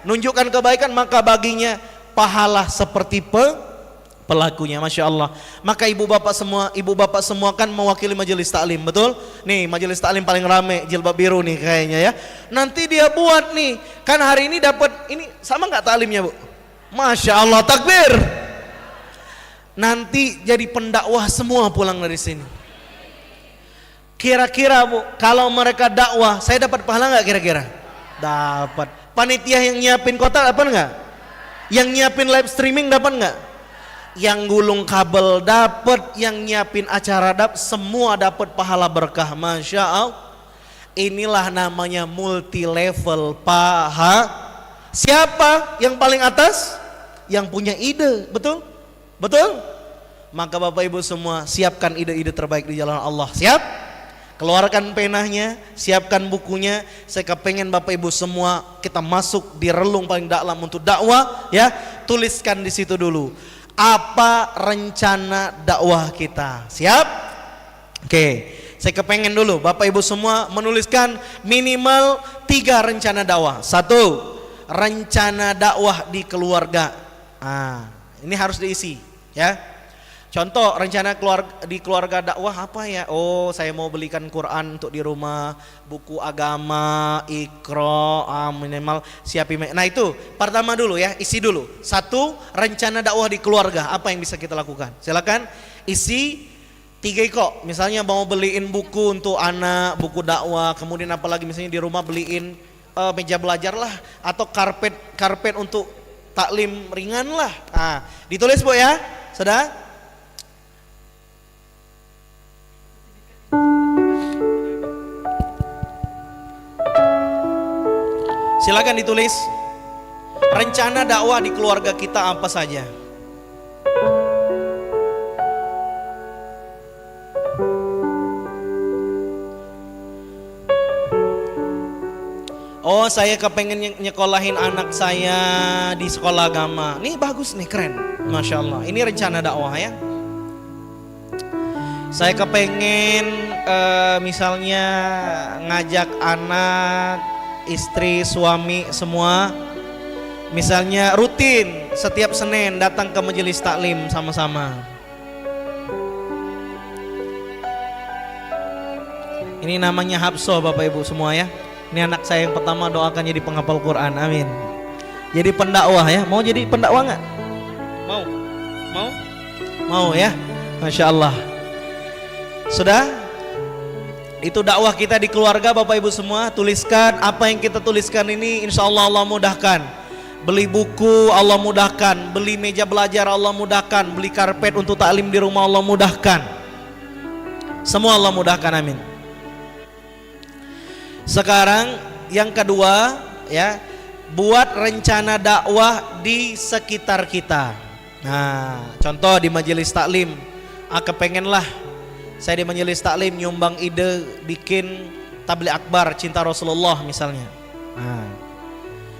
nunjukkan kebaikan, maka baginya pahala seperti pelakunya. Masya Allah. Maka ibu bapak semua kan mewakili majelis taklim, betul? Nih majelis taklim paling rame, jilbab biru nih kayaknya ya. Nanti dia buat nih, kan hari ini dapat ini sama nggak taklimnya Bu? Masya Allah, takbir. Nanti jadi pendakwah semua pulang dari sini. Kira-kira Bu, kalau mereka dakwah, saya dapat pahala nggak kira-kira? Dapat. Panitia yang nyiapin kotak dapat nggak? Yang nyiapin live streaming dapat nggak? Yang gulung kabel dapat, yang nyiapin acara dapat, semua dapat pahala berkah. Masya Allah. Inilah namanya multi level paha. Siapa yang paling atas? Yang punya ide, betul? Betul? Maka Bapak Ibu semua siapkan ide-ide terbaik di jalan Allah. Siap? Keluarkan penahnya, siapkan bukunya. Saya kepengen Bapak Ibu semua kita masuk di relung paling dalam untuk dakwah ya. Tuliskan di situ dulu. Apa rencana dakwah kita? Siap? Oke. Saya kepengen dulu Bapak Ibu semua menuliskan minimal 3 rencana dakwah. 1, rencana dakwah di keluarga. Ini harus diisi ya. Contoh rencana di keluarga dakwah apa ya? Oh, saya mau belikan Quran untuk di rumah, buku agama, Iqra, minimal siapin. Nah itu pertama dulu ya, isi dulu. 1, rencana dakwah di keluarga, apa yang bisa kita lakukan? Silakan isi 3 kok. Misalnya mau beliin buku untuk anak, buku dakwah, kemudian apalagi misalnya di rumah beliin meja belajar lah, atau karpet untuk taklim ringan lah. Ditulis Bu ya, sudah? Silakan ditulis rencana dakwah di keluarga kita apa saja. Oh, saya kepengen nyekolahin anak saya di sekolah agama. Nih bagus nih, keren. Masya Allah. Ini rencana dakwah ya. Saya kepengen misalnya ngajak anak, istri, suami semua, misalnya rutin setiap Senin datang ke majelis taklim sama-sama. Ini namanya Habso Bapak Ibu semua ya. Ini anak saya yang pertama, doakan jadi penghafal Quran, amin. Jadi pendakwah ya, mau jadi pendakwah nggak? Mau ya, Masya Allah. Sudah? Itu dakwah kita di keluarga Bapak Ibu semua. Tuliskan apa yang kita tuliskan ini, insya Allah Allah mudahkan. Beli buku Allah mudahkan, beli meja belajar Allah mudahkan, beli karpet untuk taklim di rumah Allah mudahkan. Semua Allah mudahkan, amin. Sekarang yang kedua ya, buat rencana dakwah di sekitar kita. Nah, contoh di majelis taklim, kepengenlah saya di majelis taklim nyumbang ide bikin tabligh akbar cinta Rasulullah misalnya. Nah,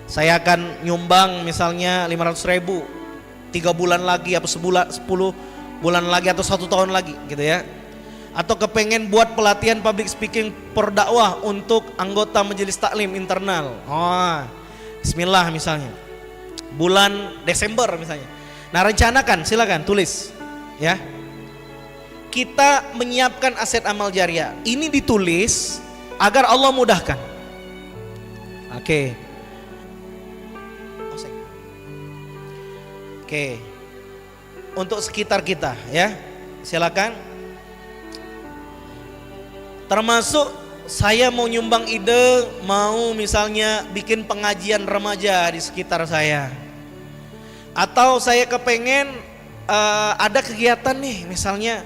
saya akan nyumbang misalnya 500.000 3 bulan lagi, atau 10 bulan lagi, atau 1 tahun lagi gitu ya. Atau kepengen buat pelatihan public speaking perdakwah untuk anggota majelis taklim internal. Oh, bismillah misalnya bulan Desember misalnya. Nah, rencanakan, silakan tulis ya. Kita menyiapkan aset amal jariah. Ini ditulis agar Allah mudahkan. Oke. Oke. Untuk sekitar kita ya. Silakan. Termasuk saya mau nyumbang ide, mau misalnya bikin pengajian remaja di sekitar saya. Atau saya kepengen ada kegiatan nih, misalnya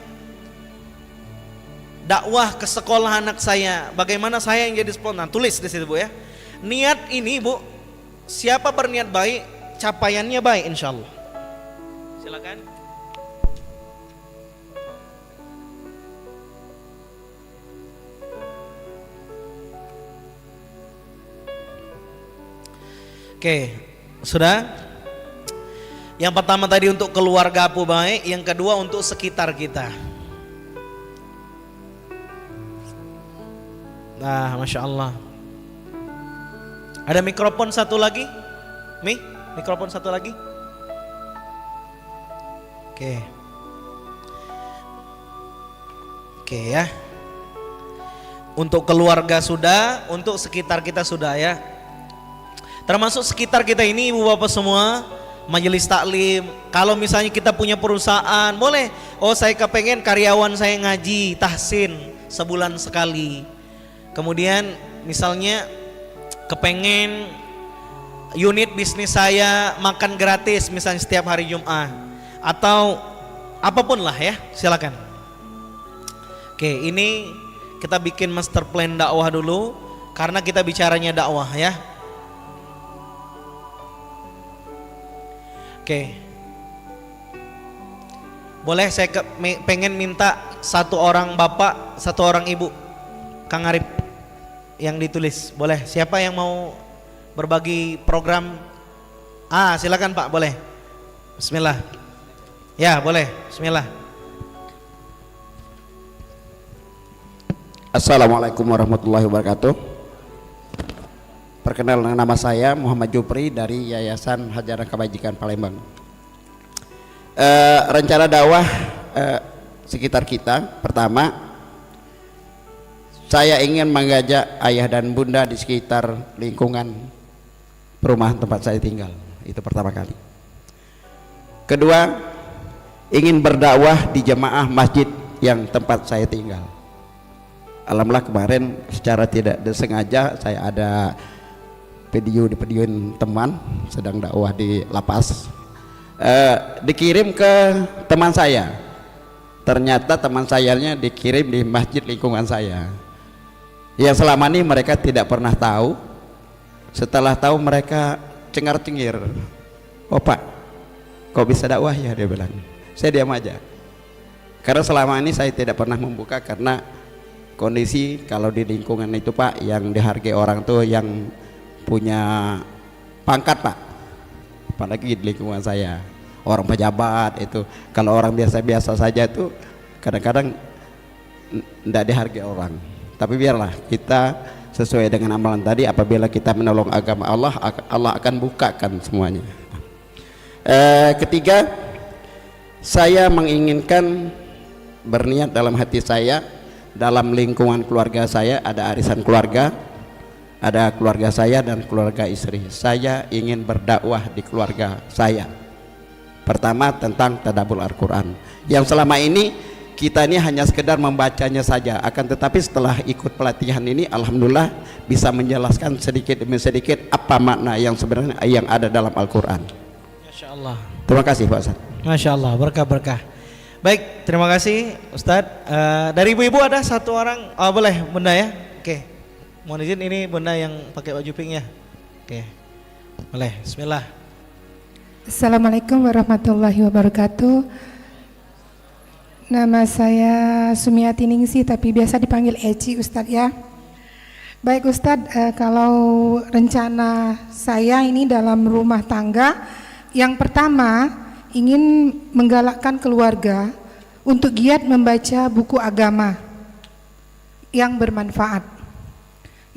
dakwah ke sekolah anak saya. Bagaimana saya yang jadi sponsor? Nah, tulis di situ Bu ya. Niat ini Bu, siapa berniat baik, capaiannya baik insyaallah. Silakan. Oke, sudah? Yang pertama tadi untuk keluarga Apu baik, yang kedua untuk sekitar kita. Nah, Masya Allah. Ada mikrofon satu lagi? Mikrofon satu lagi? Oke. Oke ya. Untuk keluarga sudah, untuk sekitar kita sudah ya. Termasuk sekitar kita ini ibu bapak semua, majelis taklim. Kalau misalnya kita punya perusahaan, boleh. Oh, saya kepengen karyawan saya ngaji tahsin sebulan sekali. Kemudian misalnya kepengen unit bisnis saya makan gratis misalnya setiap hari Jumat. Atau apapun lah ya, silakan. Oke, ini kita bikin master plan dakwah dulu karena kita bicaranya dakwah ya. Oke. Boleh saya pengen minta 1 orang bapak, 1 orang ibu. Kang Arif yang ditulis. Boleh. Siapa yang mau berbagi program? Silakan Pak, boleh. Bismillah. Ya, boleh. Bismillah. Assalamualaikum warahmatullahi wabarakatuh. Perkenalkan, nama saya Muhammad Jupri dari Yayasan Hajaran Kebajikan Palembang. Rencana dakwah sekitar kita, pertama saya ingin mengajak ayah dan bunda di sekitar lingkungan perumahan tempat saya tinggal. Itu pertama kali. Kedua, ingin berdakwah di jemaah masjid yang tempat saya tinggal. Alhamdulillah kemarin secara tidak disengaja saya ada videoin teman sedang dakwah di lapas, dikirim ke teman saya. Ternyata teman sayanya dikirim di masjid lingkungan saya, yang selama ini mereka tidak pernah tahu. Setelah tahu mereka cengar-cengir, "Oh Pak, kok bisa dakwah ya?" Dia bilang. Saya diam aja karena selama ini saya tidak pernah membuka, karena kondisi kalau di lingkungan itu Pak, yang dihargai orang tuh yang punya pangkat Pak, apalagi di lingkungan saya orang pejabat itu. Kalau orang biasa-biasa saja tuh kadang-kadang tidak dihargai orang. Tapi biarlah kita sesuai dengan amalan tadi, apabila kita menolong agama Allah, Allah akan bukakan semuanya. Ketiga, saya menginginkan, berniat dalam hati saya, dalam lingkungan keluarga saya ada arisan keluarga, ada keluarga saya dan keluarga istri. Saya ingin berdakwah di keluarga saya. Pertama tentang tadabbur Al-Quran, yang selama ini kita ini hanya sekedar membacanya saja, akan tetapi setelah ikut pelatihan ini alhamdulillah bisa menjelaskan sedikit demi sedikit apa makna yang sebenarnya yang ada dalam Al-Quran. Masya Allah. Terima kasih Pak Ustaz. Masya Allah, berkah-berkah. Baik, terima kasih Ustadz. Dari ibu-ibu ada satu orang, oh boleh Bunda ya. Oke, mohon izin ini Bunda yang pakai baju pink ya. Oke, boleh. Bismillah. Assalamualaikum warahmatullahi wabarakatuh. Nama saya Sumiati Ningsi tapi biasa dipanggil Eci Ustadz ya. Baik Ustadz, kalau rencana saya ini dalam rumah tangga, yang pertama ingin menggalakkan keluarga untuk giat membaca buku agama yang bermanfaat.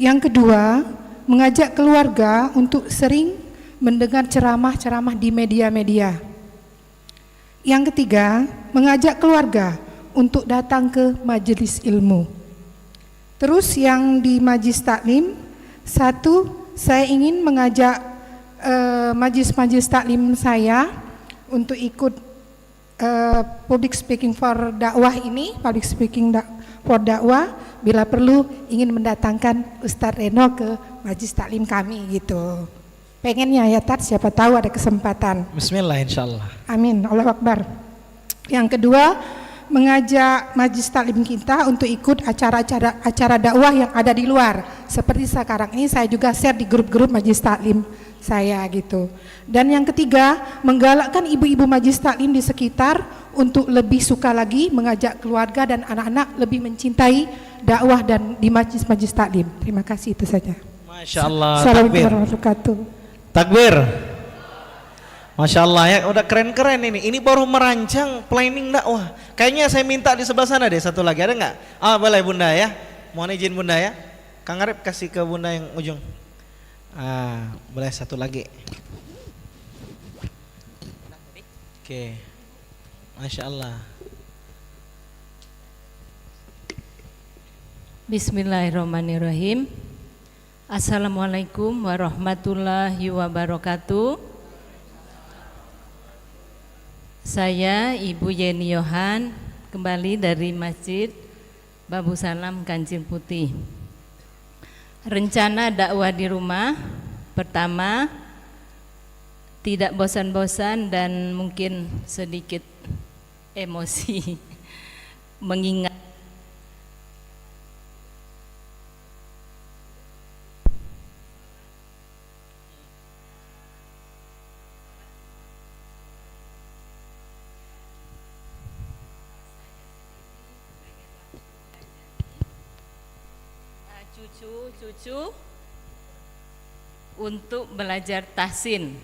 Yang kedua, mengajak keluarga untuk sering mendengar ceramah-ceramah di media-media. Yang ketiga, mengajak keluarga untuk datang ke majelis ilmu. Terus yang di Majlis Taklim, satu, saya ingin mengajak majlis-majlis taklim saya untuk ikut public speaking for dakwah ini, public speaking for dakwah, bila perlu ingin mendatangkan Ustadz Reno ke majlis taklim kami gitu. Pengennya ya Tat, siapa tahu ada kesempatan. Bismillah insyaallah. Amin, Allahu Akbar. Yang kedua, mengajak majlis taklim kita untuk ikut acara dakwah yang ada di luar. Seperti sekarang ini saya juga share di grup-grup majlis taklim saya gitu. Dan yang ketiga, menggalakkan ibu-ibu majlis taklim di sekitar untuk lebih suka lagi mengajak keluarga dan anak-anak lebih mencintai dakwah dan di majlis-majlis taklim. Terima kasih, itu saja. Masya Allah. Assalamualaikum Takbir. warahmatullahi wabarakatuh. Takbir. Masya Allah ya, udah keren-keren ini. Ini baru merancang planning dakwah. Kayaknya saya minta di sebelah sana deh satu lagi, ada nggak? Ah boleh Bunda ya. Mohon izin Bunda ya. Kang Arif kasih ke Bunda yang ujung. Boleh satu lagi. Oke. Masya Allah. Bismillahirrahmanirrahim. Assalamualaikum warahmatullahi wabarakatuh. Saya Ibu Yeni Yohan, kembali dari Masjid Babu Salam Kancil Putih. Rencana dakwah di rumah, pertama, tidak bosan-bosan dan mungkin sedikit emosi mengingat cucu untuk belajar tahsin.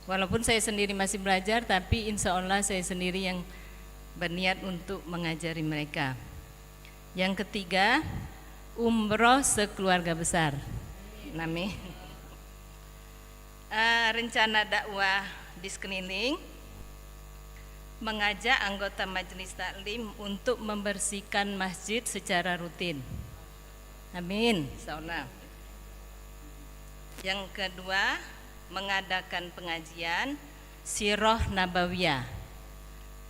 Walaupun saya sendiri masih belajar, tapi insya Allah saya sendiri yang berniat untuk mengajari mereka. Yang ketiga, umroh sekeluarga besar. Amin. Rencana dakwah di sekeliling, mengajak anggota majelis taklim untuk membersihkan masjid secara rutin. Amin, insyaallah. Yang kedua, mengadakan pengajian Sirah Nabawiyah.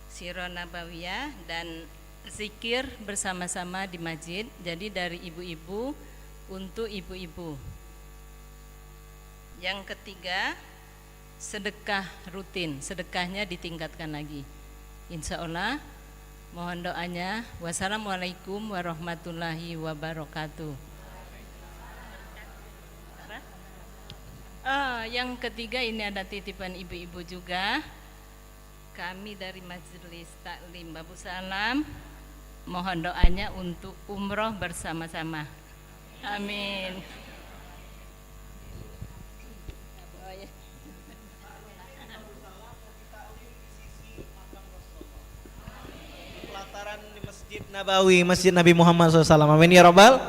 Sirah Nabawiyah dan zikir bersama-sama di masjid. Jadi dari ibu-ibu untuk ibu-ibu. Yang ketiga, sedekah rutin. Sedekahnya ditingkatkan lagi. Insyaallah. Mohon doanya. Wassalamualaikum warahmatullahi wabarakatuh. Yang ketiga ini ada titipan ibu-ibu juga. Kami dari Majelis Taklim Babu Salam mohon doanya untuk umroh bersama-sama. Amin. Nabawi, Masjid Nabi Muhammad SAW. Amin ya Rabbal.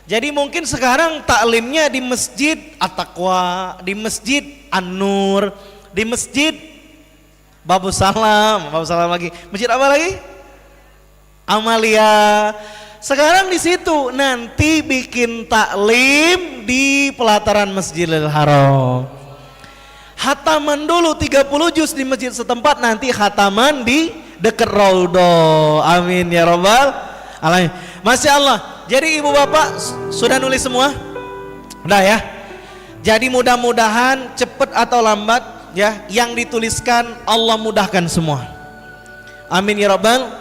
Jadi mungkin sekarang taklimnya di Masjid At-Taqwa, di Masjid An-Nur, di Masjid Babu Salam lagi. Masjid apa lagi? Amalia. Sekarang di situ, nanti bikin taklim di pelataran Masjidil Haram. Hataman dulu 30 juz di masjid setempat, nanti hataman di dekat Raudhah. Amin ya Rabbal alamin. Masya Allah. Jadi ibu bapak sudah nulis semua? Udah ya. Jadi mudah-mudahan cepat atau lambat ya, yang dituliskan Allah mudahkan semua. Amin ya rabbal.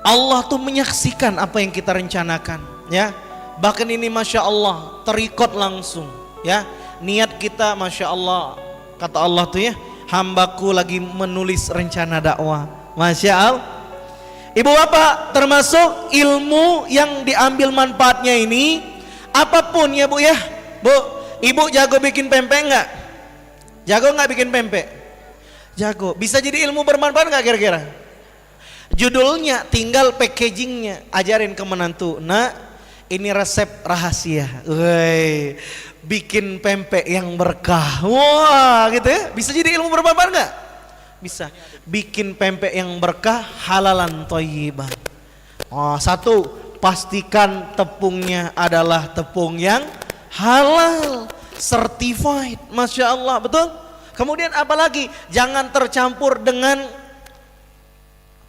Allah tuh menyaksikan apa yang kita rencanakan, ya. Bahkan ini masya Allah terikot langsung, ya. Niat kita masya Allah, kata Allah tuh ya, hambaku lagi menulis rencana dakwah. Masya Allah. Ibu bapak, termasuk ilmu yang diambil manfaatnya ini, apapun ya bu ya. Bu, ibu jago bikin pempek enggak? Jago enggak bikin pempek? Jago. Bisa jadi ilmu bermanfaat enggak kira-kira? Judulnya tinggal packagingnya, ajarin ke menantu. Nah, ini resep rahasia. Woi, bikin pempek yang berkah. Wah, gitu ya. Bisa jadi ilmu bermanfaat enggak? Bisa. Bikin pempek yang berkah, halalan thayyiban. Oh, satu, pastikan tepungnya adalah tepung yang halal, certified. Masya Allah, betul? Kemudian apalagi? Jangan tercampur dengan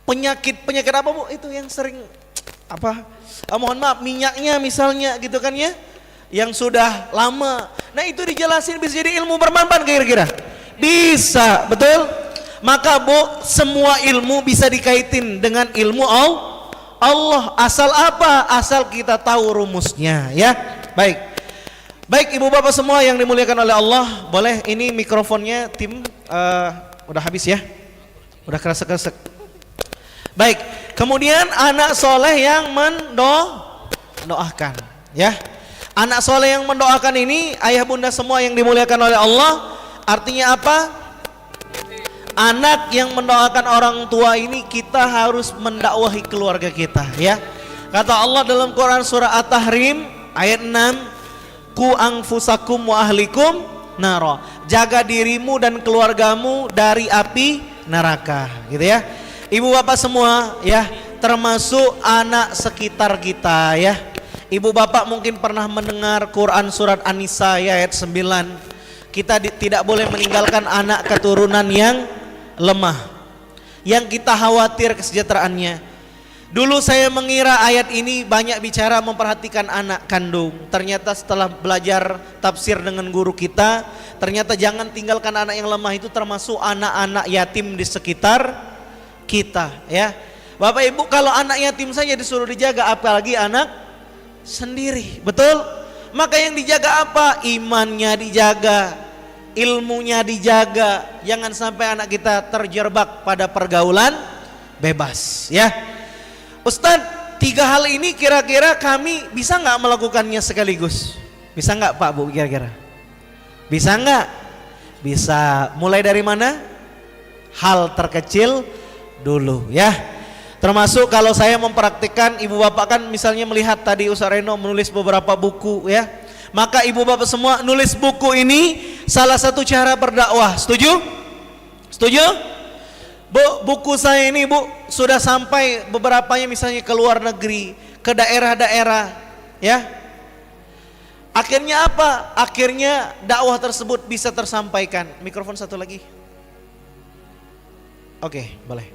penyakit apa bu? Itu yang sering apa? Mohon maaf, minyaknya misalnya gitu kan ya, yang sudah lama. Nah itu dijelasin bisa jadi ilmu bermanfaat kira-kira? Bisa, betul? Maka bu, semua ilmu bisa dikaitin dengan ilmu Allah. Asal apa? Asal kita tahu rumusnya, ya. Baik ibu bapak semua yang dimuliakan oleh Allah, boleh ini mikrofonnya tim udah habis ya, udah kresek-kresek. Baik, kemudian anak soleh yang mendoakan, ya. Anak soleh yang mendoakan ini, ayah bunda semua yang dimuliakan oleh Allah, artinya apa? Anak yang mendoakan orang tua ini kita harus mendakwahi keluarga kita, ya. Kata Allah dalam Quran surah At-Tahrim ayat 6, ku anfusakum wa ahlikum naro, jaga dirimu dan keluargamu dari api neraka, gitu ya. Ibu bapak semua ya, termasuk anak sekitar kita ya. Ibu bapak mungkin pernah mendengar Quran surat An-Nisa ayat 9. Kita tidak boleh meninggalkan anak keturunan yang lemah, yang kita khawatir kesejahteraannya. Dulu saya mengira ayat ini banyak bicara memperhatikan anak kandung. Ternyata setelah belajar tafsir dengan guru kita, ternyata jangan tinggalkan anak yang lemah itu termasuk anak-anak yatim di sekitar kita, ya. Bapak ibu, kalau anak yatim saja disuruh dijaga, apalagi anak sendiri, betul? Maka yang dijaga apa? Imannya dijaga, ilmunya dijaga. Jangan sampai anak kita terjebak pada pergaulan bebas, ya. Ustadz, 3 hal ini kira-kira kami bisa nggak melakukannya sekaligus? Bisa nggak Pak Bu kira-kira? Bisa nggak? Bisa. Mulai dari mana? Hal terkecil dulu, ya. Termasuk kalau saya mempraktikkan, ibu bapak kan misalnya melihat tadi Ustaz Reno menulis beberapa buku, ya. Maka ibu bapak semua nulis buku ini salah satu cara berdakwah. Setuju? Setuju? Bu, buku saya ini bu sudah sampai beberapanya misalnya ke luar negeri, ke daerah-daerah, ya. Akhirnya apa? Akhirnya dakwah tersebut bisa tersampaikan. Mikrofon satu lagi. Oke, boleh.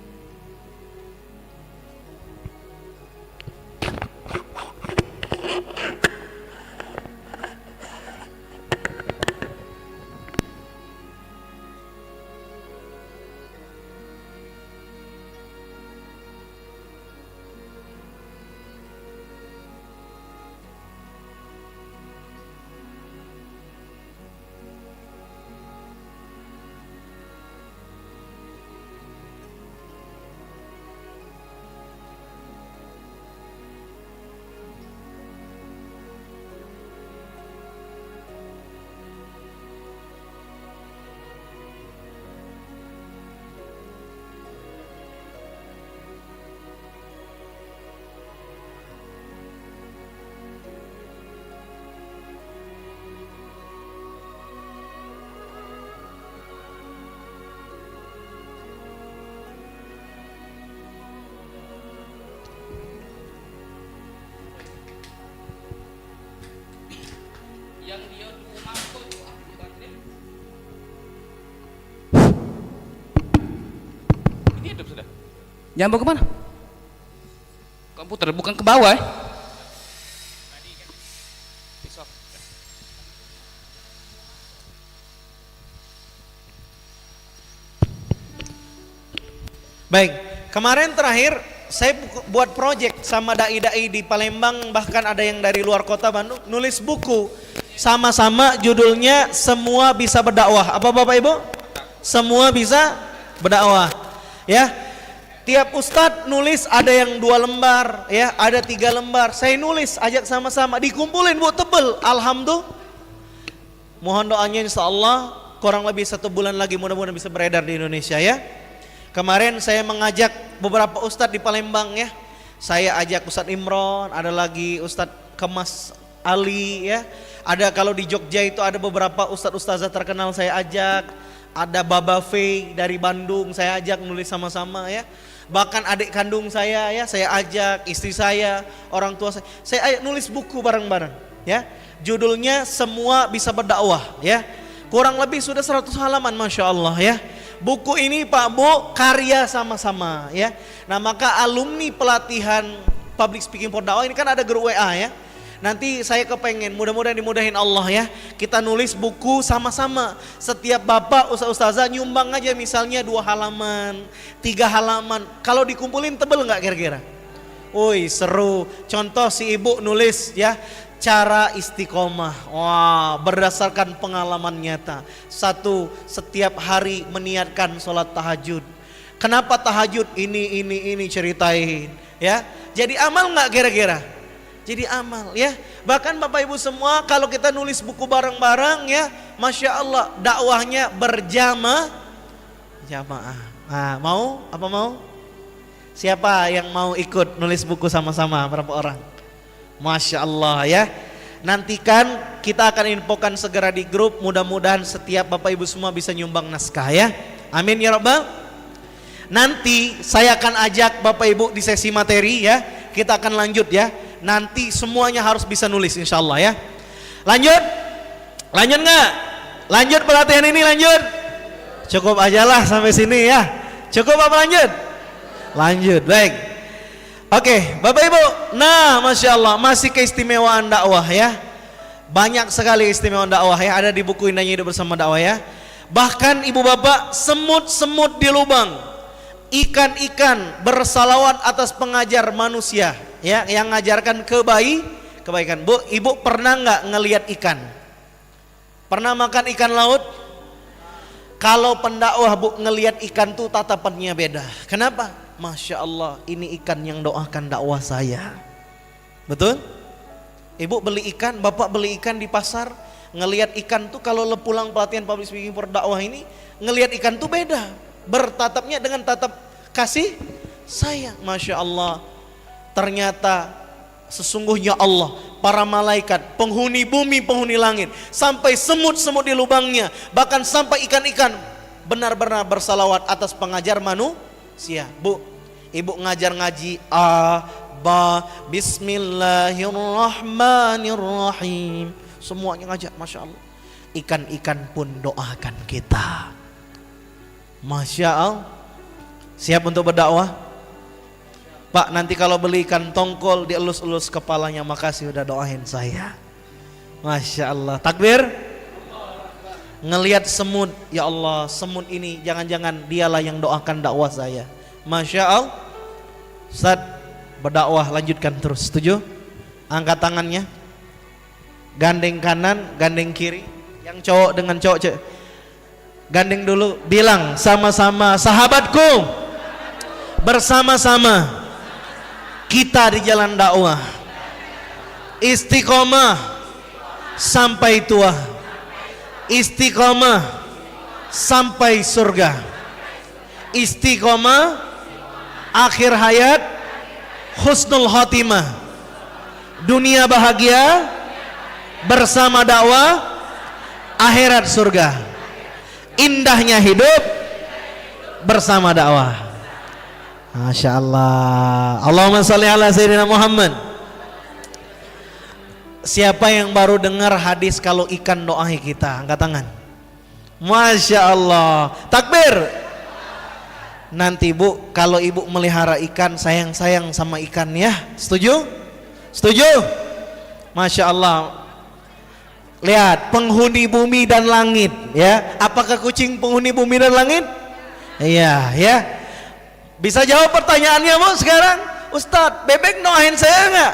Jangan bawa kemana? Komputer bukan ke bawah. Baik, Kemarin terakhir saya buat project sama dai-dai di Palembang, bahkan ada yang dari luar kota Bandung, nulis buku sama-sama, judulnya Semua Bisa Berdakwah. Apa Bapak Ibu? Semua bisa berdakwah. Ya, tiap ustadz nulis, ada yang 2 lembar, ya, ada 3 lembar. Saya nulis, ajak sama-sama, dikumpulin Bu, tebel. Alhamdulillah. Mohon doanya, insya Allah kurang lebih 1 bulan lagi mudah-mudahan bisa beredar di Indonesia ya. Kemarin saya mengajak beberapa ustadz di Palembang ya. Saya ajak Ustadz Imron, ada lagi Ustadz Kemas Ali ya. Ada kalau di Jogja itu ada beberapa ustadz-ustazah terkenal saya ajak. Ada Baba Fei dari Bandung saya ajak nulis sama-sama ya. Bahkan adik kandung saya ya, saya ajak, istri saya, orang tua saya ajak nulis buku bareng-bareng ya. Judulnya Semua Bisa Berdakwah ya. Kurang lebih sudah 100 halaman, Masya Allah ya. Buku ini Pak Bu karya sama-sama ya. Nah maka alumni pelatihan public speaking for dakwah ini kan ada grup WA ya. Nanti saya kepengen mudah-mudahan dimudahin Allah ya. Kita nulis buku sama-sama. Setiap bapak ustazah nyumbang aja misalnya 2 halaman, 3 halaman. Kalau dikumpulin tebel nggak kira-kira? Woi seru. Contoh si ibu nulis ya. Cara istiqomah, wah berdasarkan pengalaman nyata. 1, setiap hari meniatkan sholat tahajud. Kenapa tahajud? Ini ceritain ya. Jadi amal nggak kira-kira? Jadi amal ya. Bahkan Bapak Ibu semua kalau kita nulis buku bareng-bareng ya, Masya Allah dakwahnya berjamaah. Nah, mau? Apa mau? Siapa yang mau ikut nulis buku sama-sama? Berapa orang? Masya Allah ya. Nantikan kita akan infokan segera di grup. Mudah-mudahan setiap Bapak Ibu semua bisa nyumbang naskah ya. Amin ya Rabbal. Nanti saya akan ajak Bapak Ibu di sesi materi ya. Kita akan lanjut ya. Nanti semuanya harus bisa nulis insya Allah ya. Lanjut? Lanjut nggak? Lanjut pelatihan ini lanjut? Cukup aja lah sampai sini ya. Cukup apa lanjut? Lanjut, baik. Oke, Bapak Ibu, nah Masya Allah masih keistimewaan dakwah ya. Banyak sekali keistimewaan dakwah ya, ada di buku Indahnya Hidup Bersama Dakwah ya. Bahkan Ibu Bapak, semut-semut di lubang, ikan-ikan bersalawat atas pengajar manusia ya, yang ngajarkan kebaikan. Bu, Ibu pernah nggak ngelihat ikan? Pernah makan ikan laut? Kalau pendakwah Bu ngelihat ikan tuh tatapannya beda. Kenapa? Masya Allah, ini ikan yang doakan dakwah saya. Betul? Ibu beli ikan, bapak beli ikan di pasar, ngelihat ikan tuh kalau pulang pelatihan public speaking for dakwah ini, ngelihat ikan tuh beda. Bertatapnya dengan tatap kasih sayang. Masya Allah, ternyata sesungguhnya Allah, para malaikat, penghuni bumi, penghuni langit, sampai semut-semut di lubangnya, bahkan sampai ikan-ikan benar-benar bersalawat atas pengajar manusia. Bu, Ibu ngajar ngaji Bismillahirrahmanirrahim, semuanya ngajar, Masya Allah. Ikan-ikan pun doakan kita. Masya Allah. Siap untuk berdakwah? Pak, nanti kalau beli ikan tongkol dielus-elus kepalanya, makasih udah doain saya. Masya Allah. Takbir. Ngelihat semut, ya Allah, semut ini jangan-jangan dialah yang doakan dakwah saya. Masya Allah. Ustaz, berdakwah lanjutkan terus. Setuju? Angkat tangannya. Gandeng kanan, gandeng kiri. Yang cowok dengan cowok. Gandeng dulu, bilang sama-sama, sahabatku, bersama-sama kita di jalan dakwah, istiqomah sampai tua, istiqomah sampai surga, istiqomah akhir hayat, husnul khotimah, dunia bahagia bersama dakwah, akhirat surga, indahnya hidup bersama dakwah. Masya Allah. Allahumma sholli ala Sayyidina Muhammad. Siapa yang baru dengar hadis kalau ikan doai kita? Angkat tangan. Masya Allah. Takbir. Nanti Bu, kalau Ibu melihara ikan, sayang-sayang sama ikan ya. Setuju? Setuju? Masya Allah. Lihat, penghuni bumi dan langit ya. Apakah kucing penghuni bumi dan langit? Iya ya. Bisa jawab pertanyaannya Bu sekarang? Ustadz, bebek doain saya nggak?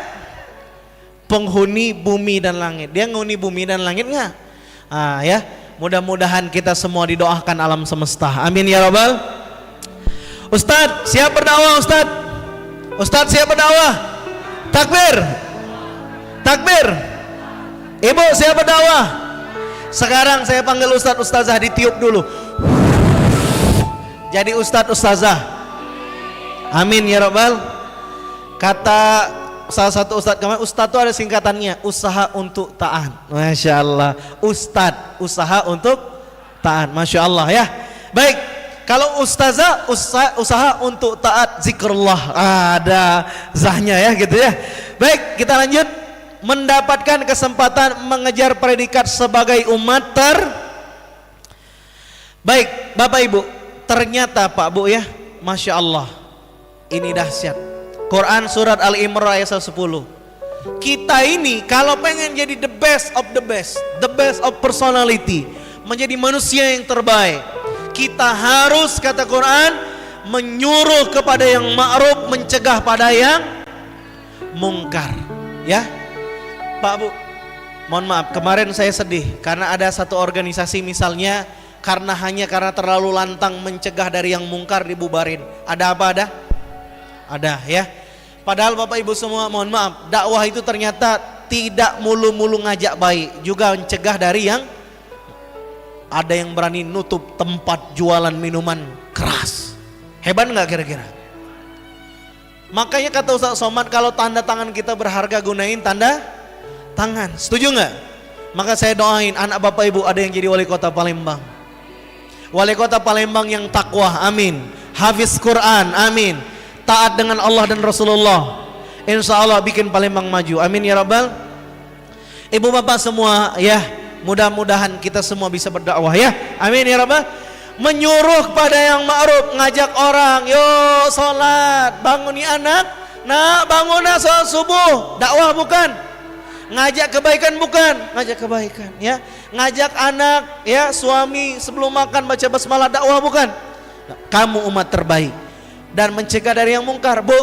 Penghuni bumi dan langit. Dia nguni bumi dan langit nggak? Ah ya, mudah-mudahan kita semua didoakan alam semesta. Amin ya rabbal. Ustadz, siap berdakwah Ustadz? Ustadz siap berdakwah? Takbir. Takbir. Ibu siap berdakwah? Sekarang saya panggil Ustadz Ustazah, ditiup dulu. Jadi Ustadz Ustazah. Amin ya rabbal. Kata salah satu Ustadz kemarin, Ustadz itu ada singkatannya, usaha untuk taat. Masya Allah. Ustadz, usaha untuk taat. Masya Allah ya. Baik, kalau Ustazah usaha untuk taat zikrullah. Ada zahnya ya gitu ya. Baik, kita lanjut. Mendapatkan kesempatan mengejar predikat sebagai umat Baik, Bapak Ibu, ternyata Pak Bu ya, Masya Allah, ini dahsyat. Quran surat Al-Imran ayat 10. Kita ini kalau pengen jadi the best of personality, menjadi manusia yang terbaik, kita harus, kata Quran, menyuruh kepada yang ma'ruf, mencegah pada yang mungkar. Ya, Pak Bu, mohon maaf, kemarin saya sedih karena ada satu organisasi misalnya hanya karena terlalu lantang mencegah dari yang mungkar dibubarin. Ada apa ada? Ada ya. Padahal Bapak Ibu semua mohon maaf, dakwah itu ternyata tidak mulu-mulu ngajak baik, juga mencegah dari yang ada yang berani nutup tempat jualan minuman keras. Hebat nggak kira-kira? Makanya kata Ustaz Somad, kalau tanda tangan kita berharga, gunain tanda tangan. Setuju nggak? Maka saya doain anak Bapak Ibu ada yang jadi wali kota Palembang. Wali kota Palembang yang takwa, amin. Hafiz Quran, amin. Taat dengan Allah dan Rasulullah, insya Allah bikin Palembang maju, amin ya rabbal. Ibu bapak semua ya, mudah-mudahan kita semua bisa berdakwah ya, amin ya rabbal. Menyuruh kepada yang ma'ruf, ngajak orang, yo sholat, banguni anak, nak bangun sholat subuh, dakwah bukan? Ngajak kebaikan bukan? Ngajak kebaikan ya. Ngajak anak ya, suami sebelum makan baca basmalah, dakwah bukan? Kamu umat terbaik. Dan mencegah dari yang mungkar, Bu.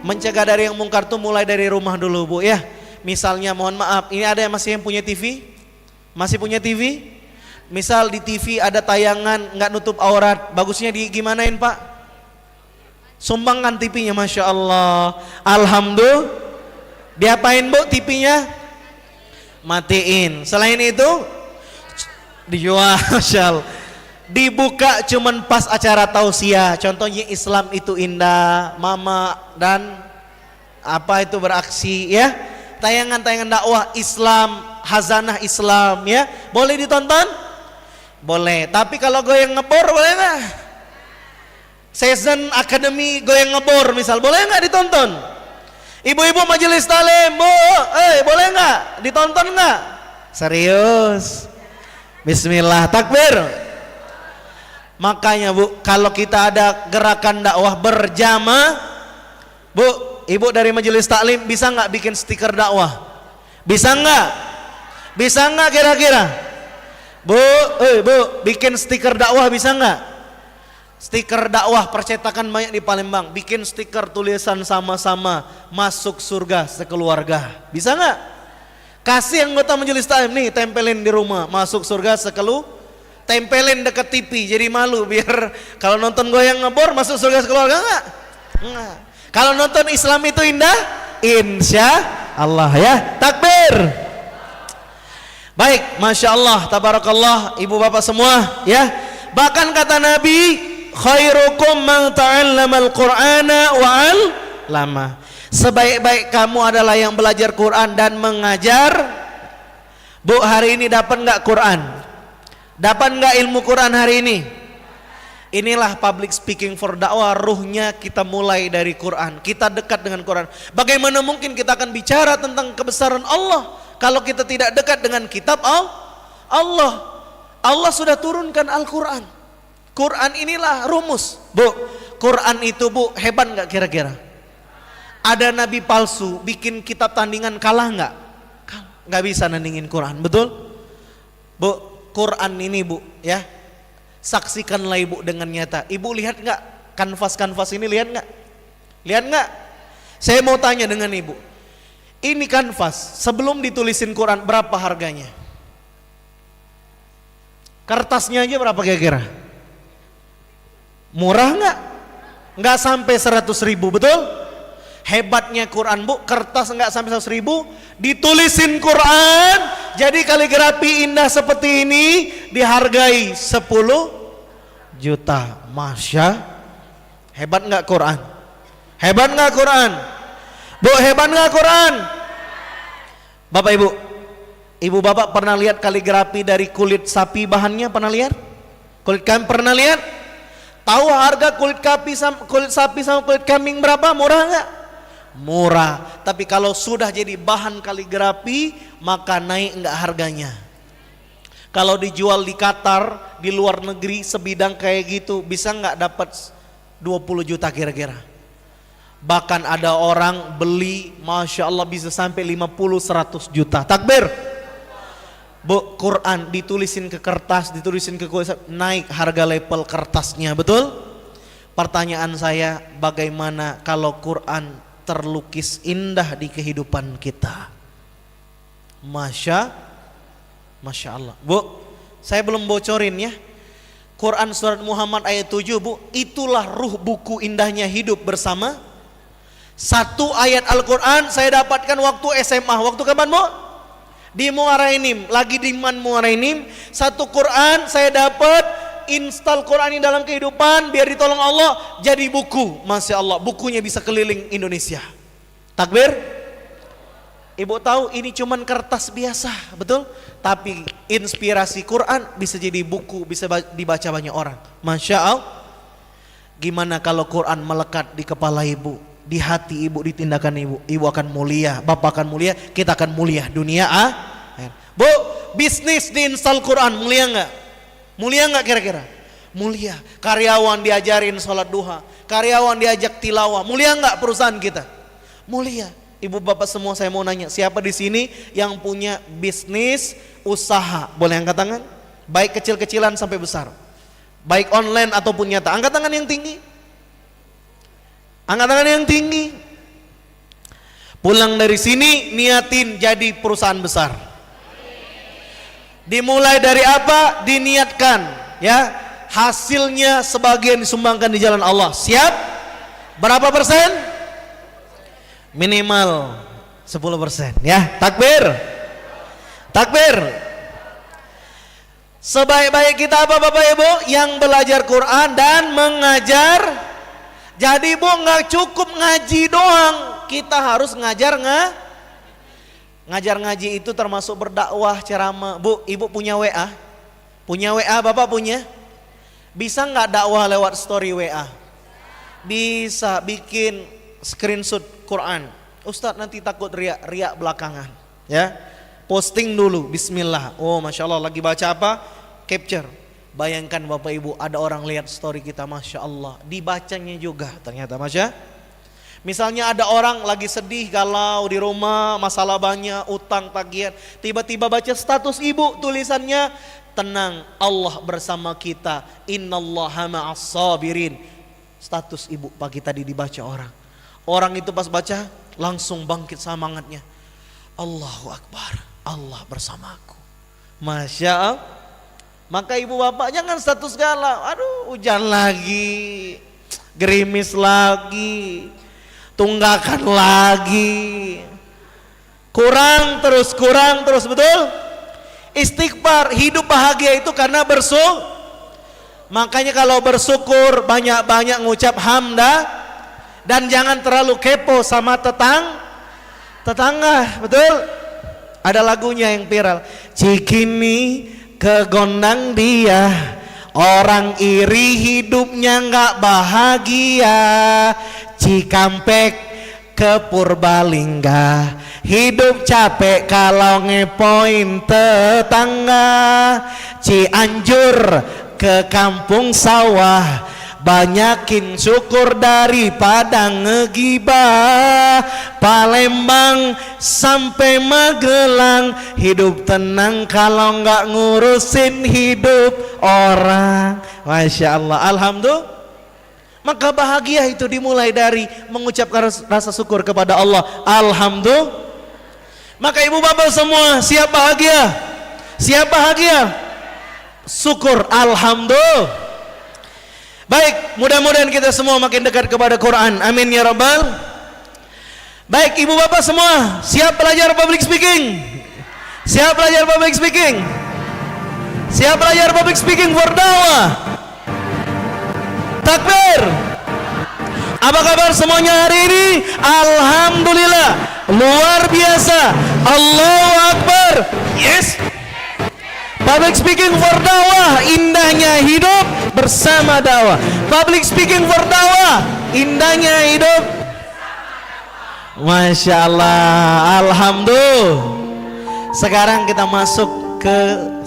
Mencegah dari yang mungkar tuh mulai dari rumah dulu, Bu ya. Misalnya mohon maaf, ini ada yang masih yang punya TV? Masih punya TV? Misal di TV ada tayangan nggak nutup aurat, bagusnya di gimanain Pak? Sumbangkan TV-nya, Masya Allah. Alhamdulillah. Diapain Bu TV-nya? Matiin. Selain itu dijual, Masya Allah. Dibuka cuman pas acara tausiah, contohnya Islam itu indah, mama dan apa itu beraksi ya, tayangan-tayangan dakwah Islam, hazanah Islam ya, boleh ditonton? Boleh. Tapi kalau goyang ngebor boleh nggak? Season Academy goyang ngebor misal, boleh nggak ditonton? Ibu-ibu majelis talim, Bu, boleh nggak ditonton nggak? Serius? Bismillah, takbir. Makanya Bu, kalau kita ada gerakan dakwah berjamaah, Bu, ibu dari majelis taklim bisa nggak bikin stiker dakwah? Bisa nggak? Bisa nggak kira-kira? Bu, Bu, bikin stiker dakwah bisa nggak? Stiker dakwah percetakan banyak di Palembang, bikin stiker tulisan sama-sama masuk surga sekeluarga, bisa nggak? Kasih anggota majelis taklim nih, tempelin di rumah, masuk surga sekeluarga. Tempelin deket TV, jadi malu biar kalau nonton goyang ngebor masuk surga sekeluarga enggak? Enggak. Kalau nonton Islam itu indah, insya Allah ya. Takbir. Baik, Masya Allah, tabarakallah, ibu bapak semua ya. Bahkan kata Nabi, khairukum man ta'allamal Qur'ana wa'al lama. Sebaik-baik kamu adalah yang belajar Quran dan mengajar. Bu, hari ini dapat nggak Quran? Dapat nggak ilmu Quran hari ini? Inilah public speaking for dakwah, ruhnya kita mulai dari Quran. Kita dekat dengan Quran. Bagaimana mungkin kita akan bicara tentang kebesaran Allah kalau kita tidak dekat dengan kitab Allah? Allah sudah turunkan Al-Quran. Quran inilah rumus. Bu, Quran itu Bu hebat nggak kira-kira? Ada nabi palsu bikin kitab tandingan, kalah nggak? Nggak bisa nandingin Quran, betul? Bu, Quran ini Bu ya, saksikanlah Ibu dengan nyata. Ibu lihat nggak kanvas ini lihat nggak? Lihat nggak? Saya mau tanya dengan ibu, ini kanvas sebelum ditulisin Quran berapa harganya? Kertasnya aja berapa kira-kira? Murah nggak? Nggak sampai 100.000, betul? Hebatnya Quran bu, kertas nggak sampai 100.000, ditulisin Quran, jadi kaligrafi indah seperti ini dihargai 10 juta. Masya, hebat nggak Quran? Hebat nggak Quran? Bu, hebat nggak Quran? Bapak ibu, ibu bapak pernah lihat kaligrafi dari kulit sapi bahannya? Pernah lihat? Kulit kambing pernah lihat? Tahu harga kulit sapi sama kulit kambing berapa? Murah nggak? Murah. Tapi kalau sudah jadi bahan kaligrafi maka naik nggak harganya. Kalau dijual di Qatar, di luar negeri sebidang kayak gitu bisa nggak dapat 20 juta kira-kira? Bahkan ada orang beli, Masya Allah bisa sampai 50-100 juta. Takbir. Bu, Quran ditulisin ke kertas, ditulisin ke kulit, naik harga level kertasnya, betul? Pertanyaan saya, bagaimana kalau Quran terlukis indah di kehidupan kita? Masya Allah. Bu, saya belum bocorin ya. Quran surat Muhammad ayat 7 bu, itulah ruh buku indahnya hidup bersama. Satu ayat Al-Quran saya dapatkan waktu SMA. Waktu kapan bu? Di Muarainim. Lagi di Muarainim. Satu Quran saya dapat, install Quran ini dalam kehidupan biar ditolong Allah jadi buku. Masya Allah, bukunya bisa keliling Indonesia. Takbir. Ibu tahu ini cuman kertas biasa, betul? Tapi inspirasi Quran bisa jadi buku, bisa dibaca banyak orang. Masya Allah. Gimana kalau Quran melekat di kepala ibu, di hati ibu, di tindakan ibu? Ibu akan mulia, bapak akan mulia, kita akan mulia dunia Bu, bisnis diinstal Quran mulia nggak? Mulia nggak kira-kira? Mulia. Karyawan diajarin sholat duha, karyawan diajak tilawah, mulia nggak perusahaan kita? Mulia. Ibu bapak semua saya mau nanya, siapa di sini yang punya bisnis usaha? Boleh angkat tangan? Baik kecil-kecilan sampai besar, baik online ataupun nyata. Angkat tangan yang tinggi. Angkat tangan yang tinggi. Pulang dari sini niatin jadi perusahaan besar. Dimulai dari apa? Diniatkan, ya. Hasilnya sebagian disumbangkan di jalan Allah. Siap? Berapa persen? Minimal 10%, ya. Takbir. Takbir. Sebaik-baik kita apa Bapak Ibu? Yang belajar Quran dan mengajar. Jadi bu, nggak cukup ngaji doang, kita harus ngajar ngajar ngaji itu termasuk berdakwah, ceramah. Bu, ibu punya WA? Punya WA, bapak punya? Bisa nggak dakwah lewat story WA? Bisa, bikin screenshot Quran. Ustadz nanti takut riak belakangan, ya. Posting dulu, Bismillah. Oh, Masya Allah, lagi baca apa? Capture. Bayangkan Bapak Ibu, ada orang lihat story kita, Masya Allah, dibacanya juga ternyata. Masya. Misalnya ada orang lagi sedih, galau di rumah, masalah banyak, utang, tagihan, tiba-tiba baca status ibu, tulisannya, tenang, Allah bersama kita, innallaha ma'as sabirin. Status ibu pagi tadi dibaca orang. Orang itu pas baca langsung bangkit semangatnya. Allahu Akbar, Allah bersamaku. Masya Allah. Maka ibu bapak jangan status galau. Aduh, hujan lagi, gerimis lagi, tunggakan lagi, kurang terus, betul? Istighfar, hidup bahagia itu karena bersyukur. Makanya kalau bersyukur banyak-banyak ngucap hamdah, dan jangan terlalu kepo sama tetangga, betul? Ada lagunya yang viral, Cikini kegondang dia, orang iri hidupnya nggak bahagia. Cikampek ke Purbalingga, hidup capek kalau ngepoin tetangga. Cianjur ke kampung sawah, banyakin syukur daripada ngegibah. Palembang sampai Magelang, hidup tenang kalau nggak ngurusin hidup orang. Masya Allah, alhamdulillah. Maka bahagia itu dimulai dari mengucapkan rasa syukur kepada Allah. Alhamdulillah. Maka ibu bapak semua siap bahagia? Siap bahagia? Syukur. Alhamdulillah. Baik, mudah-mudahan kita semua makin dekat kepada Quran. Amin ya rabbal. Baik, ibu bapak semua siap belajar public speaking? Siap belajar public speaking? Siap belajar public speaking for dakwah? Takbir. Apa kabar semuanya hari ini? Alhamdulillah, luar biasa. Allahu Akbar. Yes. Public speaking for dakwah, indahnya hidup bersama dakwah. Public speaking for dakwah, indahnya hidup. Masya Allah, alhamdulillah. Sekarang kita masuk ke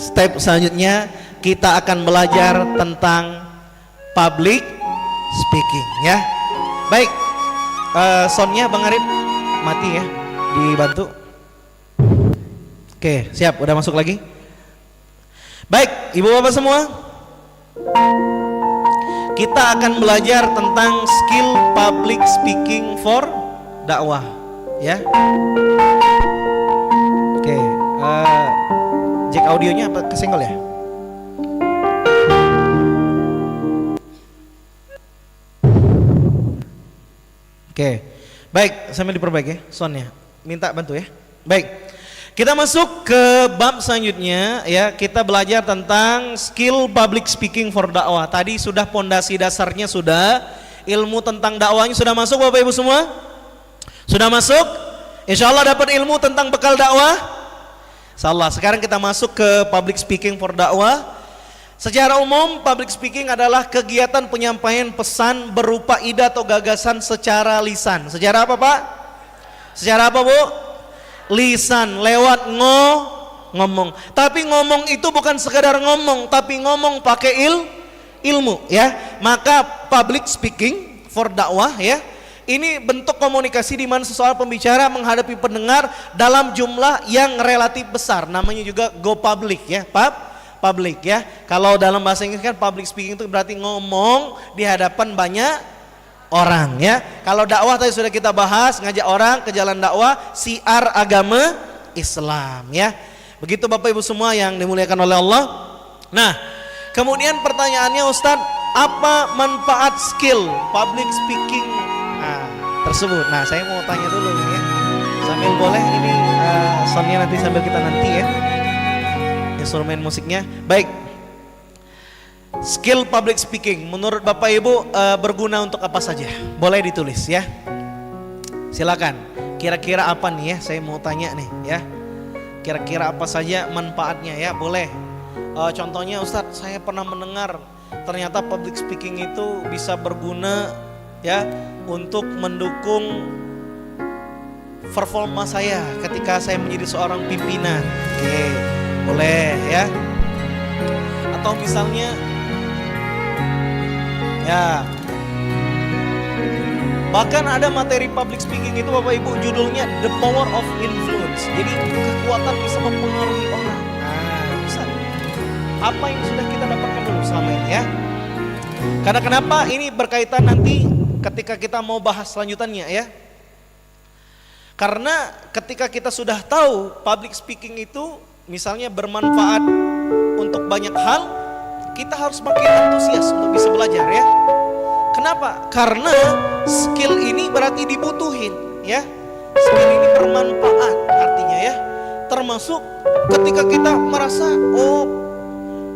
step selanjutnya. Kita akan belajar tentang public speaking ya. Baik, soundnya Bang Arif mati ya, dibantu. Oke, siap, udah masuk lagi. Baik, ibu bapak semua, kita akan belajar tentang skill public speaking for dakwah ya. Oke, jack audionya apa kesenggol ya? Oke, baik, sambil diperbaiki ya soundnya. Minta bantu ya. Baik, kita masuk ke bab selanjutnya ya. Kita belajar tentang skill public speaking for dakwah. Tadi sudah pondasi dasarnya sudah, ilmu tentang dakwahnya sudah masuk bapak ibu semua. Sudah masuk? Insya Allah dapat ilmu tentang bekal dakwah. Insya Allah. Sekarang kita masuk ke public speaking for dakwah. Secara umum, public speaking adalah kegiatan penyampaian pesan berupa ide atau gagasan secara lisan. Secara apa Pak? Secara apa Bu? Lisan, lewat ngomong. Tapi ngomong itu bukan sekedar ngomong, tapi ngomong pakai ilmu ya. Maka public speaking for dakwah ya, ini bentuk komunikasi di mana seseorang pembicara menghadapi pendengar dalam jumlah yang relatif besar. Namanya juga go public ya, public ya. Kalau dalam bahasa Inggris kan public speaking itu berarti ngomong di hadapan banyak orang ya. Kalau dakwah tadi sudah kita bahas, ngajak orang ke jalan dakwah, siar agama Islam ya. Begitu Bapak Ibu semua yang dimuliakan oleh Allah. Nah, kemudian pertanyaannya Ustadz, apa manfaat skill public speaking tersebut? Nah, saya mau tanya dulu nih ya. Sambil boleh ini soundnya nanti sambil kita nanti ya, instrumen musiknya. Baik, skill public speaking menurut Bapak Ibu berguna untuk apa saja? Boleh ditulis ya. Silakan. Kira-kira apa nih ya? Saya mau tanya nih ya. Kira-kira apa saja manfaatnya ya? Boleh. Contohnya Ustadz, saya pernah mendengar ternyata public speaking itu bisa berguna ya untuk mendukung performa saya ketika saya menjadi seorang pimpinan. Oke, boleh ya. Atau misalnya ya, bahkan ada materi public speaking itu Bapak Ibu judulnya The Power of Influence. Jadi kekuatan bisa mempengaruhi orang. Nah, bisa. Apa yang sudah kita dapatkan dulu selama ini ya. Karena kenapa ini berkaitan nanti ketika kita mau bahas selanjutnya ya. Karena ketika kita sudah tahu public speaking itu misalnya bermanfaat untuk banyak hal, kita harus makin antusias untuk bisa belajar ya. Kenapa? Karena skill ini berarti dibutuhin ya. Skill ini bermanfaat artinya ya. Termasuk ketika kita merasa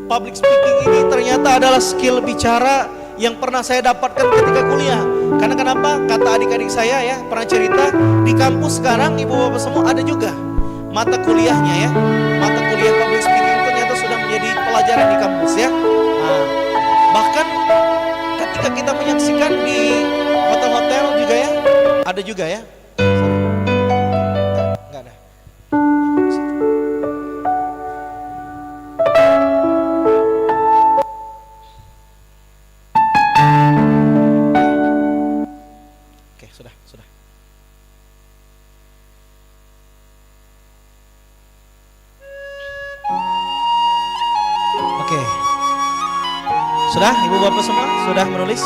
public speaking ini ternyata adalah skill bicara yang pernah saya dapatkan ketika kuliah. Karena kenapa? Kata adik-adik saya ya, pernah cerita di kampus sekarang ibu bapak semua ada juga mata kuliahnya ya. Mata kuliah public speaking ternyata sudah menjadi pelajaran di kampus ya. Nah, bahkan ketika kita menyaksikan di hotel-hotel juga ya, ada juga ya. Enggak ada. Oke, sudah. Oke. Sudah, ibu bapak semua sudah menulis?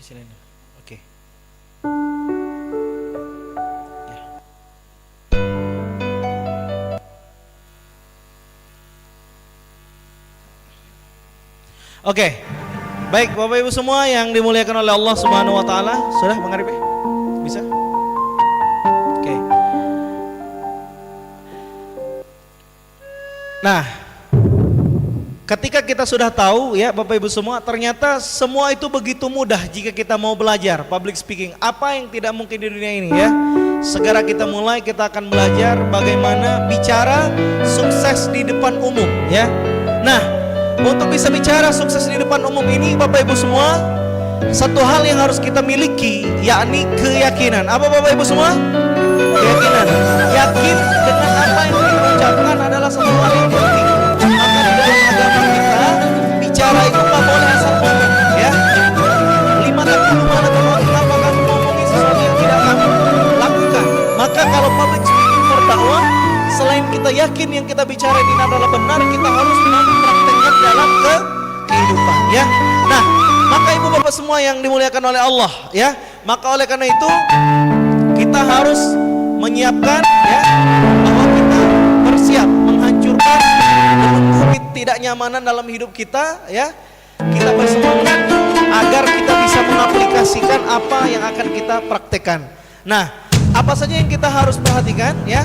sini. Oke. Ya. Oke. Baik, Bapak Ibu semua yang dimuliakan oleh Allah Subhanahu wa taala, sudah Bang Arif? Bisa? Oke. Nah, ketika kita sudah tahu ya Bapak Ibu semua, ternyata semua itu begitu mudah jika kita mau belajar public speaking. Apa yang tidak mungkin di dunia ini ya? Segera kita mulai, kita akan belajar bagaimana bicara sukses di depan umum ya. Nah, untuk bisa bicara sukses di depan umum ini Bapak Ibu semua, satu hal yang harus kita miliki yakni keyakinan. Apa Bapak Ibu semua? Keyakinan. Yakin dengan apa yang kita ucapkan adalah satu hal yang penting. Maka di dalam agama kita bicara itu nggak boleh asal ngomong ya. 5 kali mana kalau kenapa kamu ngomongin sesuatu yang tidak kamu lakukan. Maka kalau public speaking berdakwah, selain kita yakin yang kita bicara ini adalah benar, kita harus mempraktekkan dalam kehidupan ya. Nah, maka ibu bapak semua yang dimuliakan oleh Allah ya, maka oleh karena itu kita harus menyiapkan ya, bahwa kita bersiap menghancurkan belenggu ketidaknyamanan dalam hidup kita ya. Kita bersemangat agar kita bisa mengaplikasikan apa yang akan kita praktekkan. Nah, apa saja yang kita harus perhatikan ya,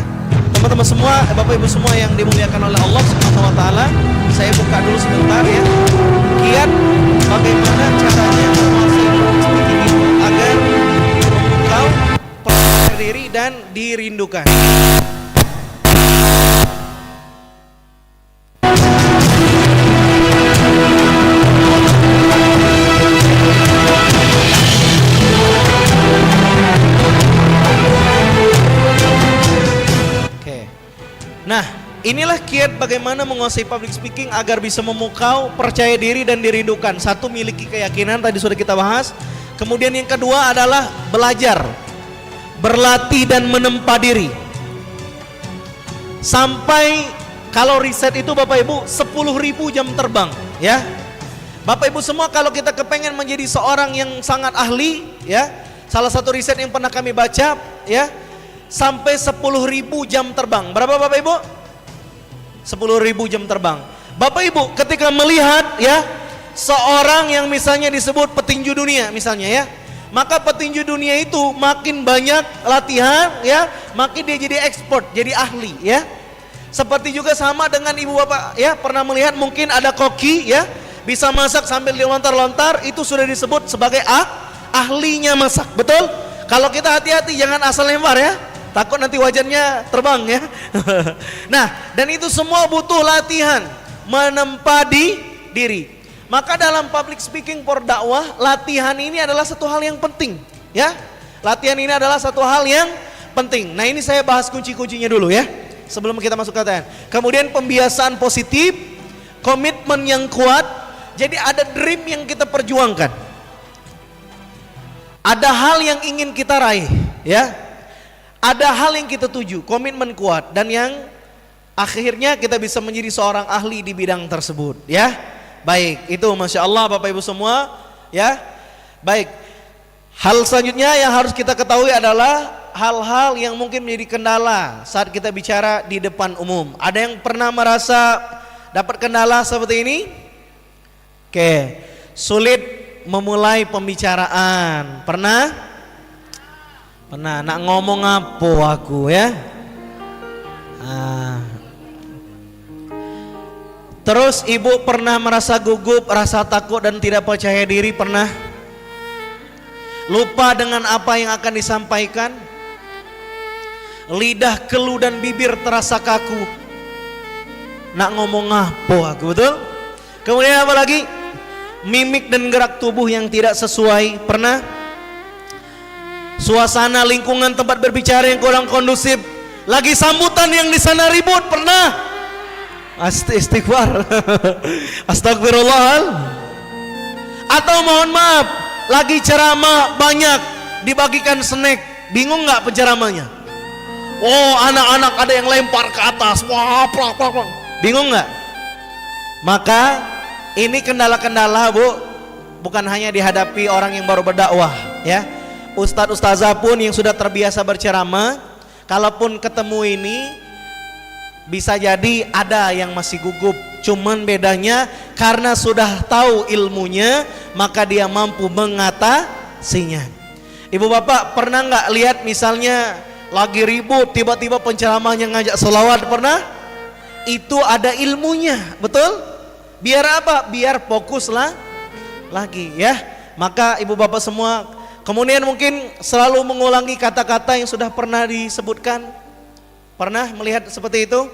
teman-teman semua, Bapak Ibu semua yang dimuliakan oleh Allah Subhanahu wa taala. Saya buka dulu sebentar ya. Kiat bagaimana caranya menguasai speaking itu agar memukau, percaya diri dan dirindukan. Nah, inilah kiat bagaimana menguasai public speaking agar bisa memukau, percaya diri dan dirindukan. Satu, miliki keyakinan, tadi sudah kita bahas. Kemudian yang kedua adalah belajar, berlatih dan menempa diri. Sampai kalau riset itu Bapak Ibu 10.000 jam terbang ya. Bapak Ibu semua, kalau kita kepengen menjadi seorang yang sangat ahli ya, salah satu riset yang pernah kami baca ya, sampai 10.000 jam terbang. Berapa Bapak Ibu? 10.000 jam terbang. Bapak Ibu ketika melihat ya seorang yang misalnya disebut petinju dunia misalnya ya, maka petinju dunia itu makin banyak latihan ya, makin dia jadi expert, jadi ahli ya. Seperti juga sama dengan ibu bapak ya, pernah melihat mungkin ada koki ya, bisa masak sambil dilontar-lontar, itu sudah disebut sebagai ahlinya masak. Betul? Kalau kita hati-hati jangan asal lempar ya, takut nanti wajannya terbang ya. Nah, dan itu semua butuh latihan, menempa diri. Maka dalam public speaking for dakwah, latihan ini adalah satu hal yang penting ya. Latihan ini adalah satu hal yang penting. Nah, ini saya bahas kunci-kuncinya dulu ya, sebelum kita masuk ke latihan. Kemudian pembiasaan positif, komitmen yang kuat. Jadi ada dream yang kita perjuangkan, ada hal yang ingin kita raih ya, ada hal yang kita tuju, komitmen kuat, dan yang akhirnya kita bisa menjadi seorang ahli di bidang tersebut ya. Baik, itu Masya Allah Bapak Ibu semua ya. Baik, hal selanjutnya yang harus kita ketahui adalah hal-hal yang mungkin menjadi kendala saat kita bicara di depan umum. Ada yang pernah merasa dapat kendala seperti ini? Oke, sulit memulai pembicaraan. Pernah? Pernah, nak ngomong apa aku ya? Terus ibu pernah merasa gugup, rasa takut dan tidak percaya diri? Pernah? Lupa dengan apa yang akan disampaikan? Lidah keluh dan bibir terasa kaku. Nak ngomong apa aku, betul? Kemudian apa lagi? Mimik dan gerak tubuh yang tidak sesuai. Pernah? Suasana lingkungan tempat berbicara yang kurang kondusif, lagi sambutan yang di sana ribut. Pernah? Istighfar. Astagfirullah. Atau mohon maaf, lagi ceramah banyak dibagikan snack, bingung nggak penceramahnya? Oh, anak-anak ada yang lempar ke atas, wah, bingung nggak? Maka ini kendala-kendala Bu bukan hanya dihadapi orang yang baru berdakwah ya. Ustadz ustazah pun yang sudah terbiasa berceramah, kalaupun ketemu ini bisa jadi ada yang masih gugup. Cuman bedanya karena sudah tahu ilmunya, maka dia mampu mengatasinya. Ibu bapak pernah nggak lihat misalnya lagi ribut tiba-tiba penceramahnya ngajak selawat, pernah? Itu ada ilmunya, betul? Biar apa? Biar fokuslah lagi ya. Maka ibu bapak semua kemudian mungkin selalu mengulangi kata-kata yang sudah pernah disebutkan. Pernah melihat seperti itu?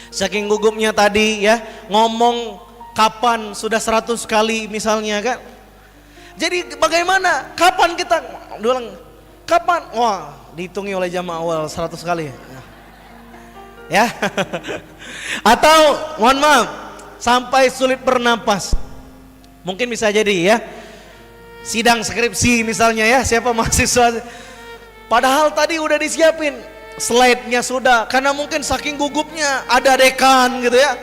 Saking gugupnya tadi ya, ngomong kapan sudah 100 kali misalnya kan. Jadi bagaimana? Kapan kita ulang? Kapan? Wah, dihitungi oleh jamaah awal 100 kali ya. Atau mohon maaf, sampai sulit bernapas. Mungkin bisa jadi ya, sidang skripsi misalnya ya, siapa mahasiswa, padahal tadi udah disiapin slide-nya sudah, karena mungkin saking gugupnya ada dekan gitu ya.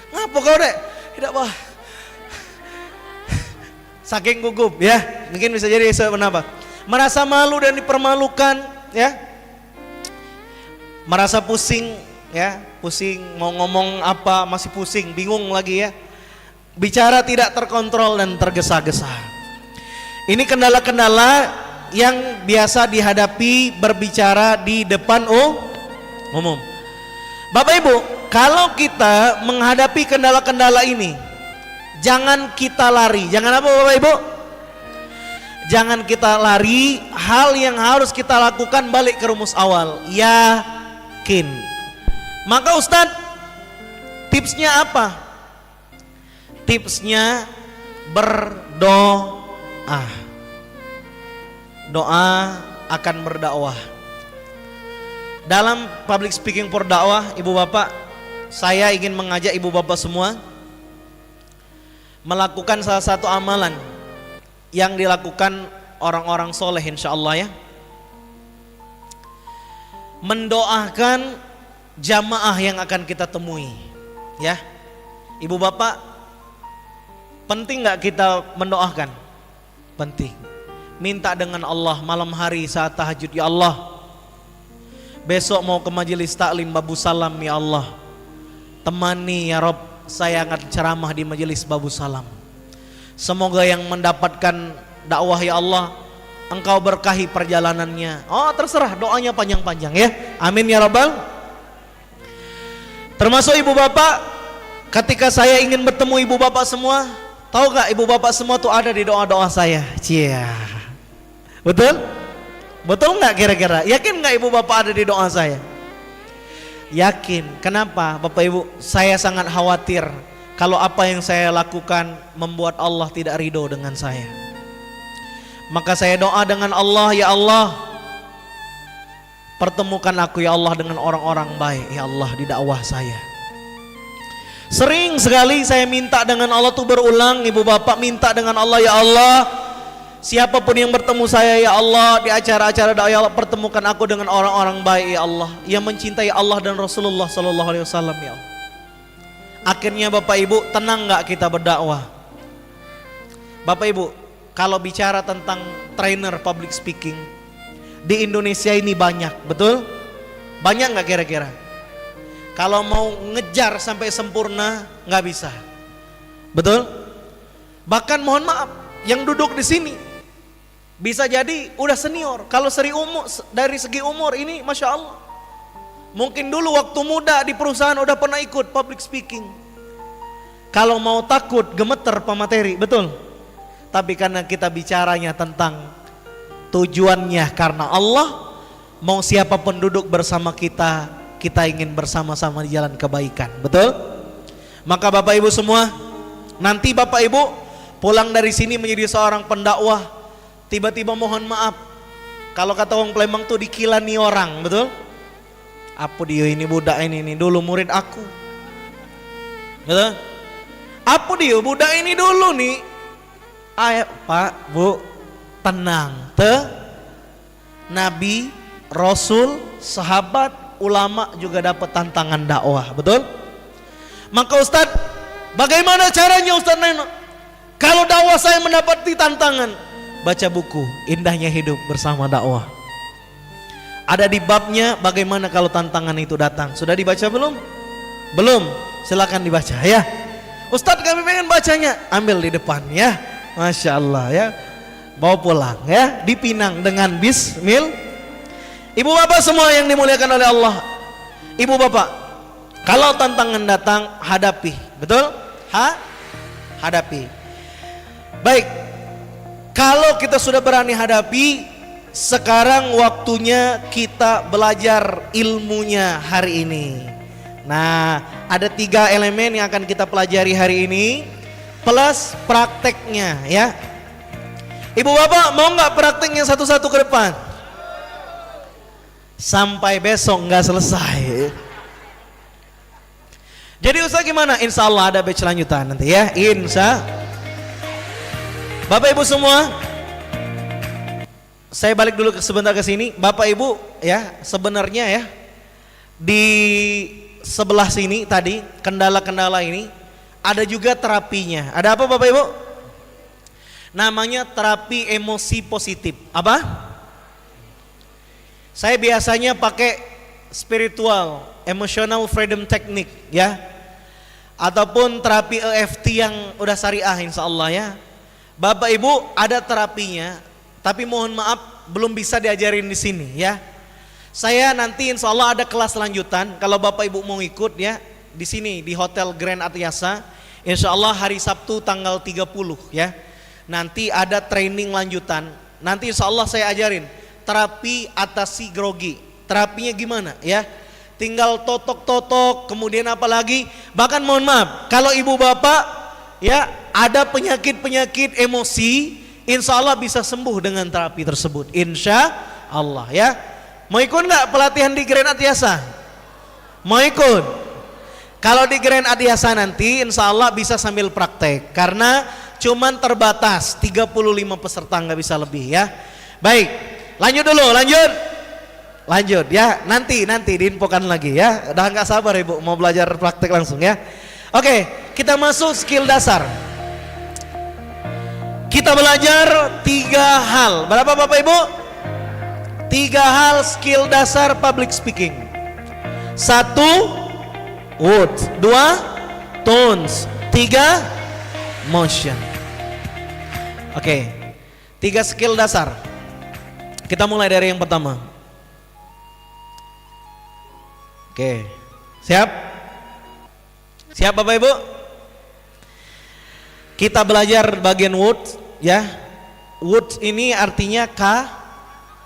Ngapa kau dek? Tidak bah. Saking gugup ya, mungkin bisa jadi kenapa? Merasa malu dan dipermalukan ya, merasa pusing ya, pusing mau ngomong apa masih pusing, bingung lagi ya, bicara tidak terkontrol dan tergesa-gesa. Ini kendala-kendala yang biasa dihadapi berbicara di depan umum. Bapak Ibu, kalau kita menghadapi kendala-kendala ini, jangan kita lari. Jangan apa Bapak Ibu? Jangan kita lari. Hal yang harus kita lakukan balik ke rumus awal, yakin. Maka Ustadz, tipsnya apa? Tipsnya berdoa. Doa akan berdakwah. Dalam public speaking for dakwah, ibu bapak, saya ingin mengajak ibu bapak semua melakukan salah satu amalan yang dilakukan orang-orang soleh insyaallah ya. Mendoakan jamaah yang akan kita temui ya. Ibu bapak, penting gak kita mendoakan? Penting. Minta dengan Allah malam hari saat tahajud, ya Allah, besok mau ke majelis taklim Babu Salam, ya Allah, temani ya Rob, saya akan ceramah di majelis Babu Salam. Semoga yang mendapatkan dakwah ya Allah, Engkau berkahi perjalanannya. Oh terserah, doanya panjang-panjang ya. Amin ya Rabbal. Termasuk ibu bapak, ketika saya ingin bertemu ibu bapak semua, tahu gak ibu bapak semua tuh ada di doa-doa saya. Cia. Betul? Betul nggak kira-kira? Yakin nggak ibu bapak ada di doa saya? Yakin. Kenapa Bapak Ibu? Saya sangat khawatir kalau apa yang saya lakukan membuat Allah tidak ridho dengan saya. Maka saya doa dengan Allah, ya Allah, pertemukan aku ya Allah dengan orang-orang baik ya Allah di dakwah saya. Sering sekali saya minta dengan Allah tuh berulang, ibu bapak minta dengan Allah, ya Allah, siapapun yang bertemu saya ya Allah di acara-acara dakwah, ya Allah, pertemukan aku dengan orang-orang baik ya Allah, yang mencintai Allah dan Rasulullah sallallahu alaihi wasallam ya Allah. Akhirnya Bapak Ibu, tenang nggak kita berdakwah? Bapak Ibu, kalau bicara tentang trainer public speaking di Indonesia ini banyak, betul? Banyak nggak kira-kira? Kalau mau ngejar sampai sempurna nggak bisa, betul? Bahkan mohon maaf, yang duduk di sini bisa jadi udah senior. Kalau dari segi umur ini Masya Allah, mungkin dulu waktu muda di perusahaan udah pernah ikut public speaking. Kalau mau takut gemeter pemateri, betul? Tapi karena kita bicaranya tentang tujuannya karena Allah, mau siapapun duduk bersama kita, kita ingin bersama-sama di jalan kebaikan, betul? Maka Bapak Ibu semua, nanti Bapak Ibu pulang dari sini menjadi seorang pendakwah, tiba-tiba mohon maaf, kalau kata orang Palembang tuh dikilani orang, betul? Apa dia ini budak ini dulu murid aku, betul? Apa dia budak ini dulu nih? Ayo Pak Bu, tenang, Nabi, Rasul, sahabat, ulama juga dapat tantangan dakwah, betul? Maka Ustadz, bagaimana caranya Ustadz Neno? Kalau dakwah saya mendapati tantangan, baca buku Indahnya Hidup Bersama Dakwah. Ada di babnya bagaimana kalau tantangan itu datang. Sudah dibaca belum? Belum? Silakan dibaca ya. Ustadz kami pengen bacanya, ambil di depan ya. Masya Allah ya. Bawa pulang ya, dipinang dengan bismil. Ibu bapak semua yang dimuliakan oleh Allah. Ibu bapak, kalau tantangan datang, hadapi. Betul? Hadapi. Baik, kalau kita sudah berani hadapi, sekarang waktunya kita belajar ilmunya hari ini. Nah, ada 3 elemen yang akan kita pelajari hari ini, plus prakteknya ya. Ibu bapak mau nggak prakteknya satu-satu ke depan? Sampai besok nggak selesai. Jadi Ustaz gimana? Insya Allah ada batch lanjutan nanti ya. Insya. Bapak ibu semua, saya balik dulu sebentar ke sini. Bapak ibu ya, sebenarnya ya di sebelah sini tadi kendala-kendala ini ada juga terapinya. Ada apa Bapak Ibu? Namanya terapi emosi positif. Apa? Saya biasanya pakai spiritual, emotional freedom technique ya. Ataupun terapi EFT yang udah syariah insya Allah ya. Bapak Ibu ada terapinya, tapi mohon maaf belum bisa diajarin di sini ya. Saya nanti insya Allah ada kelas lanjutan. Kalau Bapak Ibu mau ikut ya, di sini di Hotel Grand Atyasa, insya Allah hari Sabtu tanggal 30 ya. Nanti ada training lanjutan. Nanti insya Allah saya ajarin terapi atasi grogi. Terapinya gimana ya? Tinggal totok-totok, kemudian apa lagi? Bahkan mohon maaf, kalau ibu bapak ya ada penyakit-penyakit emosi, insya Allah bisa sembuh dengan terapi tersebut. Insya Allah ya. Mau ikut nggak pelatihan di Grand Atyasa? Mau ikut? Kalau di Grand Atyasa nanti insya Allah bisa sambil praktek, karena cuman terbatas 35 peserta, nggak bisa lebih ya. Baik, lanjut dulu, lanjut ya. Nanti diinfokan lagi ya. Udah nggak sabar ibu mau belajar praktek langsung ya. Oke, kita masuk skill dasar. Kita belajar 3 hal. Berapa Bapak Ibu? 3 hal skill dasar public speaking. 1, words. 2, tones. 3, motion. Oke, 3 skill dasar. Kita mulai dari yang pertama. Oke, siap? Siap Bapak Ibu? Kita belajar bagian words ya. Words ini artinya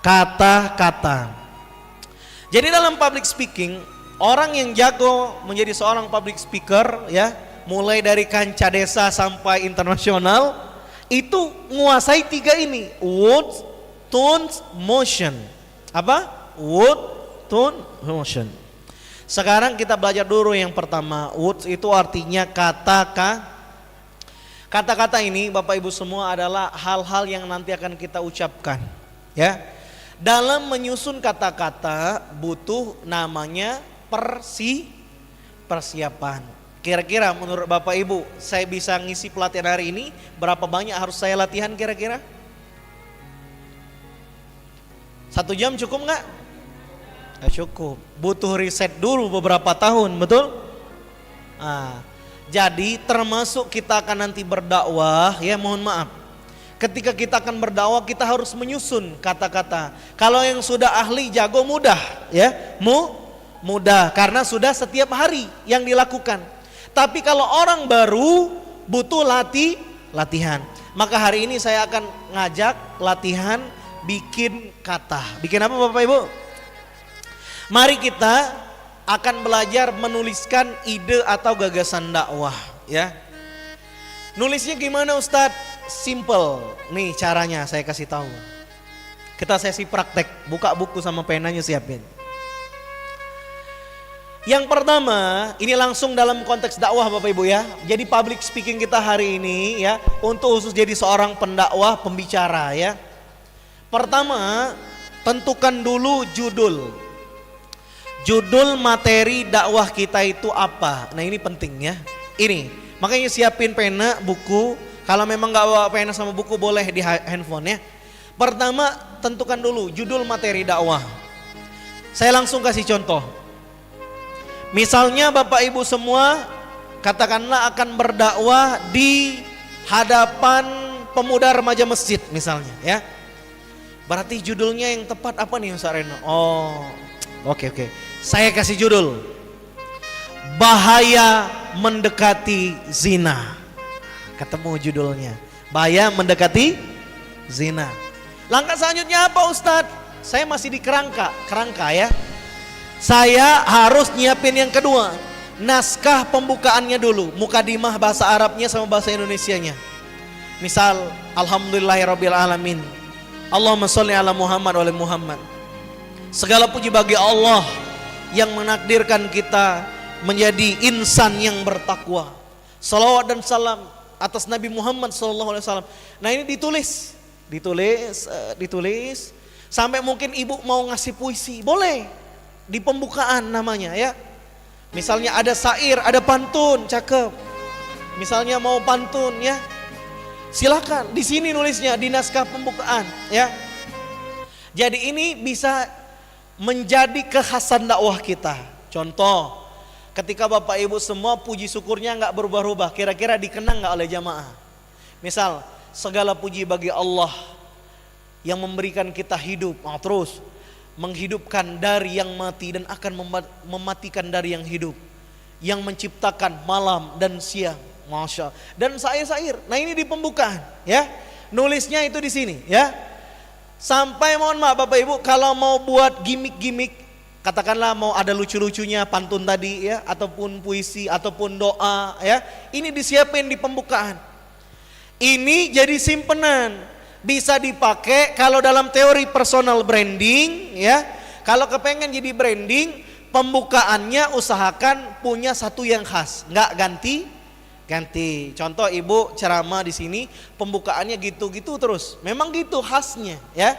kata-kata. Jadi dalam public speaking, orang yang jago menjadi seorang public speaker ya, mulai dari kancah desa sampai internasional, itu menguasai 3 ini, words, tones, motion. Apa? Word, tone, motion. Sekarang kita belajar dulu yang pertama. Words itu artinya kata-kata. Kata-kata ini Bapak Ibu semua adalah hal-hal yang nanti akan kita ucapkan ya. Dalam menyusun kata-kata butuh namanya persiapan. Kira-kira menurut Bapak Ibu, saya bisa ngisi pelatihan hari ini, berapa banyak harus saya latihan kira-kira? 1 jam cukup nggak? Nggak cukup, butuh riset dulu beberapa tahun, betul? Jadi termasuk kita akan nanti berdakwah ya, mohon maaf. Ketika kita akan berdakwah kita harus menyusun kata-kata. Kalau yang sudah ahli jago mudah ya, mudah karena sudah setiap hari yang dilakukan. Tapi kalau orang baru butuh latihan. Maka hari ini saya akan ngajak latihan bikin kata. Bikin apa Bapak Ibu? Mari kita akan belajar menuliskan ide atau gagasan dakwah ya. Nulisnya gimana Ustadz? Simple. Nih caranya saya kasih tahu. Kita sesi praktek, buka buku sama penanya siapin. Yang pertama, ini langsung dalam konteks dakwah Bapak Ibu ya. Jadi public speaking kita hari ini ya, untuk khusus jadi seorang pendakwah, pembicara ya. Pertama, tentukan dulu judul. Judul materi dakwah kita itu apa? Nah ini penting ya. Ini, makanya siapin pena, buku, Kalau memang nggak bawa pena sama buku boleh di handphone ya. Pertama tentukan dulu judul materi dakwah. Saya langsung kasih contoh. Misalnya Bapak Ibu semua katakanlah akan berdakwah di hadapan pemuda remaja masjid misalnya ya. Berarti judulnya yang tepat apa nih Ustaz Reno? Oh, oke. Saya kasih judul Bahaya Mendekati Zina. Ketemu judulnya, bahaya mendekati zina. Langkah selanjutnya apa Ustadz? Saya masih di kerangka ya. Saya harus nyiapin yang kedua, naskah pembukaannya dulu, mukadimah bahasa Arabnya sama bahasa Indonesianya. Misal, Alhamdulillahirabbil alamin. Allahumma sholli ala Muhammad wa ali Muhammad. Segala puji bagi Allah yang menakdirkan kita menjadi insan yang bertakwa. Salawat dan salam atas Nabi Muhammad SAW. Nah ini ditulis sampai mungkin ibu mau ngasih puisi, boleh di pembukaan namanya ya. Misalnya ada syair, ada pantun, cakep. Misalnya mau pantun ya, silakan di sini nulisnya di naskah pembukaan ya. Jadi ini bisa menjadi kekhasan dakwah kita. Contoh, ketika Bapak Ibu semua puji syukurnya nggak berubah-ubah, kira-kira dikenang nggak oleh jamaah? Misal, segala puji bagi Allah yang memberikan kita hidup, terus menghidupkan dari yang mati dan akan mematikan dari yang hidup, yang menciptakan malam dan siang, masya. Dan syair-syair. Nah ini di pembukaan, ya. Nulisnya itu di sini, ya. Sampai mohon maaf Bapak Ibu, kalau mau buat gimmick-gimmick, katakanlah mau ada lucu-lucunya pantun tadi ya, ataupun puisi ataupun doa ya, ini disiapin di pembukaan. Ini jadi simpenan, bisa dipakai kalau dalam teori personal branding ya. Kalau kepengen jadi branding, pembukaannya usahakan punya satu yang khas, nggak ganti. Contoh ibu ceramah di sini, pembukaannya gitu-gitu terus. Memang gitu khasnya ya.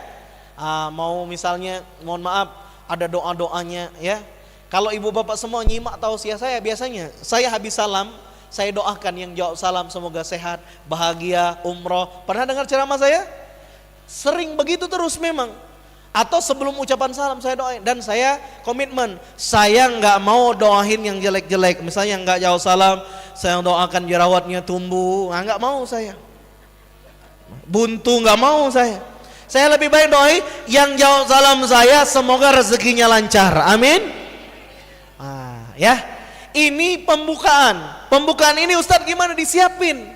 Mau misalnya, mohon maaf, ada doa-doanya ya. Kalau ibu bapak semua nyimak tausiah saya, biasanya saya habis salam, saya doakan yang jawab salam semoga sehat, bahagia, umroh. Pernah dengar ceramah saya? Sering begitu terus memang. Atau sebelum ucapan salam saya doain. Dan saya komitmen, saya nggak mau doain yang jelek-jelek. Misalnya nggak jawab salam, saya doakan jerawatnya tumbuh. Nggak mau saya. Buntu nggak mau saya. Saya lebih baik doain yang jawab salam saya semoga rezekinya lancar. Amin. Ya, ini pembukaan. Pembukaan ini Ustadz gimana disiapin?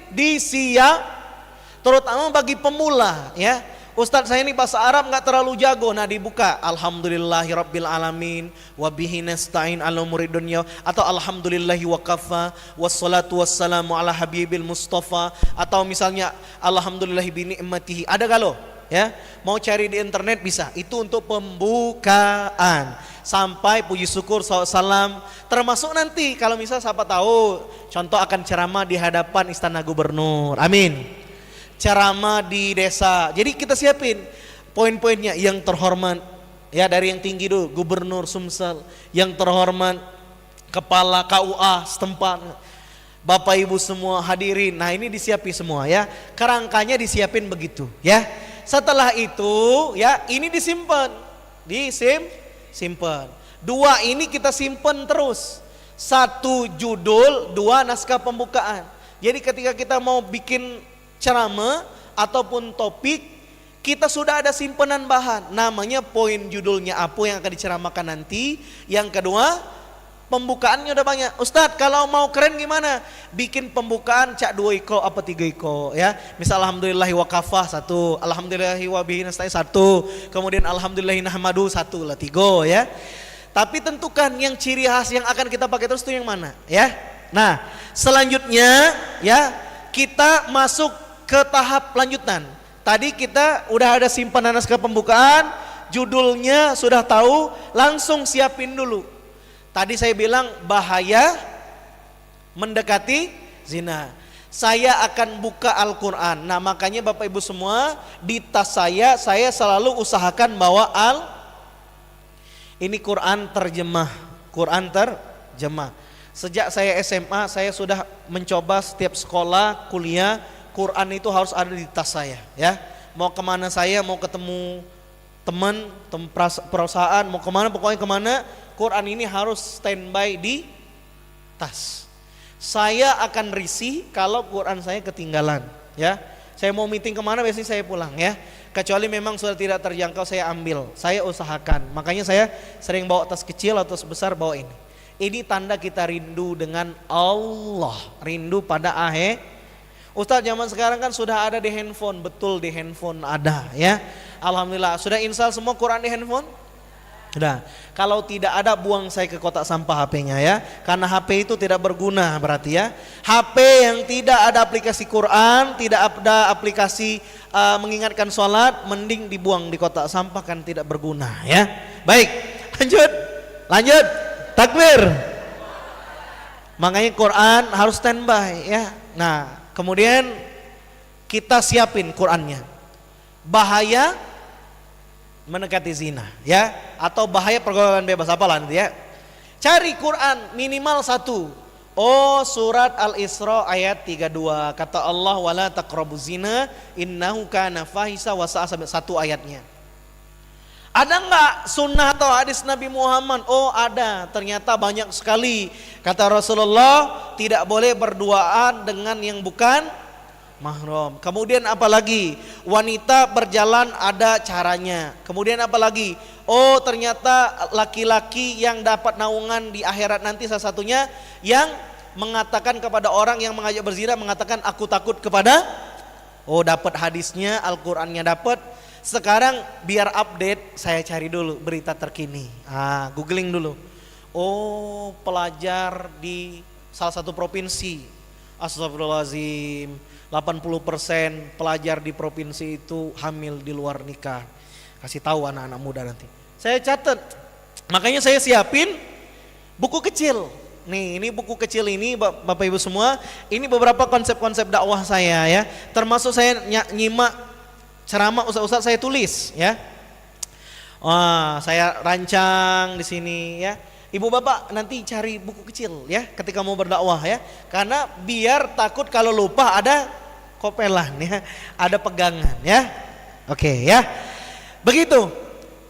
Terutama bagi pemula ya. Ustadz saya ini bahasa Arab nggak terlalu jago. Nah dibuka Alhamdulillahirabbil alamin wa bihi nasta'in ala umuri dunya, atau Alhamdulillahi wa kafa wassalatu wassalamu ala habibil mustafa, atau misalnya Alhamdulillahi bi ni'matihi. Ada kalau ya, mau cari di internet bisa. Itu untuk pembukaan sampai puji syukur salam, termasuk nanti kalau misal siapa tahu contoh akan ceramah di hadapan istana gubernur, amin, ceramah di desa. Jadi kita siapin poin-poinnya. Yang terhormat ya, dari yang tinggi dulu, Gubernur Sumsel, yang terhormat kepala KUA setempat, Bapak Ibu semua hadirin. Nah ini disiapin semua ya, kerangkanya disiapin begitu ya. Setelah itu ya, ini disimpan, simpan. Dua ini kita simpan terus. Satu judul, dua naskah pembukaan. Jadi ketika kita mau bikin ceramah ataupun topik, kita sudah ada simpanan bahan. Namanya poin judulnya apa yang akan diceramahkan nanti. Yang kedua, pembukaannya udah banyak. Ustadz kalau mau keren gimana? Bikin pembukaan cak 2 iko apa 3 iko ya. Misal Alhamdulillahi wa kafah 1, Alhamdulillahi wa bihi nasta'in 1, kemudian Alhamdulillahi nahmadu 1 lah 3 ya. Tapi tentukan yang ciri khas yang akan kita pakai terus itu yang mana ya. Nah selanjutnya ya, kita masuk ke tahap lanjutan. Tadi kita udah ada simpanan naskah pembukaan, judulnya sudah tahu, langsung siapin dulu. Tadi saya bilang bahaya mendekati zina. Saya akan buka Al-Quran. Nah makanya Bapak Ibu semua, di tas saya selalu usahakan bawa ini Quran terjemah. Sejak saya SMA saya sudah mencoba setiap sekolah, kuliah, Quran itu harus ada di tas saya ya. Mau kemana saya, mau ketemu teman, perusahaan, mau kemana, pokoknya kemana, Quran ini harus standby di tas. Saya akan risih kalau Quran saya ketinggalan ya. Saya mau meeting kemana biasanya saya pulang ya. Kecuali memang sudah tidak terjangkau saya ambil, saya usahakan. Makanya saya sering bawa tas kecil atau tas besar bawa ini. Ini tanda kita rindu dengan Allah, rindu pada Ustadz, zaman sekarang kan sudah ada di handphone, betul di handphone ada ya. Alhamdulillah, sudah install semua Quran di handphone? Sudah. Kalau tidak ada, buang saya ke kotak sampah HP-nya ya. Karena HP itu tidak berguna berarti ya. HP yang tidak ada aplikasi Quran, tidak ada aplikasi mengingatkan sholat, mending dibuang di kotak sampah, kan tidak berguna ya. Baik, lanjut, takbir. Makanya Quran harus standby ya. Nah, kemudian kita siapin Qurannya. Bahaya mendekati zina ya, atau bahaya pergaulan bebas, apalah nanti ya. Cari Quran minimal 1. Oh, surat Al-Isra ayat 32. Kata Allah, wala taqrabuz zina innahu kana fahisa wa sa'a, 1 ayatnya. Ada enggak sunnah atau hadis Nabi Muhammad? Oh ada, ternyata banyak sekali. Kata Rasulullah, tidak boleh berduaan dengan yang bukan mahram. Kemudian apalagi? Wanita berjalan ada caranya. Kemudian apalagi? Oh ternyata laki-laki yang dapat naungan di akhirat nanti salah satunya yang mengatakan kepada orang yang mengajak berzina, mengatakan aku takut kepada. Oh dapat hadisnya, Al-Qur'annya dapat. Sekarang biar update, saya cari dulu berita terkini. Googling dulu. Oh, pelajar di salah satu provinsi, astagfirullahaladzim, 80% pelajar di provinsi itu hamil di luar nikah. Kasih tahu anak-anak muda nanti. Saya catat. Makanya saya siapin buku kecil. Nih, ini buku kecil ini Bapak Ibu semua, ini beberapa konsep-konsep dakwah saya ya. Termasuk saya nyimak ceramah ustaz-ustaz saya tulis ya. Saya rancang di sini ya. Ibu bapak nanti cari buku kecil ya ketika mau berdakwah ya. Karena biar takut kalau lupa ada kopelan ya, ada pegangan ya. Oke ya. Begitu.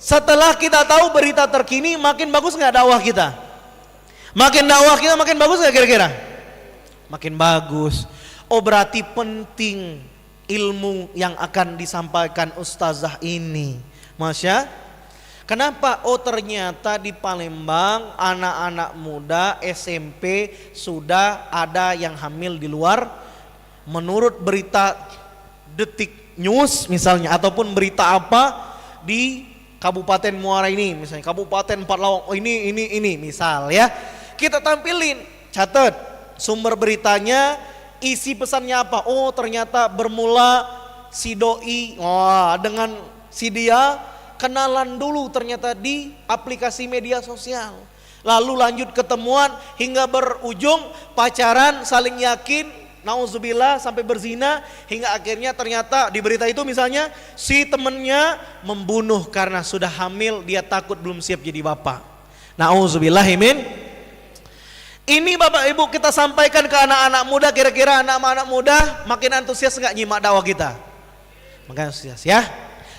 Setelah kita tahu berita terkini, makin bagus nggak dakwah kita? Makin dakwah kita makin bagus nggak kira-kira? Makin bagus. Oh berarti penting ilmu yang akan disampaikan ustazah ini. Masya, kenapa? Oh ternyata di Palembang anak-anak muda SMP sudah ada yang hamil di luar. Menurut berita Detik News misalnya, ataupun berita apa di Kabupaten Muara ini, misalnya Kabupaten Empat Lawang, oh ini misal ya. Kita tampilin, catat sumber beritanya, isi pesannya apa? Oh ternyata bermula si doi dengan si dia kenalan dulu ternyata di aplikasi media sosial. Lalu lanjut ketemuan hingga berujung pacaran, saling yakin, nauzubillah sampai berzina, hingga akhirnya ternyata di berita itu misalnya si temennya membunuh karena sudah hamil, dia takut belum siap jadi bapak. Nauzubillahimin. Ini Bapak Ibu kita sampaikan ke anak-anak muda, kira-kira anak-anak muda makin antusias nggak nyimak dakwah kita? Makin antusias ya.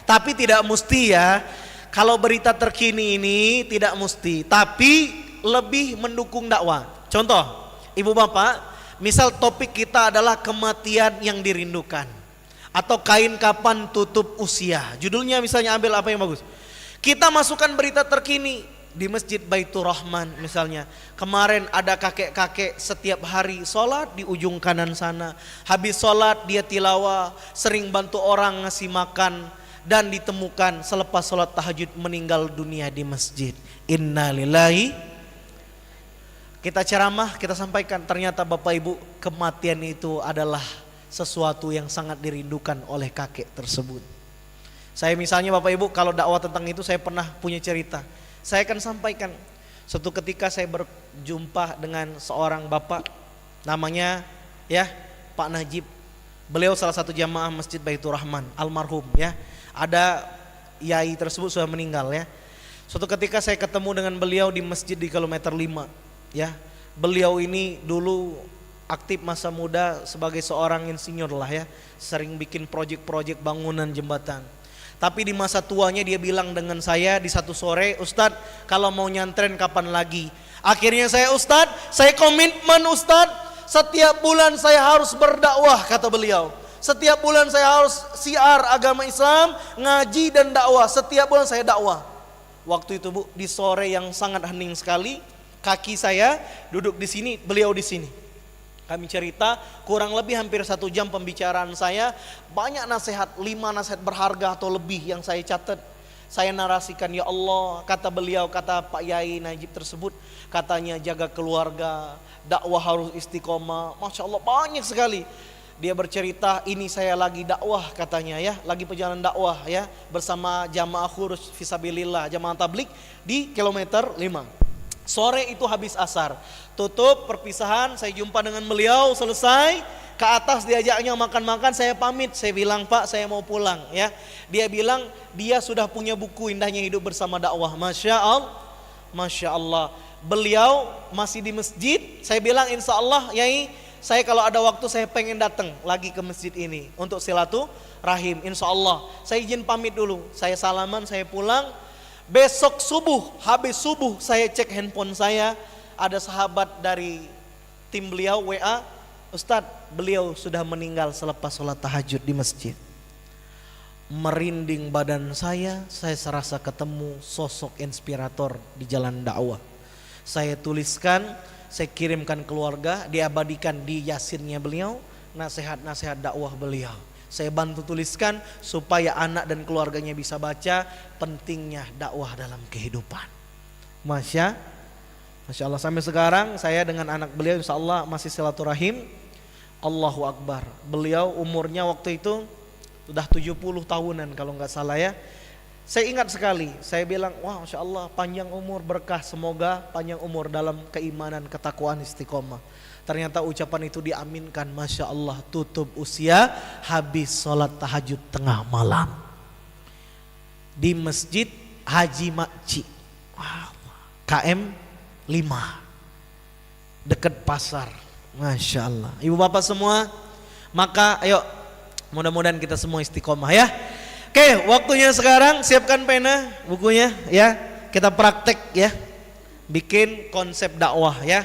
Tapi tidak mesti ya. Kalau berita terkini ini tidak mesti, tapi lebih mendukung dakwah. Contoh, Ibu Bapak, misal topik kita adalah kematian yang dirindukan atau kain kapan tutup usia. Judulnya misalnya ambil apa yang bagus. Kita masukkan berita terkini. Di Masjid Baitur Rahman misalnya, kemarin ada kakek-kakek setiap hari sholat di ujung kanan sana. Habis sholat dia tilawah, sering bantu orang ngasih makan, dan ditemukan selepas sholat tahajud meninggal dunia di masjid. Innalillahi. Kita ceramah, kita sampaikan, ternyata Bapak Ibu kematian itu adalah sesuatu yang sangat dirindukan oleh kakek tersebut. Saya misalnya Bapak Ibu kalau dakwah tentang itu saya pernah punya cerita. Saya akan sampaikan, suatu ketika saya berjumpa dengan seorang bapak, namanya ya Pak Najib. Beliau salah satu jamaah Masjid Baitur Rahman, almarhum ya. Ada yai tersebut sudah meninggal ya. Suatu ketika saya ketemu dengan beliau di masjid di kilometer 5 ya. Beliau ini dulu aktif masa muda sebagai seorang insinyur lah ya, sering bikin proyek-proyek bangunan jembatan. Tapi di masa tuanya dia bilang dengan saya di satu sore, Ustadz kalau mau nyantren kapan lagi? Akhirnya saya, Ustadz saya komitmen Ustadz, setiap bulan saya harus berdakwah, kata beliau. Setiap bulan saya harus siar agama Islam, ngaji dan dakwah. Setiap bulan saya dakwah. Waktu itu Bu, di sore yang sangat hening sekali, kaki saya duduk di sini, beliau di sini. Kami cerita kurang lebih hampir 1 jam pembicaraan saya. Banyak nasihat, 5 nasihat berharga atau lebih yang saya catat. Saya narasikan, ya Allah, kata beliau, kata Pak Yai Najib tersebut, katanya jaga keluarga, dakwah harus istiqomah. Masya Allah banyak sekali. Dia bercerita, ini saya lagi dakwah katanya ya, lagi perjalanan dakwah ya, bersama jamaah khurus fisabilillah, jamaah tablik di kilometer 5. Sore itu habis asar, tutup perpisahan, saya jumpa dengan beliau, selesai, ke atas diajaknya makan-makan, saya pamit, saya bilang Pak saya mau pulang ya. Dia bilang dia sudah punya buku Indahnya Hidup Bersama Dakwah. Masya Allah, Masya Allah. Beliau masih di masjid, saya bilang insya Allah Yai, saya kalau ada waktu saya pengen datang lagi ke masjid ini untuk silaturahim, insya Allah. Saya izin pamit dulu, saya salaman, saya pulang. Besok subuh, habis subuh saya cek handphone saya, ada sahabat dari tim beliau WA, Ustadz beliau sudah meninggal selepas sholat tahajud di masjid. Merinding badan saya serasa ketemu sosok inspirator di jalan dakwah. Saya tuliskan, saya kirimkan keluarga, diabadikan di yasinnya beliau, nasihat-nasihat dakwah beliau. Saya bantu tuliskan supaya anak dan keluarganya bisa baca pentingnya dakwah dalam kehidupan. Masya Allah, sampai sekarang saya dengan anak beliau insya Allah masih silaturahim. Allahu Akbar. Beliau umurnya waktu itu sudah 70 tahunan kalau nggak salah ya. Saya ingat sekali, saya bilang wah Masya Allah panjang umur berkah, semoga panjang umur dalam keimanan, ketakwaan, istiqomah. Ternyata ucapan itu diaminkan, Masya Allah, tutup usia habis sholat tahajud tengah malam di Masjid Haji Makci, KM 5 dekat pasar. Masya Allah. Ibu bapak semua, maka ayo mudah-mudahan kita semua istiqomah ya. Oke, waktunya sekarang, siapkan pena, bukunya ya, kita praktek ya, bikin konsep dakwah ya.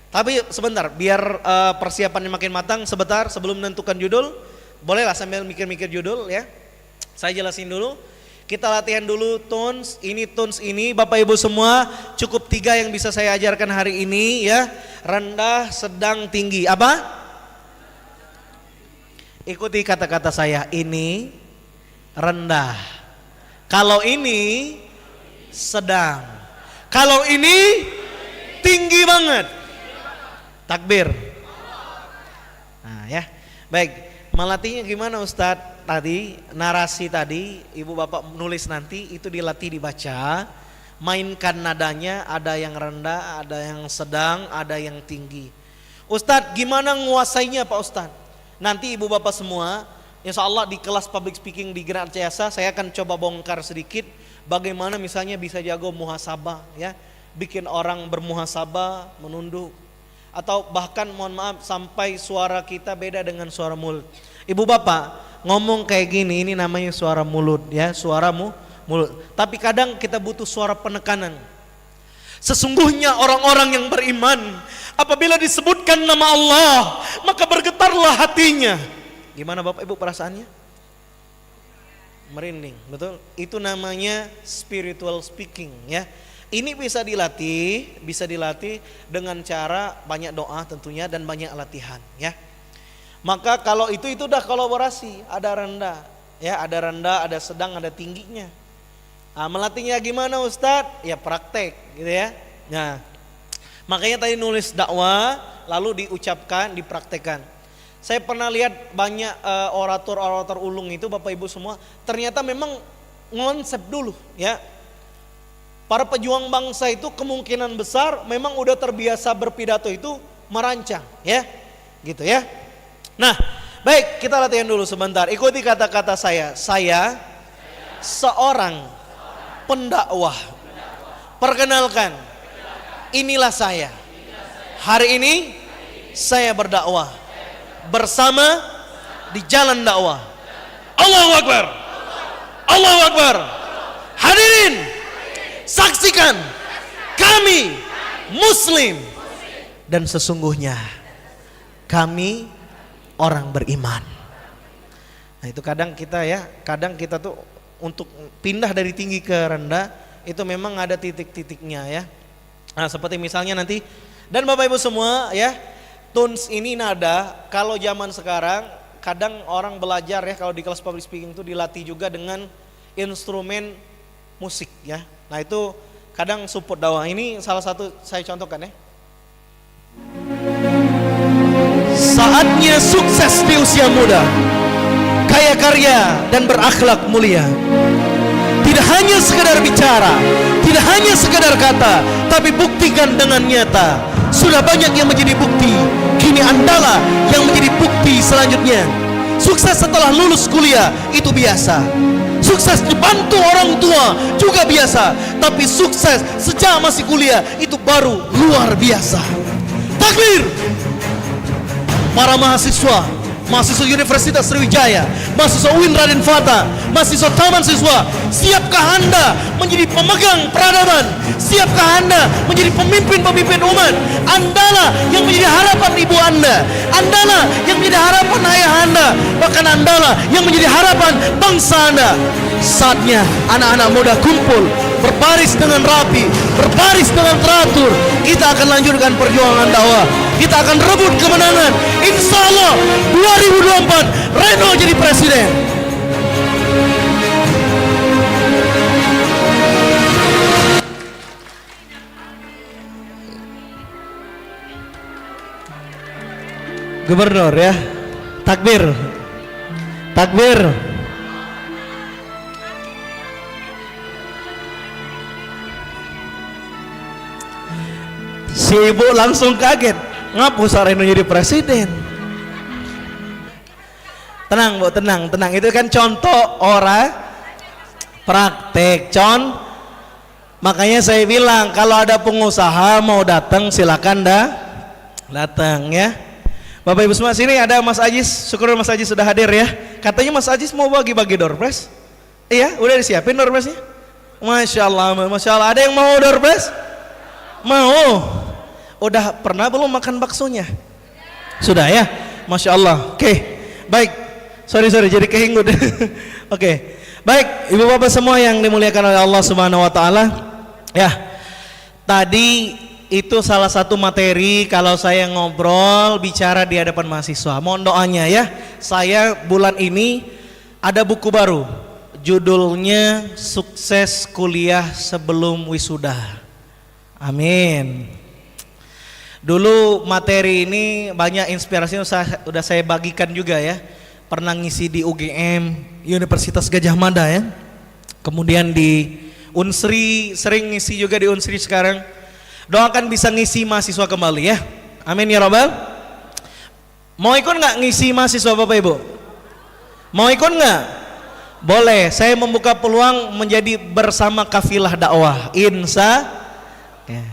Tapi sebentar, biar persiapannya makin matang, sebentar sebelum menentukan judul, bolehlah sambil mikir-mikir judul ya. Saya jelasin dulu, kita latihan dulu tones ini Bapak Ibu semua, cukup 3 yang bisa saya ajarkan hari ini ya. Rendah, sedang, tinggi. Apa? Ikuti kata-kata saya, ini rendah, kalau ini sedang, kalau ini tinggi banget. Takbir. Nah ya, baik. Melatihnya gimana Ustadz? Tadi narasi tadi, ibu bapak nulis nanti itu dilatih dibaca. Mainkan nadanya, ada yang rendah, ada yang sedang, ada yang tinggi. Ustadz gimana nguasainya Pak Ustadz? Nanti ibu bapak semua, insya Allah di kelas public speaking di Grand Jasa saya akan coba bongkar sedikit bagaimana misalnya bisa jago muhasabah ya, bikin orang bermuhasabah, menunduk, atau bahkan mohon maaf sampai suara kita beda dengan suara mulut. Ibu bapak ngomong kayak gini, ini namanya suara mulut ya, suara mulut. Tapi kadang kita butuh suara penekanan. Sesungguhnya orang-orang yang beriman apabila disebutkan nama Allah maka bergetarlah hatinya. Gimana bapak ibu perasaannya? Merinding, betul? Itu namanya spiritual speaking ya. Ini bisa dilatih dengan cara banyak doa tentunya dan banyak latihan ya. Maka kalau itu udah kolaborasi, ada rendah ya, ada sedang, ada tingginya. Nah, melatihnya gimana Ustadz? Ya praktek gitu ya. Nah, makanya tadi nulis dakwah lalu diucapkan, dipraktekkan. Saya pernah lihat banyak orator ulung itu Bapak Ibu semua, ternyata memang ngonsep dulu ya. Para pejuang bangsa itu kemungkinan besar memang udah terbiasa berpidato itu merancang ya. Gitu ya. Nah, baik, kita latihan dulu sebentar. Ikuti kata-kata saya. Saya seorang pendakwah. Perkenalkan. Inilah saya. Hari ini saya berdakwah bersama di jalan dakwah. Allahu Akbar. Allahu Akbar. Hadirin, saksikan kami Muslim dan sesungguhnya kami orang beriman. Nah itu kadang kita tuh untuk pindah dari tinggi ke rendah itu memang ada titik-titiknya ya. Nah seperti misalnya nanti, dan Bapak Ibu semua ya, tunes ini nada kalau zaman sekarang kadang orang belajar ya, kalau di kelas public speaking itu dilatih juga dengan instrumen musik ya. Nah itu kadang support dakwah. Ini salah satu saya contohkan ya. Saatnya sukses di usia muda, kaya karya dan berakhlak mulia. Tidak hanya sekedar bicara, tidak hanya sekedar kata, tapi buktikan dengan nyata. Sudah banyak yang menjadi bukti, kini Andalah yang menjadi bukti selanjutnya. Sukses setelah lulus kuliah itu biasa. Sukses dibantu orang tua juga biasa. Tapi sukses sejak masih kuliah itu baru luar biasa. Takbir! Para mahasiswa Universitas Sriwijaya, mahasiswa UIN Raden Fata, mahasiswa Taman Siswa, siapkah Anda menjadi pemegang peradaban? Siapkah Anda menjadi pemimpin-pemimpin umat? Andalah yang menjadi harapan ibu Anda, Andalah yang menjadi harapan ayah Anda, bahkan Andalah yang menjadi harapan bangsa Anda. Saatnya anak-anak muda kumpul, berbaris dengan rapi, berbaris dengan teratur. Kita akan lanjutkan perjuangan dakwah. Kita akan rebut kemenangan. Insya Allah 2024 Reno jadi presiden. Gubernur ya. Takbir. Takbir. Si ibu langsung kaget, ngapus Reno jadi presiden. Tenang Bu, tenang. Itu kan contoh orang praktek, makanya saya bilang kalau ada pengusaha mau datang silakan datang ya. Bapak Ibu semua, sini ada Mas Ajis. Syukur Mas Ajis sudah hadir ya. Katanya Mas Ajis mau bagi-bagi door prize. Iya, udah disiapin door prize-nya. Masya Allah. Ada yang mau door prize? Mau. Udah pernah belum makan baksonya? Sudah ya? Masya Allah. Oke, baik. Sorry jadi kehinggut. Oke, baik Ibu Bapak semua yang dimuliakan oleh Allah Subhanahu Wa Taala. Ya, tadi itu salah satu materi kalau saya ngobrol bicara di hadapan mahasiswa. Mohon doanya ya. Saya bulan ini ada buku baru. Judulnya Sukses Kuliah Sebelum Wisuda. Amin. Dulu materi ini banyak inspirasinya udah saya bagikan juga ya. Pernah ngisi di UGM, Universitas Gadjah Mada ya. Kemudian di Unsri, sering ngisi juga di Unsri sekarang. Doakan bisa ngisi mahasiswa kembali ya. Amin ya Rabbal. Mau ikut nggak ngisi mahasiswa Bapak Ibu? Mau ikut nggak? Boleh. Saya membuka peluang menjadi bersama kafilah dakwah. Insya. Ya.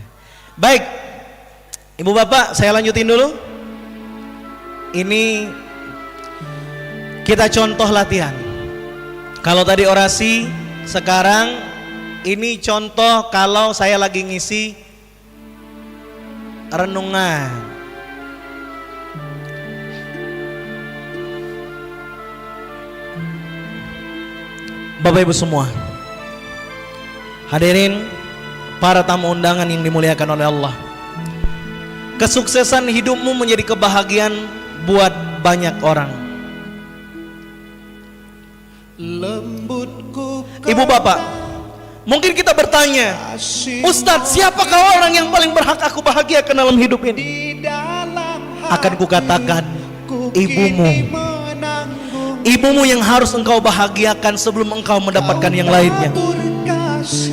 Baik. Ibu Bapak, saya lanjutin dulu. Ini kita contoh latihan. Kalau tadi orasi, sekarang ini contoh kalau saya lagi ngisi renungan. Bapak Ibu semua, hadirin para tamu undangan yang dimuliakan oleh Allah. Kesuksesan hidupmu menjadi kebahagiaan buat banyak orang. Ibu Bapak, mungkin kita bertanya, Ustadz, siapakah orang yang paling berhak aku bahagiakan dalam hidup ini? Akan kukatakan, ibumu. Ibumu yang harus engkau bahagiakan sebelum engkau mendapatkan yang lainnya.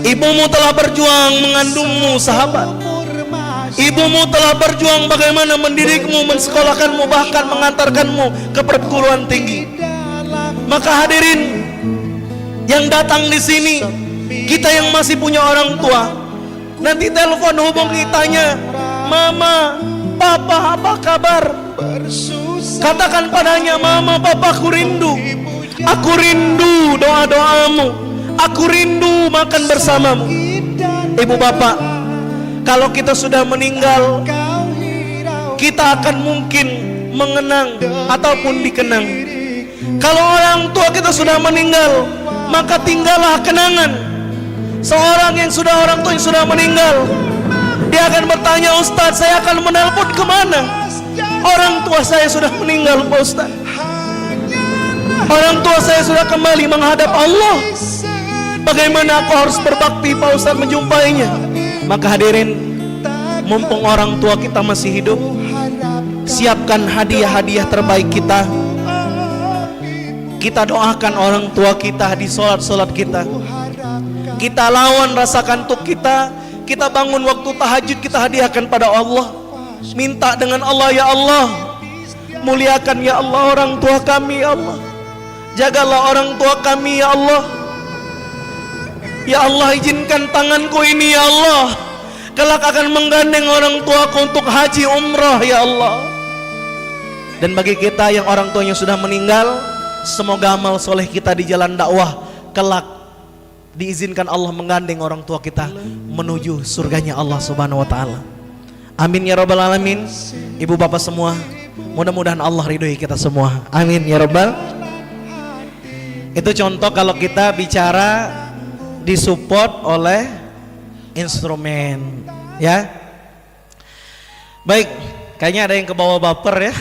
Ibumu telah berjuang mengandungmu, sahabat. Ibumu telah berjuang bagaimana mendidikmu, mensekolahkanmu, bahkan mengantarkanmu ke perguruan tinggi. Maka hadirin yang datang di sini, kita yang masih punya orang tua, nanti telepon hubungi tanya, Mama, Papa, apa kabar? Katakan padanya, Mama, Papa, aku rindu. Aku rindu doa-doamu. Aku rindu makan bersamamu. Ibu bapak, kalau kita sudah meninggal, kita akan mungkin mengenang ataupun dikenang. Kalau orang tua kita sudah meninggal, maka tinggallah kenangan. Seorang yang sudah orang tua yang sudah meninggal, dia akan bertanya, Ustadz, saya akan menelpon kemana? Orang tua saya sudah meninggal, Pak Ustadz. Orang tua saya sudah kembali menghadap Allah. Bagaimana aku harus berbakti, Pak Ustadz, menjumpainya? Maka hadirin, mumpung orang tua kita masih hidup, siapkan hadiah-hadiah terbaik kita. Kita doakan orang tua kita di sholat-sholat kita. Kita lawan rasa kantuk kita. Kita bangun waktu tahajud, kita hadiahkan pada Allah. Minta dengan Allah, ya Allah, muliakan ya Allah orang tua kami, ya Allah. Jagalah orang tua kami, ya Allah. Ya Allah, izinkan tanganku ini, ya Allah, kelak akan menggandeng orang tuaku untuk haji umrah, ya Allah. Dan bagi kita yang orang tuanya sudah meninggal, semoga amal soleh kita di jalan dakwah kelak diizinkan Allah menggandeng orang tua kita menuju surganya Allah Subhanahu wa taala. Amin ya rabbal alamin. Ibu bapak semua, mudah-mudahan Allah ridhoi kita semua. Amin ya rabbal. Itu contoh kalau kita bicara disupport oleh instrumen, ya. Baik, kayaknya ada yang kebawa baper ya.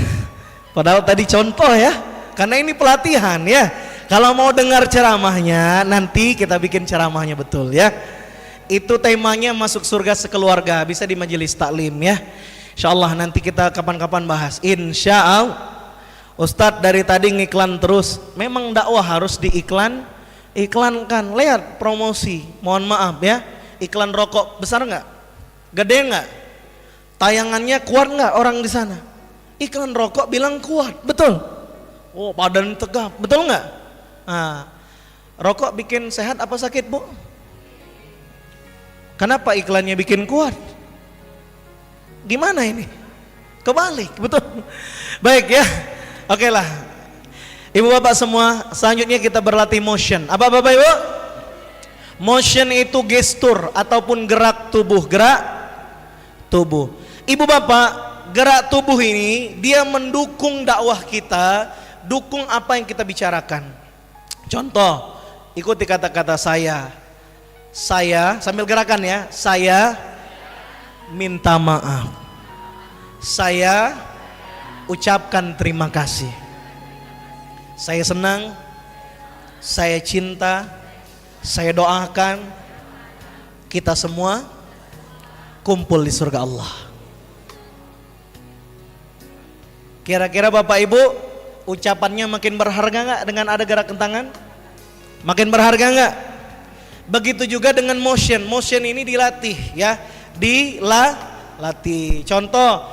Padahal tadi contoh ya. Karena ini pelatihan ya. Kalau mau dengar ceramahnya, nanti kita bikin ceramahnya betul ya. Itu temanya masuk surga sekeluarga, bisa di majelis taklim ya. Insyaallah nanti kita kapan-kapan bahas. Insyaallah. Ustadz dari tadi ngiklan terus. Memang dakwah harus iklankan. Lihat promosi. Mohon maaf ya. Iklan rokok besar nggak? Gede nggak? Tayangannya kuat nggak orang di sana? Iklan rokok bilang kuat, betul. Oh, badan tegap, betul nggak? Nah, rokok bikin sehat apa sakit, Bu? Kenapa iklannya bikin kuat? Gimana ini? Kebalik, betul. Baik ya. Oke lah. Ibu bapak semua, selanjutnya kita berlatih motion. Apa bapak ibu? Motion itu gestur ataupun gerak tubuh. Gerak tubuh. Ibu bapak, gerak tubuh ini dia mendukung dakwah kita, dukung apa yang kita bicarakan. Contoh, ikuti kata-kata saya. Saya sambil gerakan ya. Saya minta maaf. Saya ucapkan terima kasih. Saya senang, saya cinta, saya doakan kita semua kumpul di surga Allah. Kira-kira Bapak Ibu ucapannya makin berharga nggak dengan ada gerakan tangan? Makin berharga nggak? Begitu juga dengan motion. Motion ini dilatih ya, dilatih. Contoh,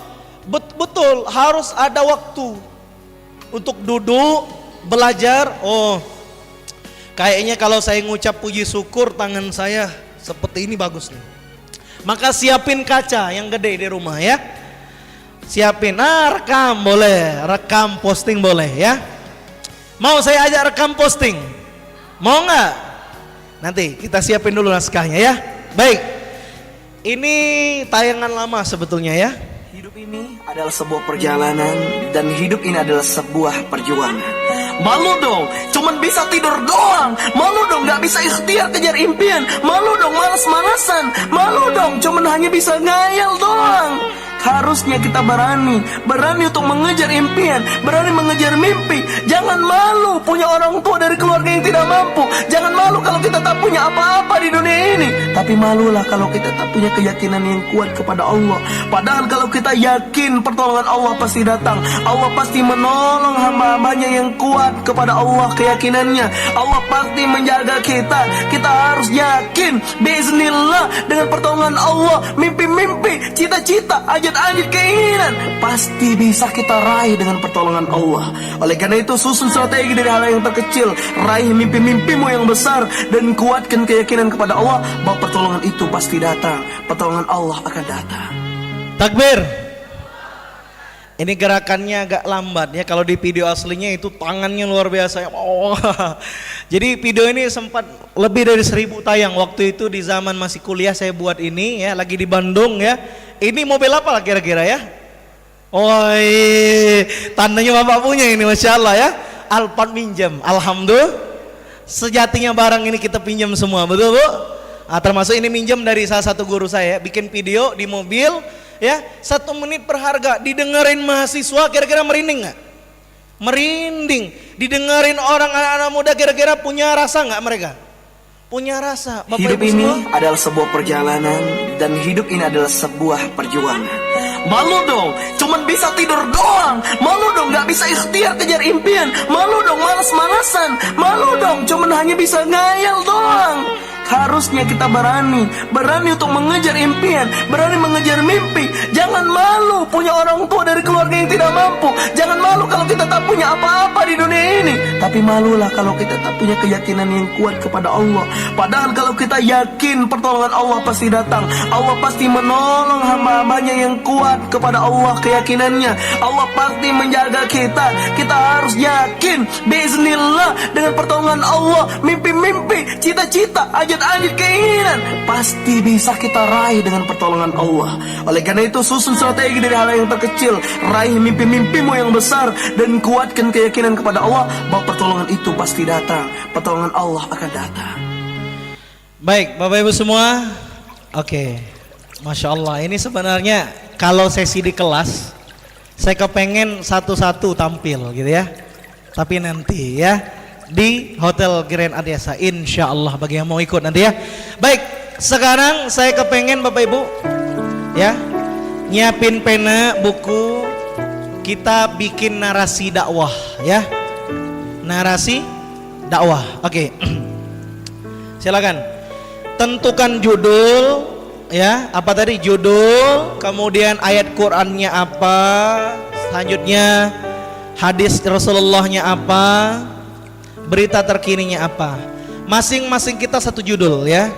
betul harus ada waktu untuk duduk belajar. Oh, kayaknya kalau saya ngucap puji syukur tangan saya seperti ini bagus nih. Maka siapin kaca yang gede di rumah ya. Siapin, rekam boleh, rekam posting boleh ya. Mau saya ajak rekam posting? Mau nggak? Nanti kita siapin dulu naskahnya ya. Baik, ini tayangan lama sebetulnya ya. Hidup ini adalah sebuah perjalanan dan hidup ini adalah sebuah perjuangan. Malu dong, cuman bisa tidur doang. Malu dong, gak bisa ikhtiar kejar impian. Malu dong, malas-malasan. Malu dong, cuman hanya bisa ngayal doang. Harusnya kita berani untuk mengejar impian, berani mengejar mimpi. Jangan malu punya orang tua dari keluarga yang tidak mampu. Jangan malu kalau kita tak punya apa-apa di dunia ini. Tapi malulah kalau kita tak punya keyakinan yang kuat kepada Allah. Padahal kalau kita yakin pertolongan Allah pasti datang. Allah pasti menolong hamba-hambanya yang kuat kepada Allah keyakinannya. Allah pasti menjaga kita. Kita harus yakin biiznillah dengan pertolongan Allah. Mimpi-mimpi, cita-cita, ajat keinginan pasti bisa kita raih dengan pertolongan Allah. Oleh karena itu susun strategi dari hal yang terkecil, raih mimpi-mimpimu yang besar dan kuatkan keyakinan kepada Allah bahwa pertolongan itu pasti datang. Pertolongan Allah akan datang. Takbir. Ini gerakannya agak lambat ya. Kalau di video aslinya itu tangannya luar biasa ya. Oh. Jadi video ini sempat lebih dari 1000 tayang. Waktu itu di zaman masih kuliah saya buat ini ya, lagi di Bandung ya. Ini mobil apa lah kira-kira ya? Oh, tandanya bapak punya ini, masya Allah ya. Alphard minjem, alhamdulillah. Sejatinya barang ini kita pinjam semua, betul bu? Nah, termasuk ini minjem dari salah satu guru saya, bikin video di mobil ya, 1 menit berharga, didengerin mahasiswa, kira-kira merinding nggak? Merinding. Didengerin orang anak-anak muda, kira-kira punya rasa nggak mereka? Punya rasa. Bapak Hidup Ibu ini semua? adalah sebuah perjalanan dan hidup ini adalah sebuah perjuangan. Malu dong, cuman bisa tidur doang. Malu dong, gak bisa ikhtiar kejar impian. Malu dong, malas-malasan. Malu dong, cuman hanya bisa ngayal doang. Harusnya kita berani untuk mengejar impian, berani mengejar mimpi. Jangan malu punya orang tua dari keluarga yang tidak mampu. Jangan malu kalau kita tak punya apa-apa di dunia ini. Tapi malulah kalau kita tak punya keyakinan yang kuat kepada Allah. Padahal kalau kita yakin pertolongan Allah pasti datang. Allah pasti menolong hamba-hambanya yang kuat kepada Allah keyakinannya. Allah pasti menjaga kita. Kita harus yakin biiznillah dengan pertolongan Allah. Mimpi-mimpi, cita-cita, ajat keinginan pasti bisa kita raih dengan pertolongan Allah. Oleh karena itu susun strategi dari hal yang terkecil, raih mimpi-mimpimu yang besar dan kuatkan keyakinan kepada Allah bahwa pertolongan itu pasti datang. Pertolongan Allah akan datang. Baik Bapak Ibu semua, oke, Masya Allah. Ini sebenarnya kalau sesi di kelas saya kepengen satu-satu tampil gitu ya, tapi nanti ya di Hotel Grand Adiasa, insya Allah bagi yang mau ikut nanti ya. Baik, sekarang saya kepengen Bapak Ibu ya nyiapin pena, buku, kita bikin narasi dakwah ya, narasi dakwah. Oke. Silakan tentukan judul ya, apa tadi judul, kemudian ayat Qur'annya apa, selanjutnya hadis Rasulullahnya apa, berita terkininya apa. Masing-masing kita satu judul ya.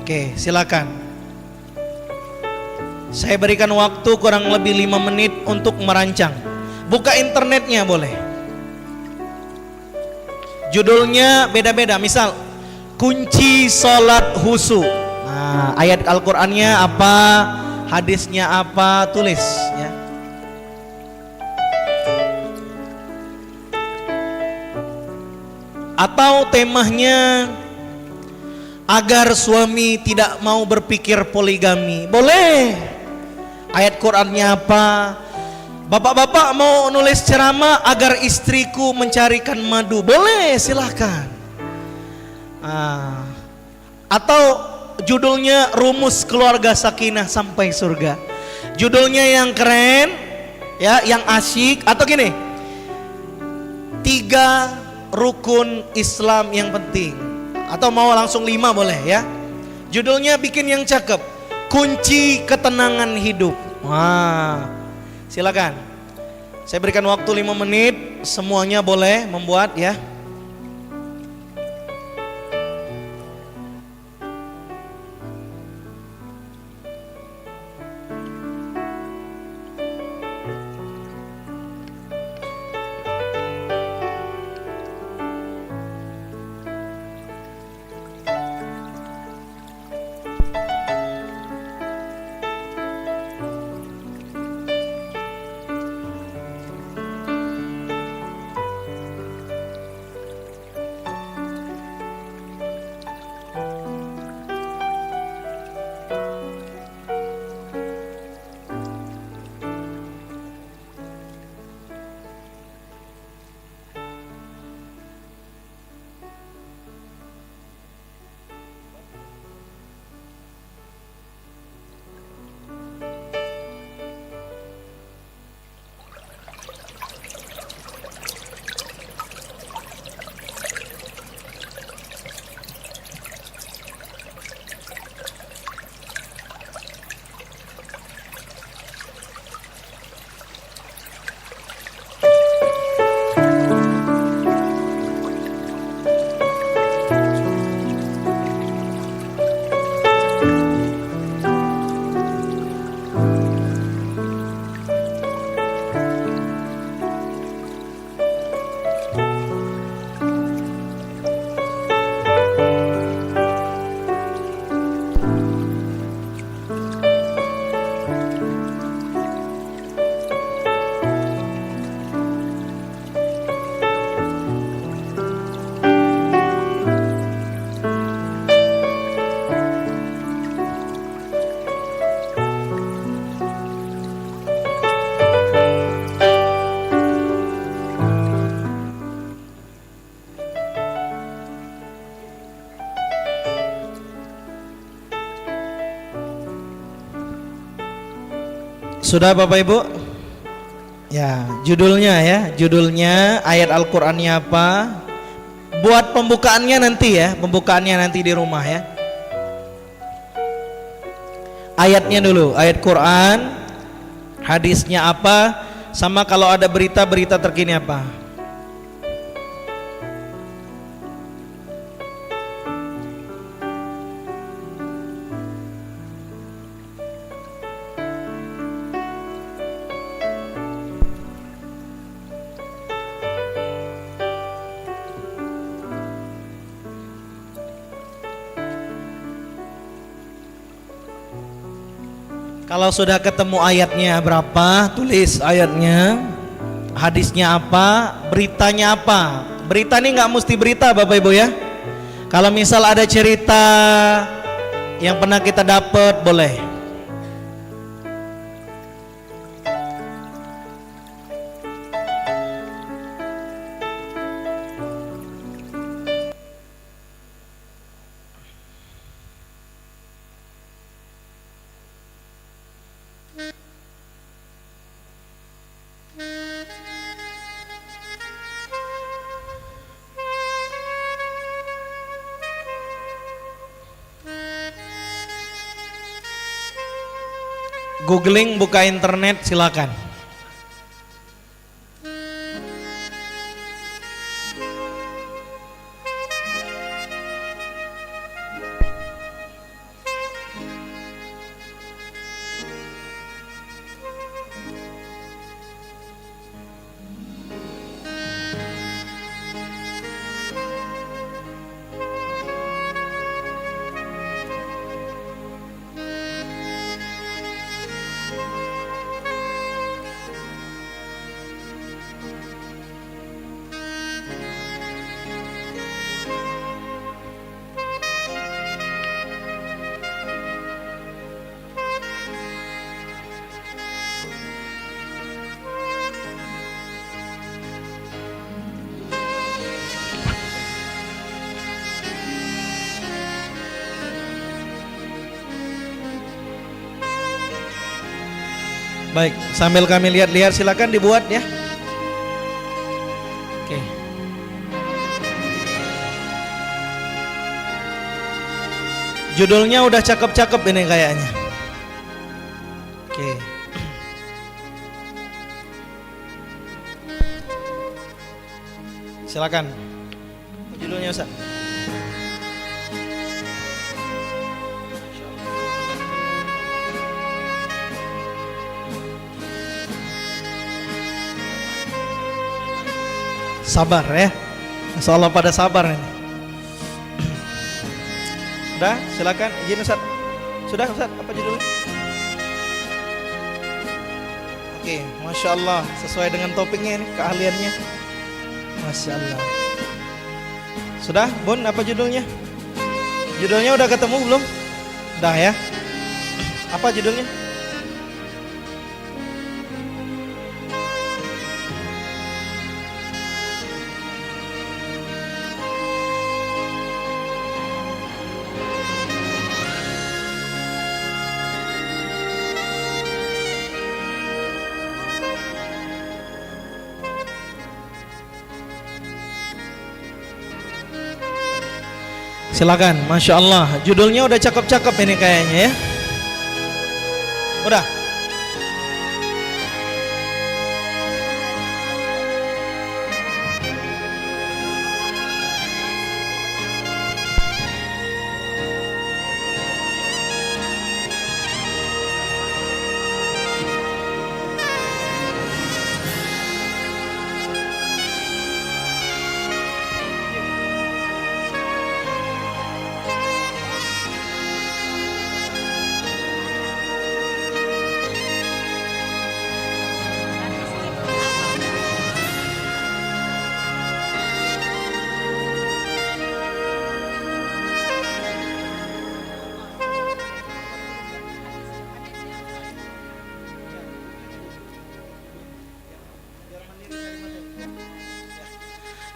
Oke, silakan. Saya berikan waktu kurang lebih 5 menit untuk merancang. Buka internetnya boleh. Judulnya beda-beda. Misal kunci sholat khusyuk. Nah, ayat Al-Qur'annya apa, hadisnya apa, tulis ya. Atau temanya agar suami tidak mau berpikir poligami, boleh. Ayat Qur'annya apa? Bapak-bapak mau nulis ceramah agar istriku mencarikan madu, boleh, silahkan. Atau judulnya rumus keluarga sakinah sampai surga. Judulnya yang keren ya, yang asyik. Atau gini, 3 rukun Islam yang penting, atau mau langsung 5 boleh ya. Judulnya bikin yang cakep, kunci ketenangan hidup. Wah, silakan. Saya berikan waktu 5 menit, semuanya boleh membuat ya. Sudah Bapak Ibu? Ya, judulnya ayat Al-Qur'annya apa? Buat pembukaannya nanti ya, di rumah ya. Ayatnya dulu, ayat Quran, hadisnya apa, sama kalau ada berita terkini apa. Kalau sudah ketemu ayatnya berapa, tulis ayatnya, hadisnya apa, beritanya apa. Berita ini nggak mesti berita Bapak Ibu ya. Kalau misal ada cerita yang pernah kita dapat boleh. Googling, buka internet, silakan. Baik, sambil kami lihat-lihat silakan dibuat ya. Oke. Judulnya udah cakep-cakep ini kayaknya. Oke. Silakan. Judulnya Ustaz. Sabar ya, Insya Allah pada sabar ini. Udah, silakan izin Ustaz. Sudah Ustaz, apa judulnya? Oke, Masya Allah, sesuai dengan topiknya ini, keahliannya. Masya Allah. Sudah, Bun, apa judulnya? Judulnya udah ketemu belum? Udah ya. Apa judulnya? Silakan, Masya Allah. Judulnya udah cakep-cakep ini kayaknya ya. Udah.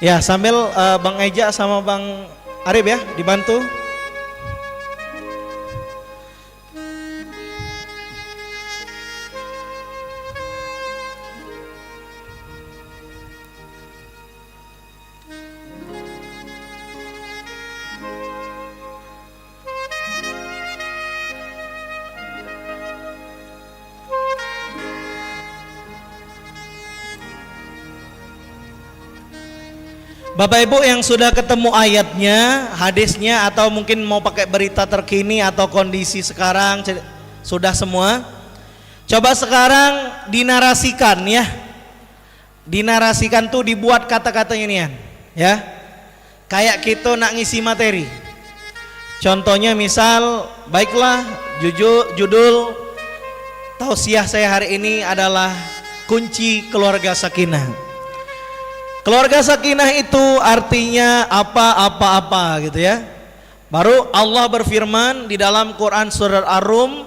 Ya, sambil Bang Eja sama Bang Arif ya dibantu. Bapak Ibu yang sudah ketemu ayatnya, hadisnya, atau mungkin mau pakai berita terkini atau kondisi sekarang, sudah semua? Coba sekarang dinarasikan ya. Dinarasikan tuh dibuat kata-katanya nih ya. Kayak kita nak ngisi materi. Contohnya misal, baiklah judul tausiah saya hari ini adalah kunci keluarga sakinah. Keluarga sakinah itu artinya apa gitu ya. Baru Allah berfirman di dalam Quran surat Ar-Rum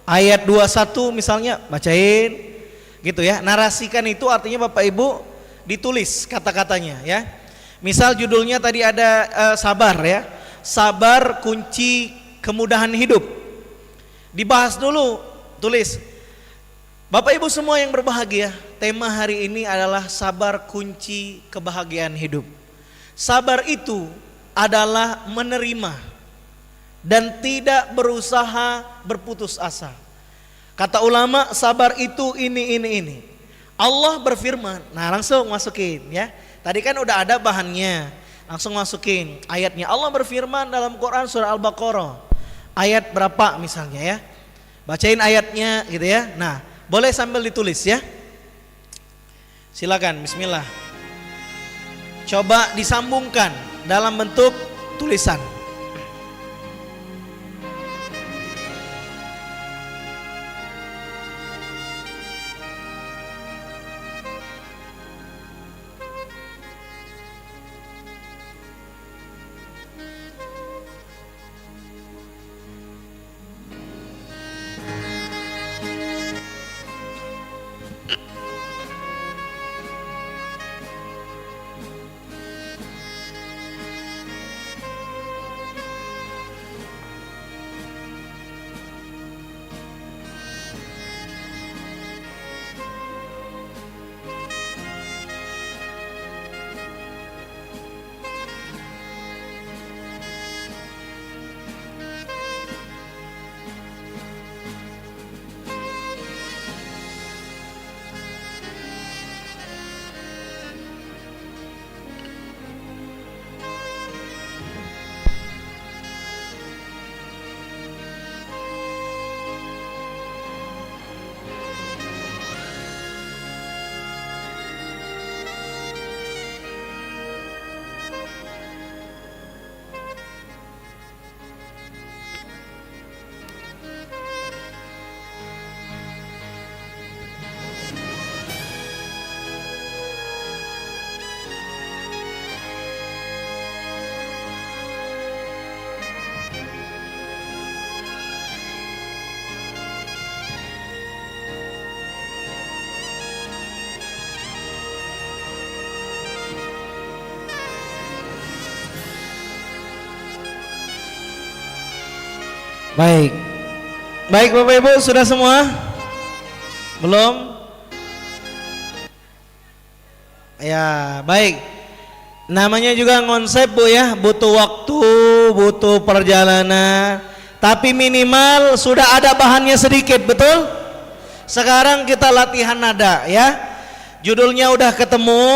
ayat 21 misalnya, bacain gitu ya. Narasikan itu artinya Bapak Ibu ditulis kata-katanya ya. Misal judulnya tadi ada sabar ya. Sabar kunci kemudahan hidup. Dibahas dulu, tulis. Bapak Ibu semua yang berbahagia, tema hari ini adalah sabar kunci kebahagiaan hidup. Sabar itu adalah menerima dan tidak berusaha berputus asa. Kata ulama, sabar itu ini. Allah berfirman, nah langsung masukin ya. Tadi kan udah ada bahannya, langsung masukin ayatnya. Allah berfirman dalam Quran surah Al-Baqarah ayat berapa misalnya ya. Bacain ayatnya gitu ya. Nah, boleh sambil ditulis ya. Silakan, bismillah. Coba disambungkan dalam bentuk tulisan. Baik. Baik Bapak Ibu, sudah semua? Belum? Ya, baik. Namanya juga konsep Bu ya, butuh waktu, butuh perjalanan. Tapi minimal sudah ada bahannya sedikit, betul? Sekarang kita latihan nada ya. Judulnya udah ketemu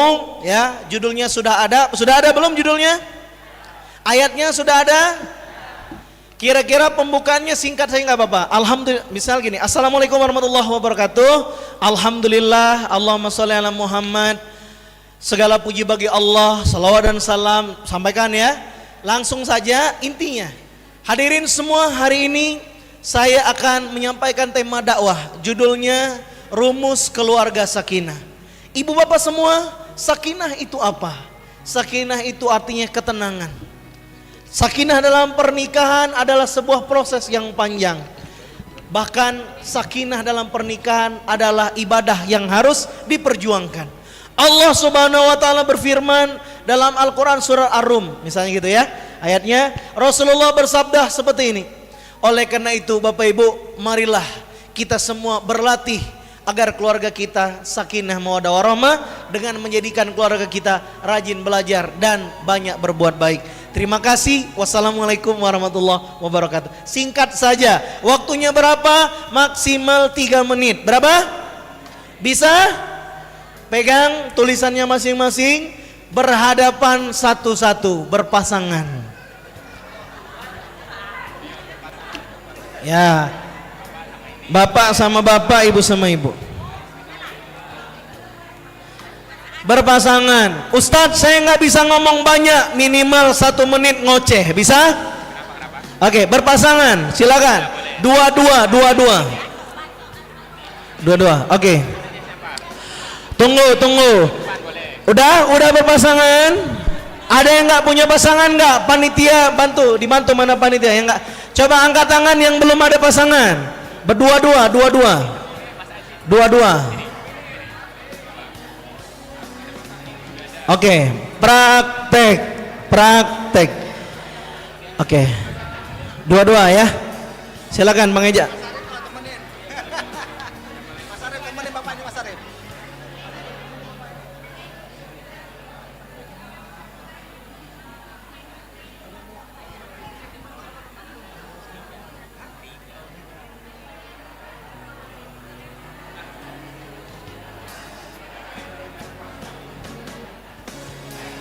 ya, judulnya sudah ada. Sudah ada belum judulnya? Ayatnya sudah ada? Kira-kira pembukaannya singkat saya nggak apa-apa. Alhamdulillah, misal gini, Assalamualaikum warahmatullahi wabarakatuh. Alhamdulillah, Allahumma sholli ala Muhammad. Segala puji bagi Allah, salawat dan salam. Sampaikan ya. Langsung saja intinya. Hadirin semua, hari ini saya akan menyampaikan tema dakwah. Judulnya Rumus Keluarga Sakinah. Ibu bapak semua, sakinah itu apa? Sakinah itu artinya ketenangan. Sakinah dalam pernikahan adalah sebuah proses yang panjang. Bahkan sakinah dalam pernikahan adalah ibadah yang harus diperjuangkan. Allah Subhanahu wa taala berfirman dalam Al-Qur'an surah Ar-Rum, misalnya gitu ya. Ayatnya Rasulullah bersabda seperti ini. Oleh karena itu Bapak Ibu, marilah kita semua berlatih agar keluarga kita sakinah mawaddah warahmah dengan menjadikan keluarga kita rajin belajar dan banyak berbuat baik. Terima kasih. Wassalamualaikum warahmatullahi wabarakatuh. Singkat saja. Waktunya berapa? Maksimal 3 menit. Berapa? Bisa? Pegang tulisannya masing-masing. berhadapan satu-satu, berpasangan. Ya, bapak sama bapak, ibu sama ibu. Berpasangan. Ustadz, saya nggak bisa ngomong banyak, minimal 1 menit ngoceh, bisa? Oke, berpasangan, silakan. Dua-dua. Oke. Tunggu. Udah berpasangan? Ada yang nggak punya pasangan nggak? Panitia dibantu mana panitia yang nggak? Coba angkat tangan yang belum ada pasangan. Dua-dua. Oke, praktek. Oke, dua-dua ya. Silakan Bang Eja.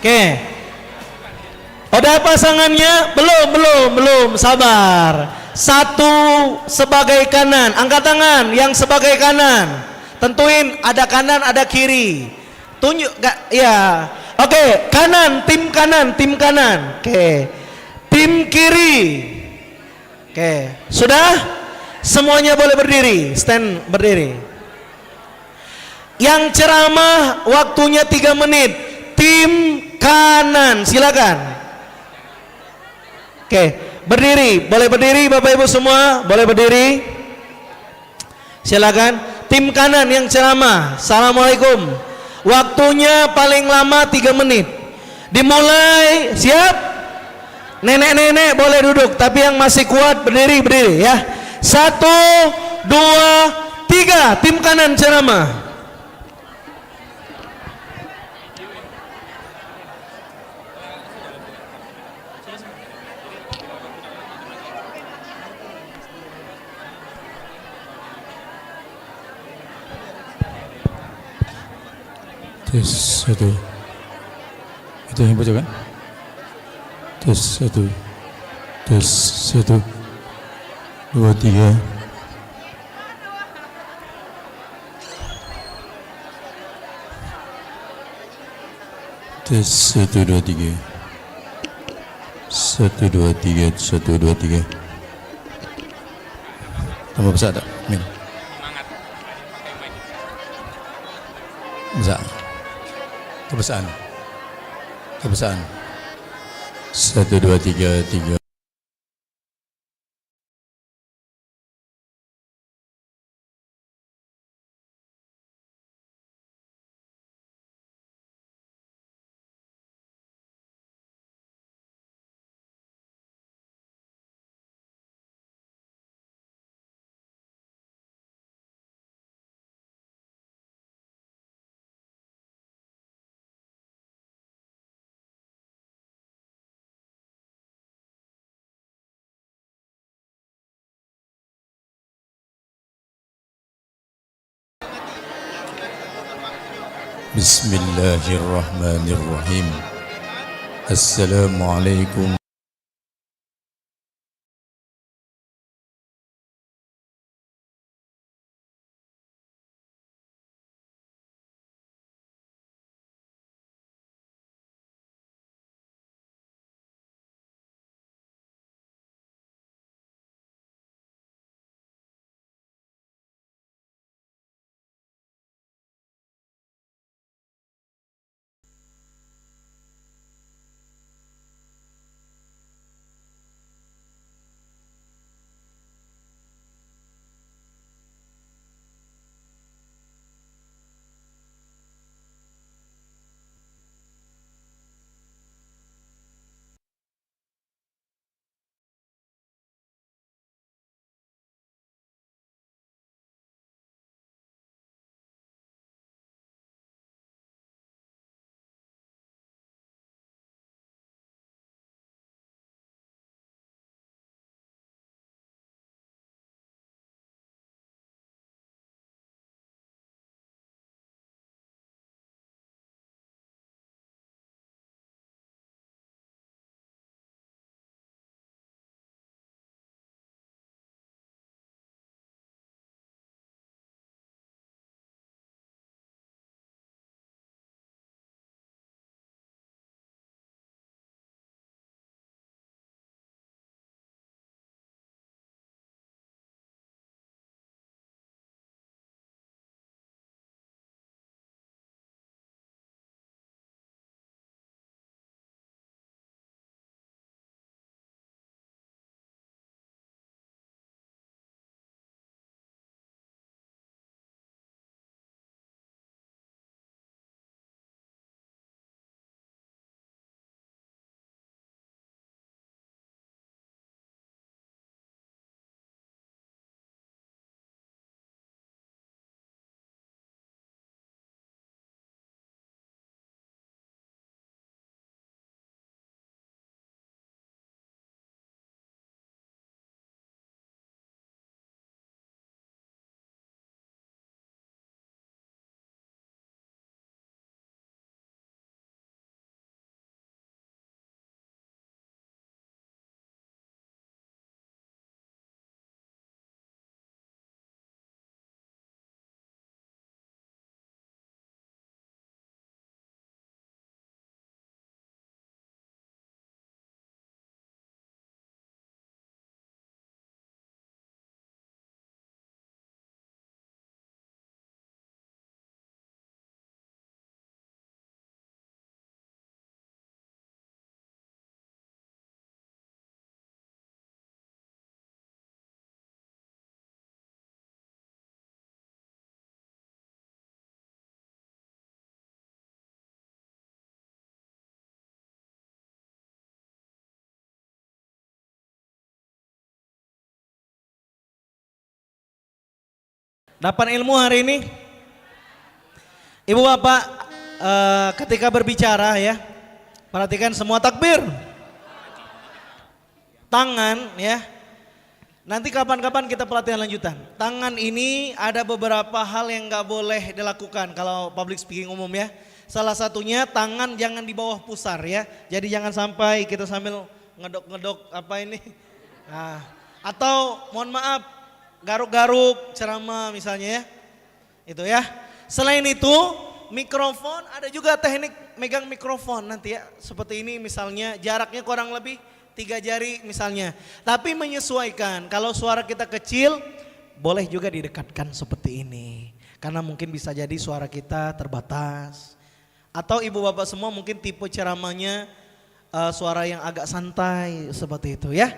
Oke. Udah pasangannya? Belum. Sabar. Satu sebagai kanan. Angkat tangan yang sebagai kanan. Tentuin ada kanan, ada kiri. Tunjuk gak? Ya. Oke, kanan, tim kanan. Oke. Tim kiri. Oke. Sudah? Semuanya boleh berdiri. Stand berdiri. Yang ceramah waktunya 3 menit. Tim kanan, silakan. Oke, berdiri, boleh berdiri Bapak Ibu semua, boleh berdiri. Silakan. Tim kanan yang ceramah. Assalamualaikum. Waktunya paling lama 3 menit. Dimulai, siap? Nenek-nenek boleh duduk, tapi yang masih kuat berdiri ya. 1, 2, 3. Tim kanan ceramah. Tes 1. Itu yang baca kan? Tes 1. Tes 1 2 3. Tes 1 2 3. 1 2 3. 1 2 3. Tambah besar tak? Min. Besar. Kebesaran 1 2 3. Bismillahirrahmanirrahim. Assalamualaikum. Dapat ilmu hari ini? Ibu bapak ketika berbicara ya, perhatikan semua takbir. Tangan ya, nanti kapan-kapan kita pelatihan lanjutan. Tangan ini ada beberapa hal yang nggak boleh dilakukan kalau public speaking umum ya. Salah satunya tangan jangan di bawah pusar ya. Jadi jangan sampai kita sambil ngedok-ngedok apa ini. Nah, atau mohon maaf garuk-garuk ceramah misalnya ya. Itu ya. Selain itu mikrofon, ada juga teknik megang mikrofon nanti ya. Seperti ini misalnya jaraknya kurang lebih 3 jari misalnya. Tapi menyesuaikan, kalau suara kita kecil boleh juga didekatkan seperti ini. Karena mungkin bisa jadi suara kita terbatas. Atau ibu bapak semua mungkin tipe ceramahnya suara yang agak santai seperti itu ya.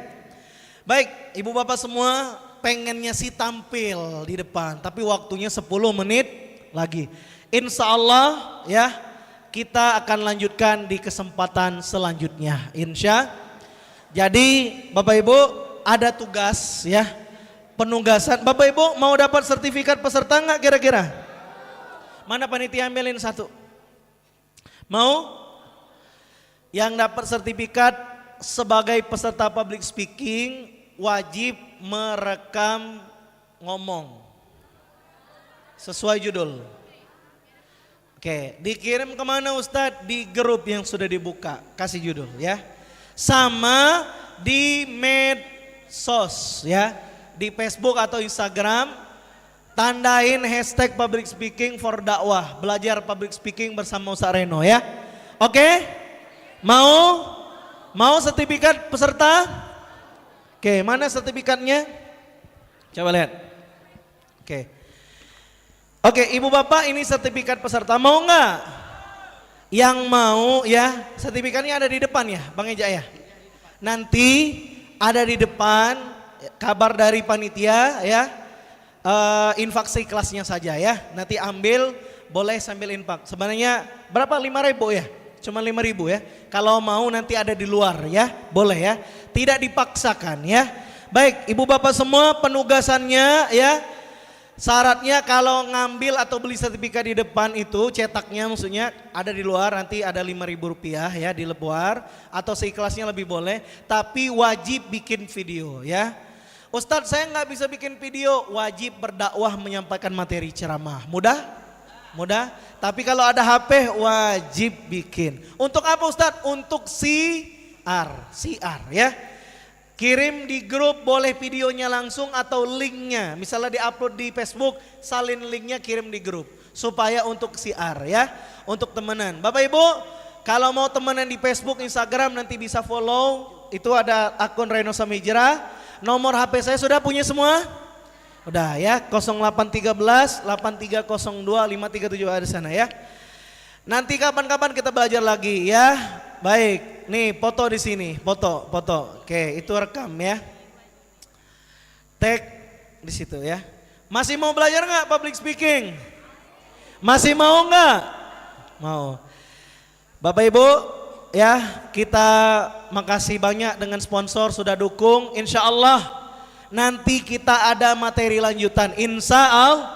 Baik ibu bapak semua pengennya sih tampil di depan. Tapi waktunya 10 menit lagi. Insya Allah ya kita akan lanjutkan di kesempatan selanjutnya. Jadi Bapak Ibu ada tugas ya, penugasan. Bapak Ibu mau dapat sertifikat peserta nggak kira-kira? Mana panitia ambilin satu? Mau? Yang dapat sertifikat sebagai peserta public speaking wajib merekam ngomong sesuai judul. Oke, dikirim kemana Ustadz? Di grup yang sudah dibuka, kasih judul ya. Sama di medsos ya, di Facebook atau Instagram, tandain hashtag public speaking for dakwah, belajar public speaking bersama Ustaz Reno ya. Oke, mau sertifikat peserta? Oke, mana sertifikatnya? Coba lihat. Oke, ibu bapak ini sertifikat peserta, mau nggak? Yang mau ya, sertifikatnya ada di depan ya Bang Eja ya. Nanti ada di depan kabar dari panitia ya, infak kelasnya saja ya. Nanti ambil, boleh sambil infak. Sebenarnya berapa? 5.000 ya? Cuma 5.000 ya. Kalau mau nanti ada di luar ya, boleh ya. Tidak dipaksakan ya. Baik ibu bapak semua, penugasannya ya. Syaratnya kalau ngambil atau beli sertifikat di depan itu cetaknya maksudnya ada di luar, nanti ada 5.000 rupiah ya di luar, atau seikhlasnya lebih boleh, tapi wajib bikin video ya. Ustadz saya nggak bisa bikin video, wajib berdakwah menyampaikan materi ceramah. Mudah, tapi kalau ada HP wajib bikin. Untuk apa Ustadz? Untuk siar ya. Kirim di grup, boleh videonya langsung atau linknya. Misalnya diupload di Facebook, salin linknya kirim di grup. Supaya untuk siar ya, untuk temenan. Bapak Ibu, kalau mau temenan di Facebook, Instagram nanti bisa follow. Itu ada akun Reno Samijra. Nomor HP saya sudah punya semua? Udah ya, 0813 8302 537 ada di sana ya. Nanti kapan-kapan kita belajar lagi ya. Baik, nih foto di sini, foto. Oke, itu rekam ya. Tag di situ ya. Masih mau belajar nggak public speaking? Masih mau nggak? Mau. Bapak Ibu, ya kita makasih banyak dengan sponsor sudah dukung. Insya Allah nanti kita ada materi lanjutan. Insya Allah.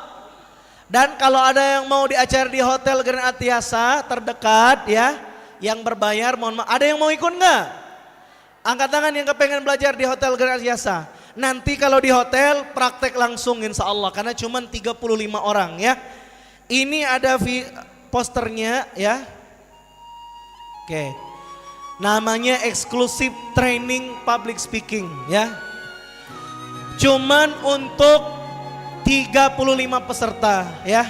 Dan kalau ada yang mau di acara di Hotel Grand Atiasa terdekat ya, yang berbayar, mohon maaf, ada yang mau ikut nggak? Angkat tangan yang kepengen belajar di Hotel Grand Atiasa. Nanti kalau di hotel praktek langsung insya Allah, karena cuma 35 orang ya. Ini ada posternya ya. Oke, namanya eksklusif training public speaking ya. Cuman untuk 35 peserta ya.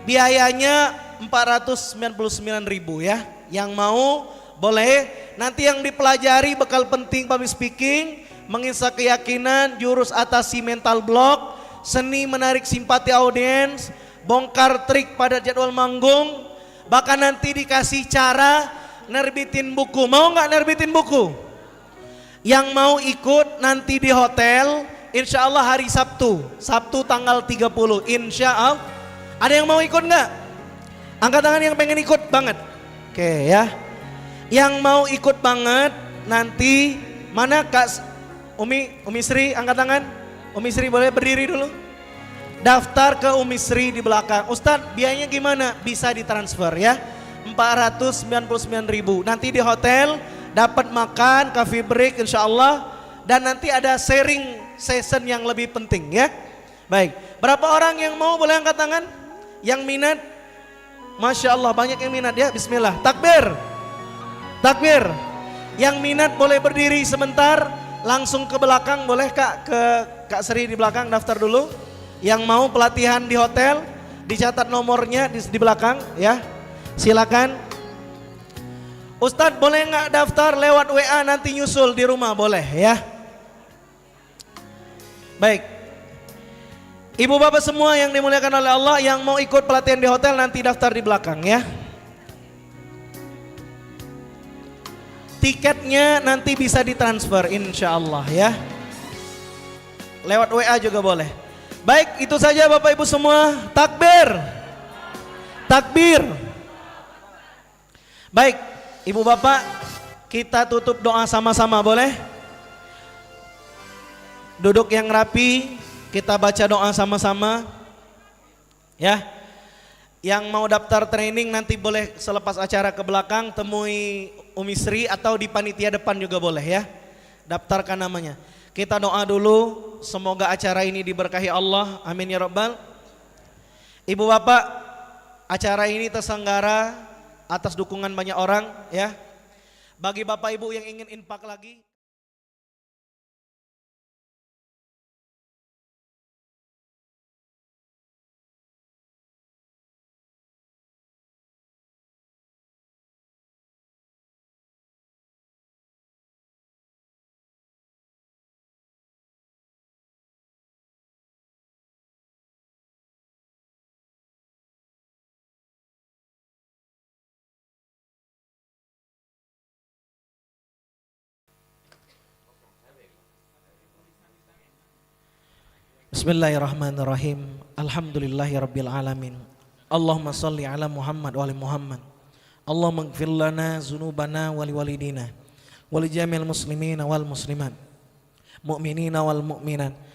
Biayanya 499.000 ya. Yang mau boleh. Nanti yang dipelajari bekal penting public speaking, mengisah keyakinan, jurus atasi mental block, seni menarik simpati audiens, bongkar trik pada jadwal manggung, bahkan nanti dikasih cara nerbitin buku. Mau nggak nerbitin buku? Yang mau ikut nanti di hotel, insya Allah hari Sabtu tanggal 30, insya Allah. Ada yang mau ikut nggak? Angkat tangan yang pengen ikut banget. Oke ya, yang mau ikut banget nanti mana Kak Umi Sri, angkat tangan. Umi Sri boleh berdiri dulu. daftar ke Umi Sri di belakang. Ustadz, biayanya gimana? Bisa ditransfer ya. 499.000. Nanti di hotel dapat makan, coffee break insyaallah, dan nanti ada sharing session yang lebih penting ya. Baik, berapa orang yang mau boleh angkat tangan? Yang minat? Masya Allah banyak yang minat ya. Bismillah, takbir, takbir. Yang minat boleh berdiri sebentar, langsung ke belakang boleh Kak, ke Kak Sri di belakang daftar dulu. Yang mau pelatihan di hotel, dicatat nomornya di belakang ya. Silakan. Ustadz boleh nggak daftar lewat WA nanti nyusul di rumah, boleh ya. Baik. Ibu bapak semua yang dimuliakan oleh Allah, yang mau ikut pelatihan di hotel nanti daftar di belakang ya. Tiketnya nanti bisa ditransfer insya Allah ya. Lewat WA juga boleh. Baik, itu saja bapak ibu semua. Takbir, takbir. Baik, ibu bapak, kita tutup doa sama-sama boleh? Duduk yang rapi, kita baca doa sama-sama ya. Yang mau daftar training nanti boleh selepas acara ke belakang temui Umi Sri atau di panitia depan juga boleh ya. Daftarkan namanya. Kita doa dulu, semoga acara ini diberkahi Allah, amin ya rabbal. Ibu bapak, acara ini terselenggara atas dukungan banyak orang ya. Bagi bapak ibu yang ingin infak lagi, Bismillahirrahmanirrahim. Alhamdulillahirabbil alamin. Allahumma shalli ala Muhammad wa ali Muhammad. Allahumma ighfir lana dzunubana wa liwalidina wa li jami'il muslimina wal muslimat, mu'minina wal mu'minat.